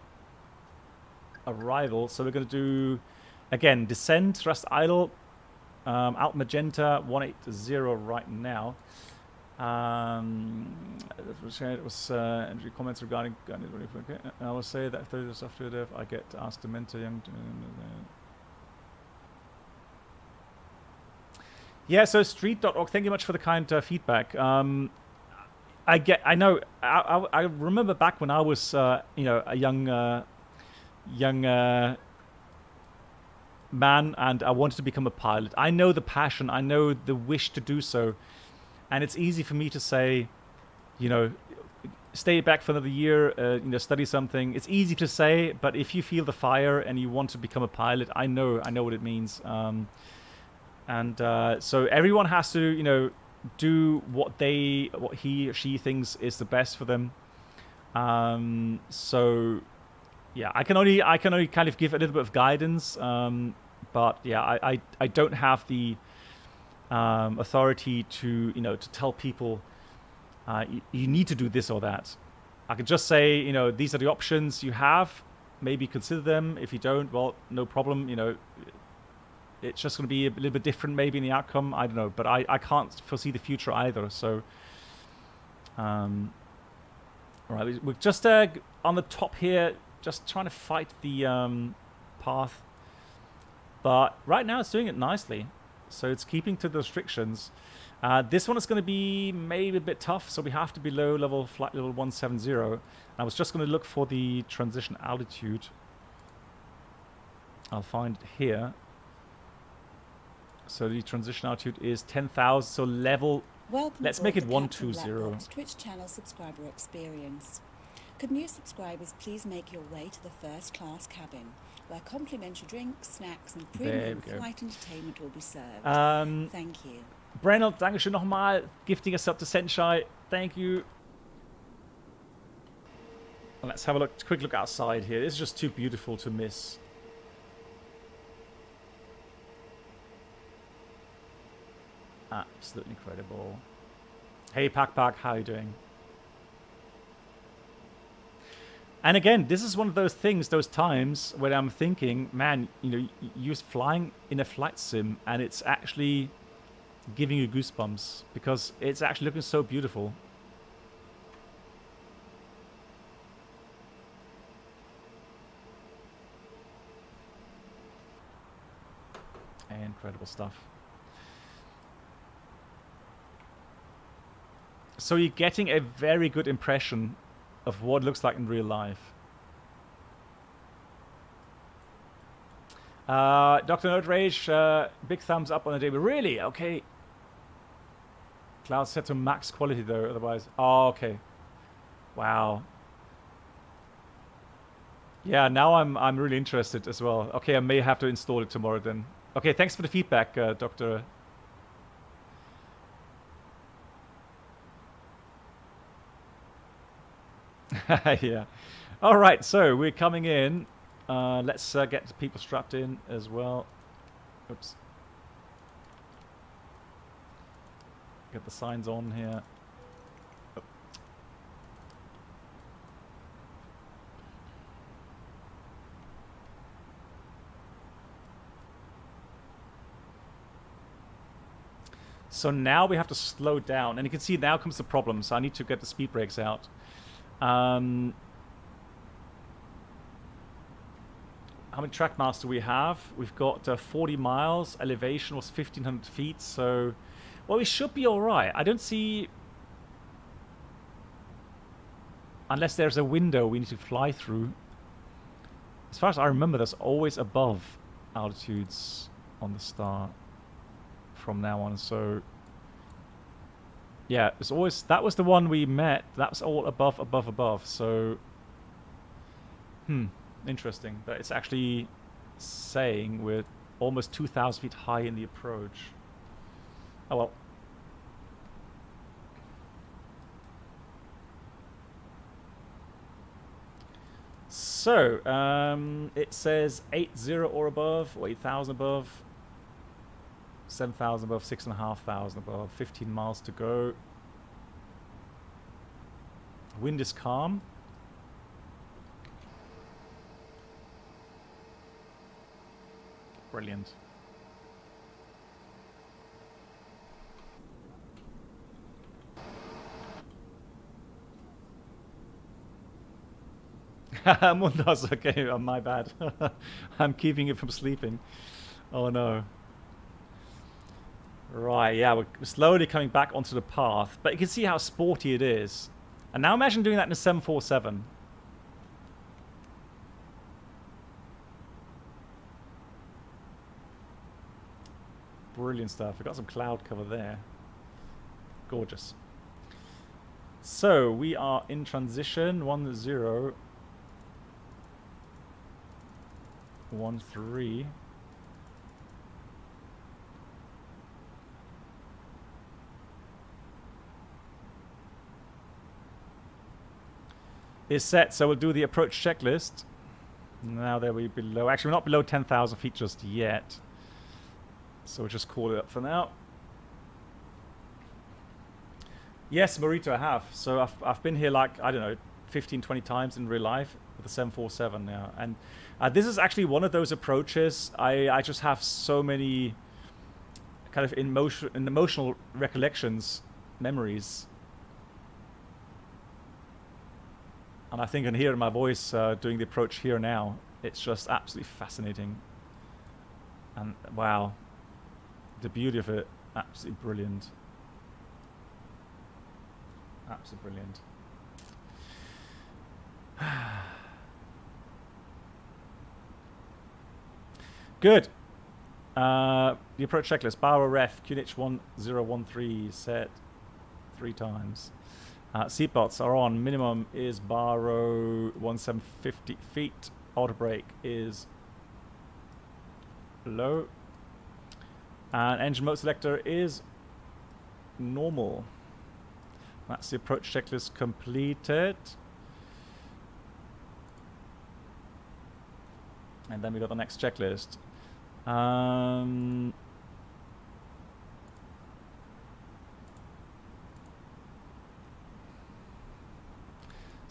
arrival. So we're going to do, again, descend, thrust idle, out magenta 180 right now. It was entry comments regarding. Okay. I will say that if there is a software dev, I get asked to mentor young. Yeah. So street.org. Thank you much for the kind feedback. I know. I remember back when I was, a young man, and I wanted to become a pilot. I know the passion. I know the wish to do so. And it's easy for me to say, stay back for another year, study something. It's easy to say, but if you feel the fire and you want to become a pilot, I know what it means. So everyone has to, do what he or she thinks is the best for them. So, yeah, I can only kind of give a little bit of guidance. But yeah, I don't have the authority to to tell people you need to do this or that. I could just say these are the options you have. Maybe consider them. If you don't, well, no problem. It's just going to be a little bit different maybe in the outcome. I don't know, but I can't foresee the future either. So, all right, we're just on the top here, just trying to fight the path. But right now it's doing it nicely. So it's keeping to the restrictions. This one is going to be maybe a bit tough, so we have to be low level flight level 170. I was just going to look for the transition altitude. I'll find it here. So the transition altitude is 10,000. So level. Welcome. Let's make it 120. Twitch channel subscriber experience. Could new subscribers please make your way to the first class cabin, where complimentary drinks, snacks, and premium flight entertainment will be served. Thank you. Brennan, Dankeschön nochmal. Gifting us up to Senshai. Thank you. And let's have a quick look outside here. It's just too beautiful to miss. Absolutely incredible. Hey, Pack, how are you doing? And again, this is one of those things, those times where I'm thinking, man, you're flying in a flight sim and it's actually giving you goosebumps because it's actually looking so beautiful. Incredible stuff. So you're getting a very good impression of what it looks like in real life. Dr. Nerd Rage, big thumbs up on the day. But really? Okay. Cloud set to max quality though, otherwise. Oh, okay. Wow. Yeah, now I'm really interested as well. Okay, I may have to install it tomorrow then. Okay, thanks for the feedback, Doctor. Yeah. All right, so we're coming in. Let's get the people strapped in as well. Oops. Get the signs on here. Oh. So now we have to slow down, and you can see now comes the problem. So I need to get the speed brakes out. How many track miles do we have? We've got 40 miles. Elevation was 1,500 feet. So, well, we should be all right. I don't see, unless there's a window we need to fly through. As far as I remember, there's always above altitudes on the star from now on. So, yeah, it's always, that was the one we met. That's all above. So, interesting that it's actually saying we're almost 2,000 feet high in the approach. Oh well. So, it says 80 or above, or 8,000 above, 7,000 above, 6,500 above, 15 miles to go. Wind is calm. Brilliant. Mundos, okay, my bad. I'm keeping it from sleeping. Oh no. Right, yeah, we're slowly coming back onto the path, but you can see how sporty it is. And now imagine doing that in a 747. Brilliant stuff. We've got some cloud cover there. Gorgeous. So we are in transition 10, 13. Is set, so we'll do the approach checklist. Now there we're below. Actually, we're not below 10,000 feet just yet. So we'll just call it up for now. Yes, Marito, I have. So I've been here like, I don't know, 15, 20 times in real life with the 747 now. And this is actually one of those approaches. I just have so many kind of emotional recollections, memories. And I think I can hear in my voice doing the approach here now. It's just absolutely fascinating. And wow, the beauty of it, absolutely brilliant. Absolutely brilliant. Good. The approach checklist. Barrow ref, QNH 1013 set 3 times. Seatbelts are on. Minimum is Barrow 1750 feet. Auto brake is low. And engine mode selector is normal. That's the approach checklist completed. And then we got the next checklist.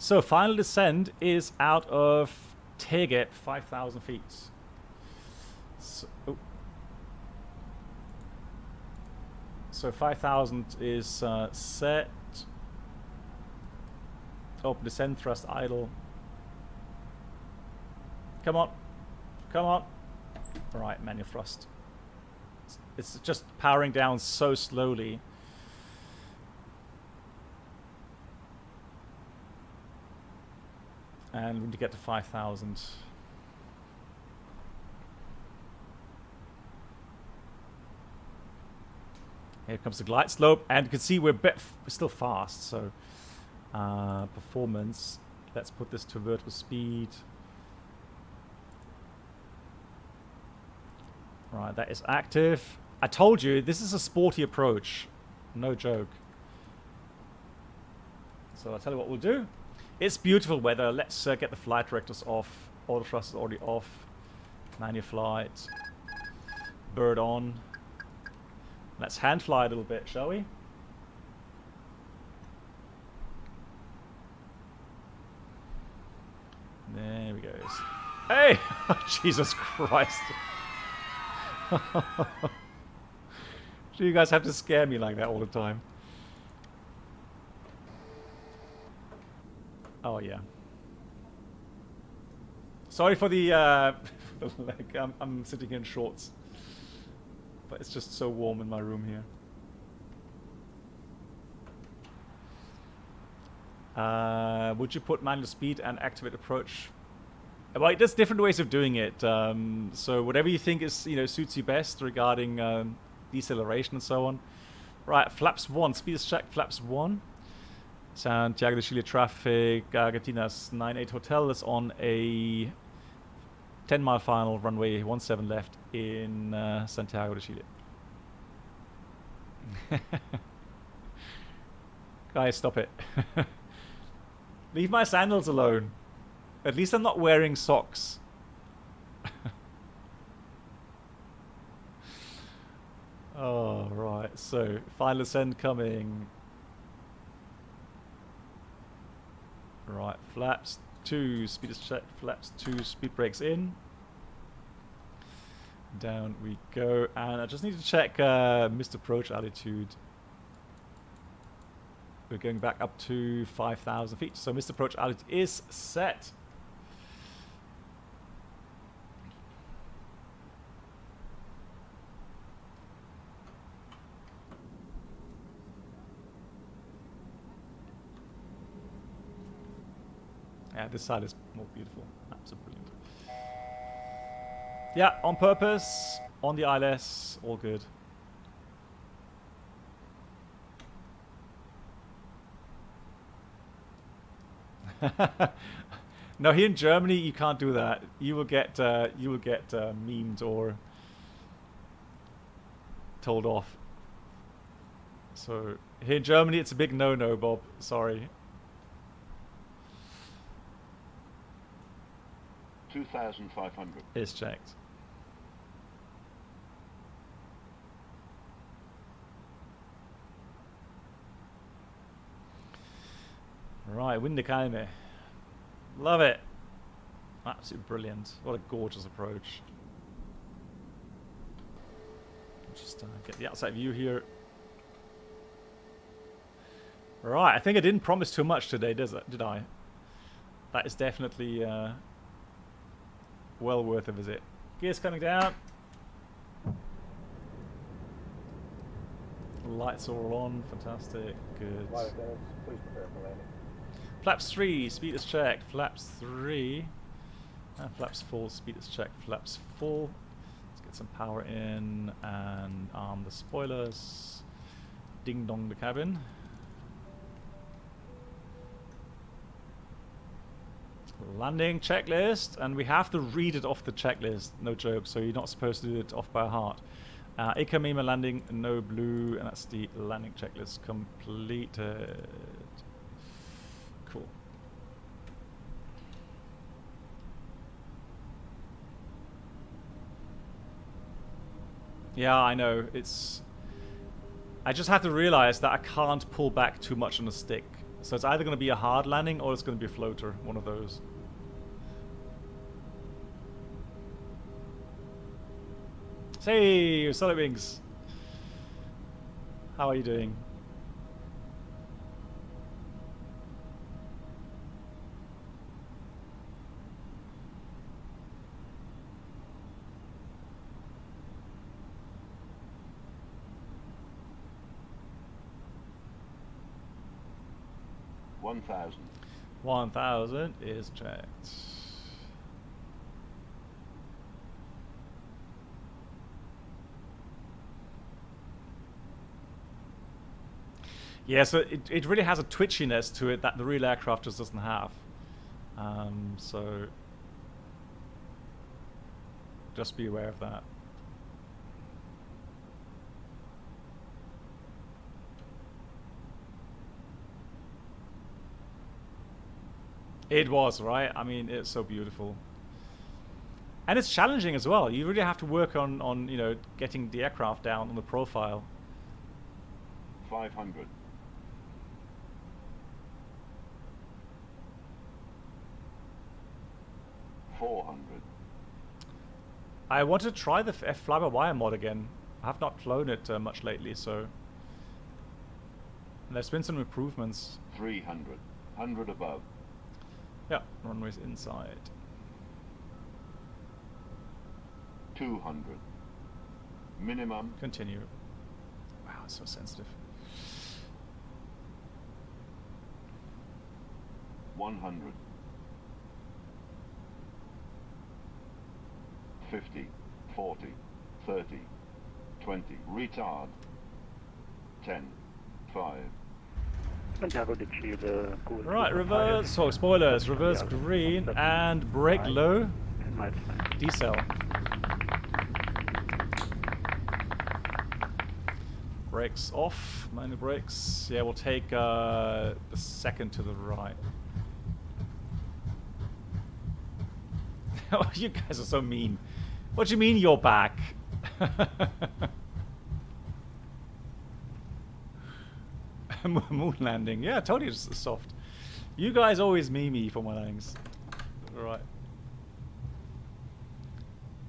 So final descent is out of Takeoff, 5,000 feet. So 5,000 is set. Open descent, thrust idle. Come on. Come on. All right, manual thrust. It's just powering down so slowly. And we need to get to 5,000. Here comes the glide slope, and you can see we're still fast, so performance. Let's put this to vertical speed. Right, that is active. I told you, this is a sporty approach. No joke. So I'll tell you what we'll do. It's beautiful weather. Let's get the flight directors off. Auto thrust is already off. Manual flight. Bird on. Let's hand fly a little bit, shall we? There we go. Hey! Jesus Christ. Do you guys have to scare me like that all the time? Oh yeah. Sorry for the like I'm sitting in shorts, but it's just so warm in my room here. Would you put manual speed and activate approach? Well, there's different ways of doing it. So whatever you think is, suits you best regarding deceleration and so on. Right, flaps 1, speed is checked, flaps 1. Santiago de Chile traffic, Argentina's 98 Hotel is on a 10-mile final, runway 17 left in Santiago de Chile. Guys, stop it. Leave my sandals alone. At least I'm not wearing socks. Oh, right. So, final ascent coming. Right, flaps 2, speed is checked, flaps 2, speed brakes in. Down we go, and I just need to check missed approach altitude. We're going back up to 5,000 feet, so missed approach altitude is set. Yeah, this side is more beautiful. Absolutely brilliant. Yeah, on purpose, on the ILS, all good. No, here in Germany you can't do that. You will get memed or told off. So here in Germany it's a big no-no, Bob. Sorry. 2,500 is checked. Right, Windekalme. Love it. Absolutely brilliant. What a gorgeous approach. Just get the outside view here. Right, I think I didn't promise too much today, did I? That is definitely well worth a visit. Gears coming down. Lights all on. Fantastic. Good. Flight attendants, please prepare for landing. Flaps 3, speed is checked. Flaps 3. And flaps full, speed is checked. Flaps full. Let's get some power in and arm the spoilers. Ding dong the cabin. Landing checklist, and we have to read it off the checklist, no joke, so you're not supposed to do it off by heart. Ikamima landing, no blue, and that's the landing checklist completed. Cool. Yeah, I know, I just have to realize that I can't pull back too much on the stick. So it's either going to be a hard landing or it's going to be a floater, one of those. Hey, Solid Wings. How are you doing? $1,000. 1,000 is checked. Yeah, so it really has a twitchiness to it that the real aircraft just doesn't have. So just be aware of that. It was, right? I mean, it's so beautiful. And it's challenging as well. You really have to work on you know, getting the aircraft down on the profile. 500. 400. I want to try the fly-by-wire mod again. I have not flown it much lately, so... And there's been some improvements. 300. 100 above. Yeah, runways inside. 200. Minimum. Continue. Wow, it's so sensitive. 100. 50. 40. 30. 20. Retard. 10. 5. Santiago de Chile. Right, reverse. So spoilers. Reverse green and brake low. Decel. Brakes off. Minor brakes. Yeah, we'll take the second to the right. Oh, you guys are so mean. What do you mean you're back? Moon landing. Yeah, I told you it's soft. You guys always meme me for my landings. Alright.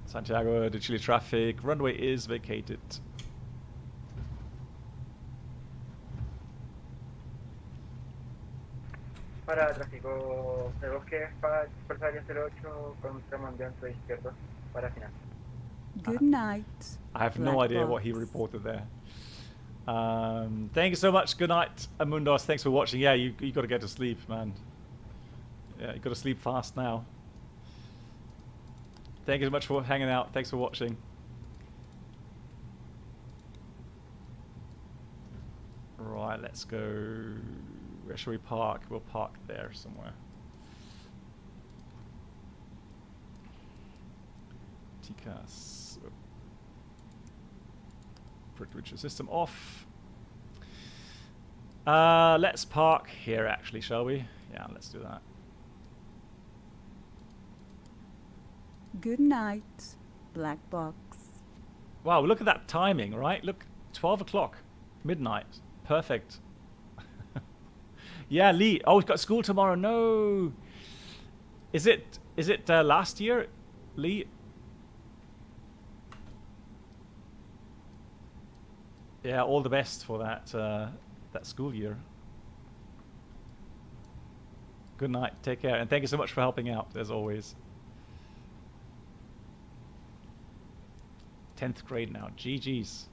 Santiago de Chile traffic. Runway is vacated. Para tráfico de bosque, Fuerza Aérea 08 con comandante izquierdo para final. Good night. I have no idea what he reported there. Thank you so much. Good night, Amundos. Thanks for watching. Yeah, you got to get to sleep, man. Yeah, you got to sleep fast now. Thank you so much for hanging out. Thanks for watching. Right, let's go. Where shall we park? We'll park there somewhere. TCAS. Bridge system off. Let's park here actually, shall we? Yeah, let's do that. Good night, black box. Wow, look at that timing, right? Look, 12 o'clock, midnight. Perfect. Yeah, Lee. Oh, we've got school tomorrow. No. Is it last year, Lee? Yeah, all the best for that that school year. Good night. Take care, and thank you so much for helping out as always. 10th grade now. GG's.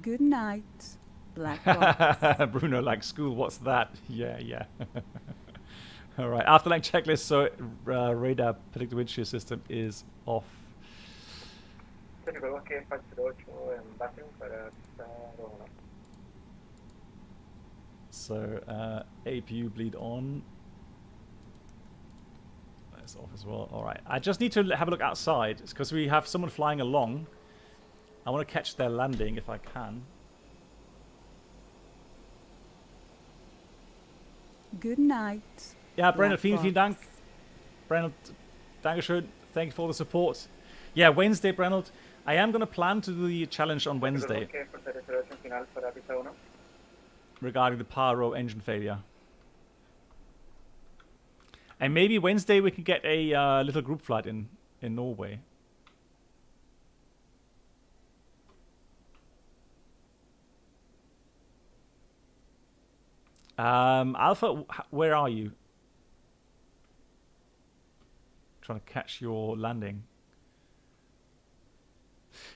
Good night, black box. Bruno, like school, what's that? Yeah, yeah. All right, afterland checklist, so radar predicted wind shear system is off. So, APU bleed on. That's off as well. All right, I just need to have a look outside, because we have someone flying along. I want to catch their landing if I can. Good night. Ja, Brandon, vielen Dank. Brandon, Dankeschön. Thank you for the support. Yeah, Wednesday, Brandon. I am going to plan to do the challenge on Wednesday. Regarding the power row engine failure. And maybe Wednesday we can get a little group flight in Norway. Alpha, where are you? Trying to catch your landing.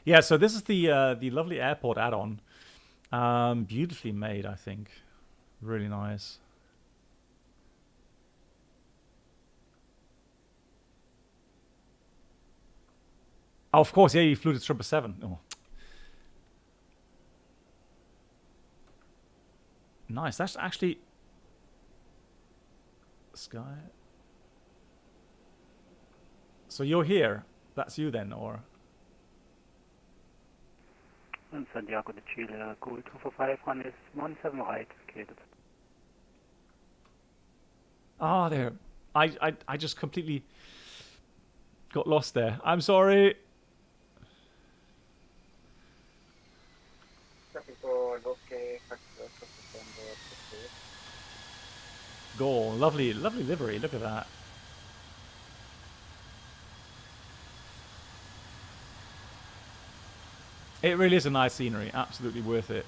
Yeah, so this is the lovely airport add-on. Beautifully made, I think. Really nice. Oh, of course, yeah, you flew the 777. Oh. Nice. That's actually Sky. So you're here. That's you then, or? And Santiago to Chile, Google 245 is 17 right, indicated. Ah, there. I just completely got lost there. I'm sorry. Goal. Lovely, lovely livery. Look at that. It really is a nice scenery. Absolutely worth it.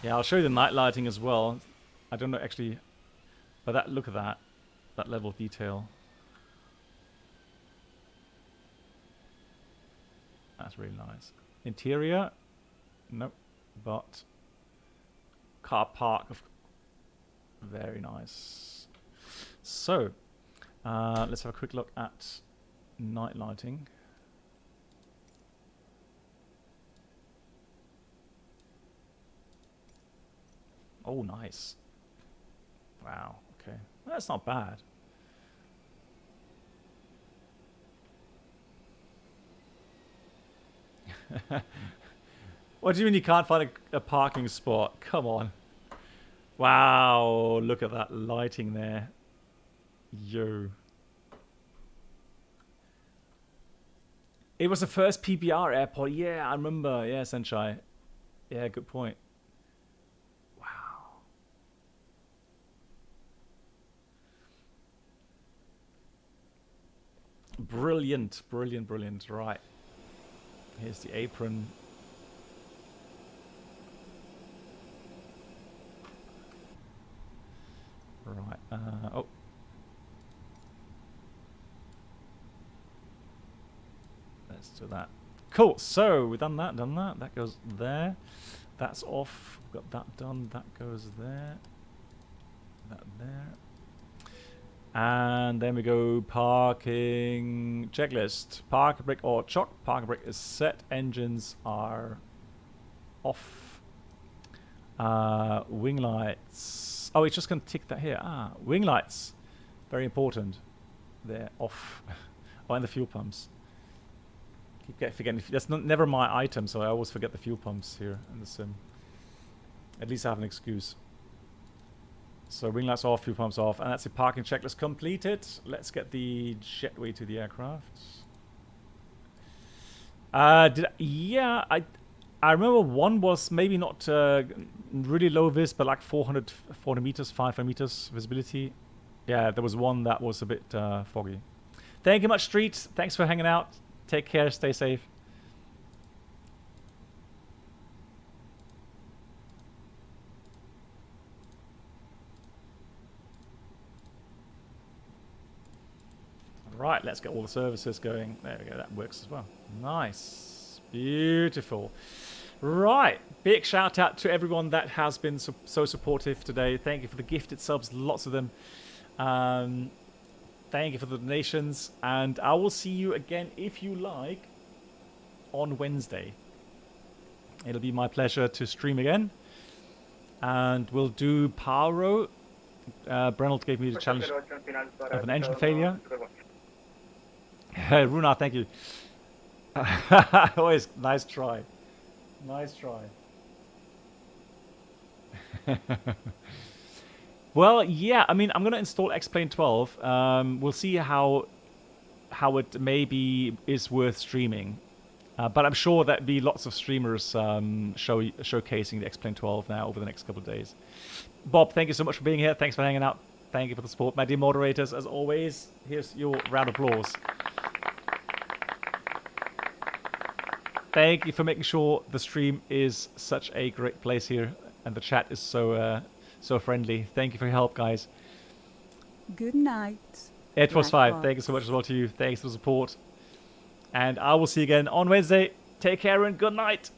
Yeah, I'll show you the night lighting as well. I don't know actually, but that, look at that level of detail. That's really nice. Interior, nope, but car park, very nice. So, let's have a quick look at night lighting. Oh, nice. Wow, okay. Well, that's not bad. What do you mean you can't find a parking spot? Come on. Wow, look at that lighting there. Yo. It was the first PBR airport. Yeah, I remember. Yeah, Senshai. Yeah, good point. Brilliant, brilliant, brilliant. Right. Here's the apron. Right. Oh. Let's do that. Cool. So we've done that, done that. That goes there. That's off. We've got that done. That goes there. That there. And then we go parking checklist. Park brake or chock. Park brake is set. Engines are off. Wing lights. Oh, it's just going to tick that here. Ah, wing lights. Very important. They're off. Oh, and the fuel pumps. Keep forgetting. That's never my item, so I always forget the fuel pumps here in the sim. At least I have an excuse. So wing lights off, fuel pumps off, and that's the parking checklist completed. Let's get the jetway to the aircraft. Yeah, I remember one was maybe not really low vis, but like 440 meters, 500 meters visibility. Yeah, there was one that was a bit foggy. Thank you much, Street. Thanks for hanging out. Take care. Stay safe. Right, let's get all the services going. There we go, that works as well. Nice. Beautiful. Right, big shout out to everyone that has been so supportive today. Thank you for the gifted subs, lots of them. Thank you for the donations. And I will see you again, if you like, on Wednesday. It'll be my pleasure to stream again. And we'll do Power. Brenold gave me the challenge of an engine failure. Runa, thank you. Always nice try. Nice try. Well, yeah, I mean, I'm going to install X-Plane 12. We'll see how it maybe is worth streaming. But I'm sure there'll be lots of streamers showcasing the X-Plane 12 now over the next couple of days. Bob, thank you so much for being here. Thanks for hanging out. Thank you for the support. My dear moderators, as always, here's your round of applause. Thank you for making sure the stream is such a great place here, and the chat is so friendly. Thank you for your help, guys. Good night. It was fine. Thank you so much as well to you. Thanks for the support. And I will see you again on Wednesday. Take care and good night.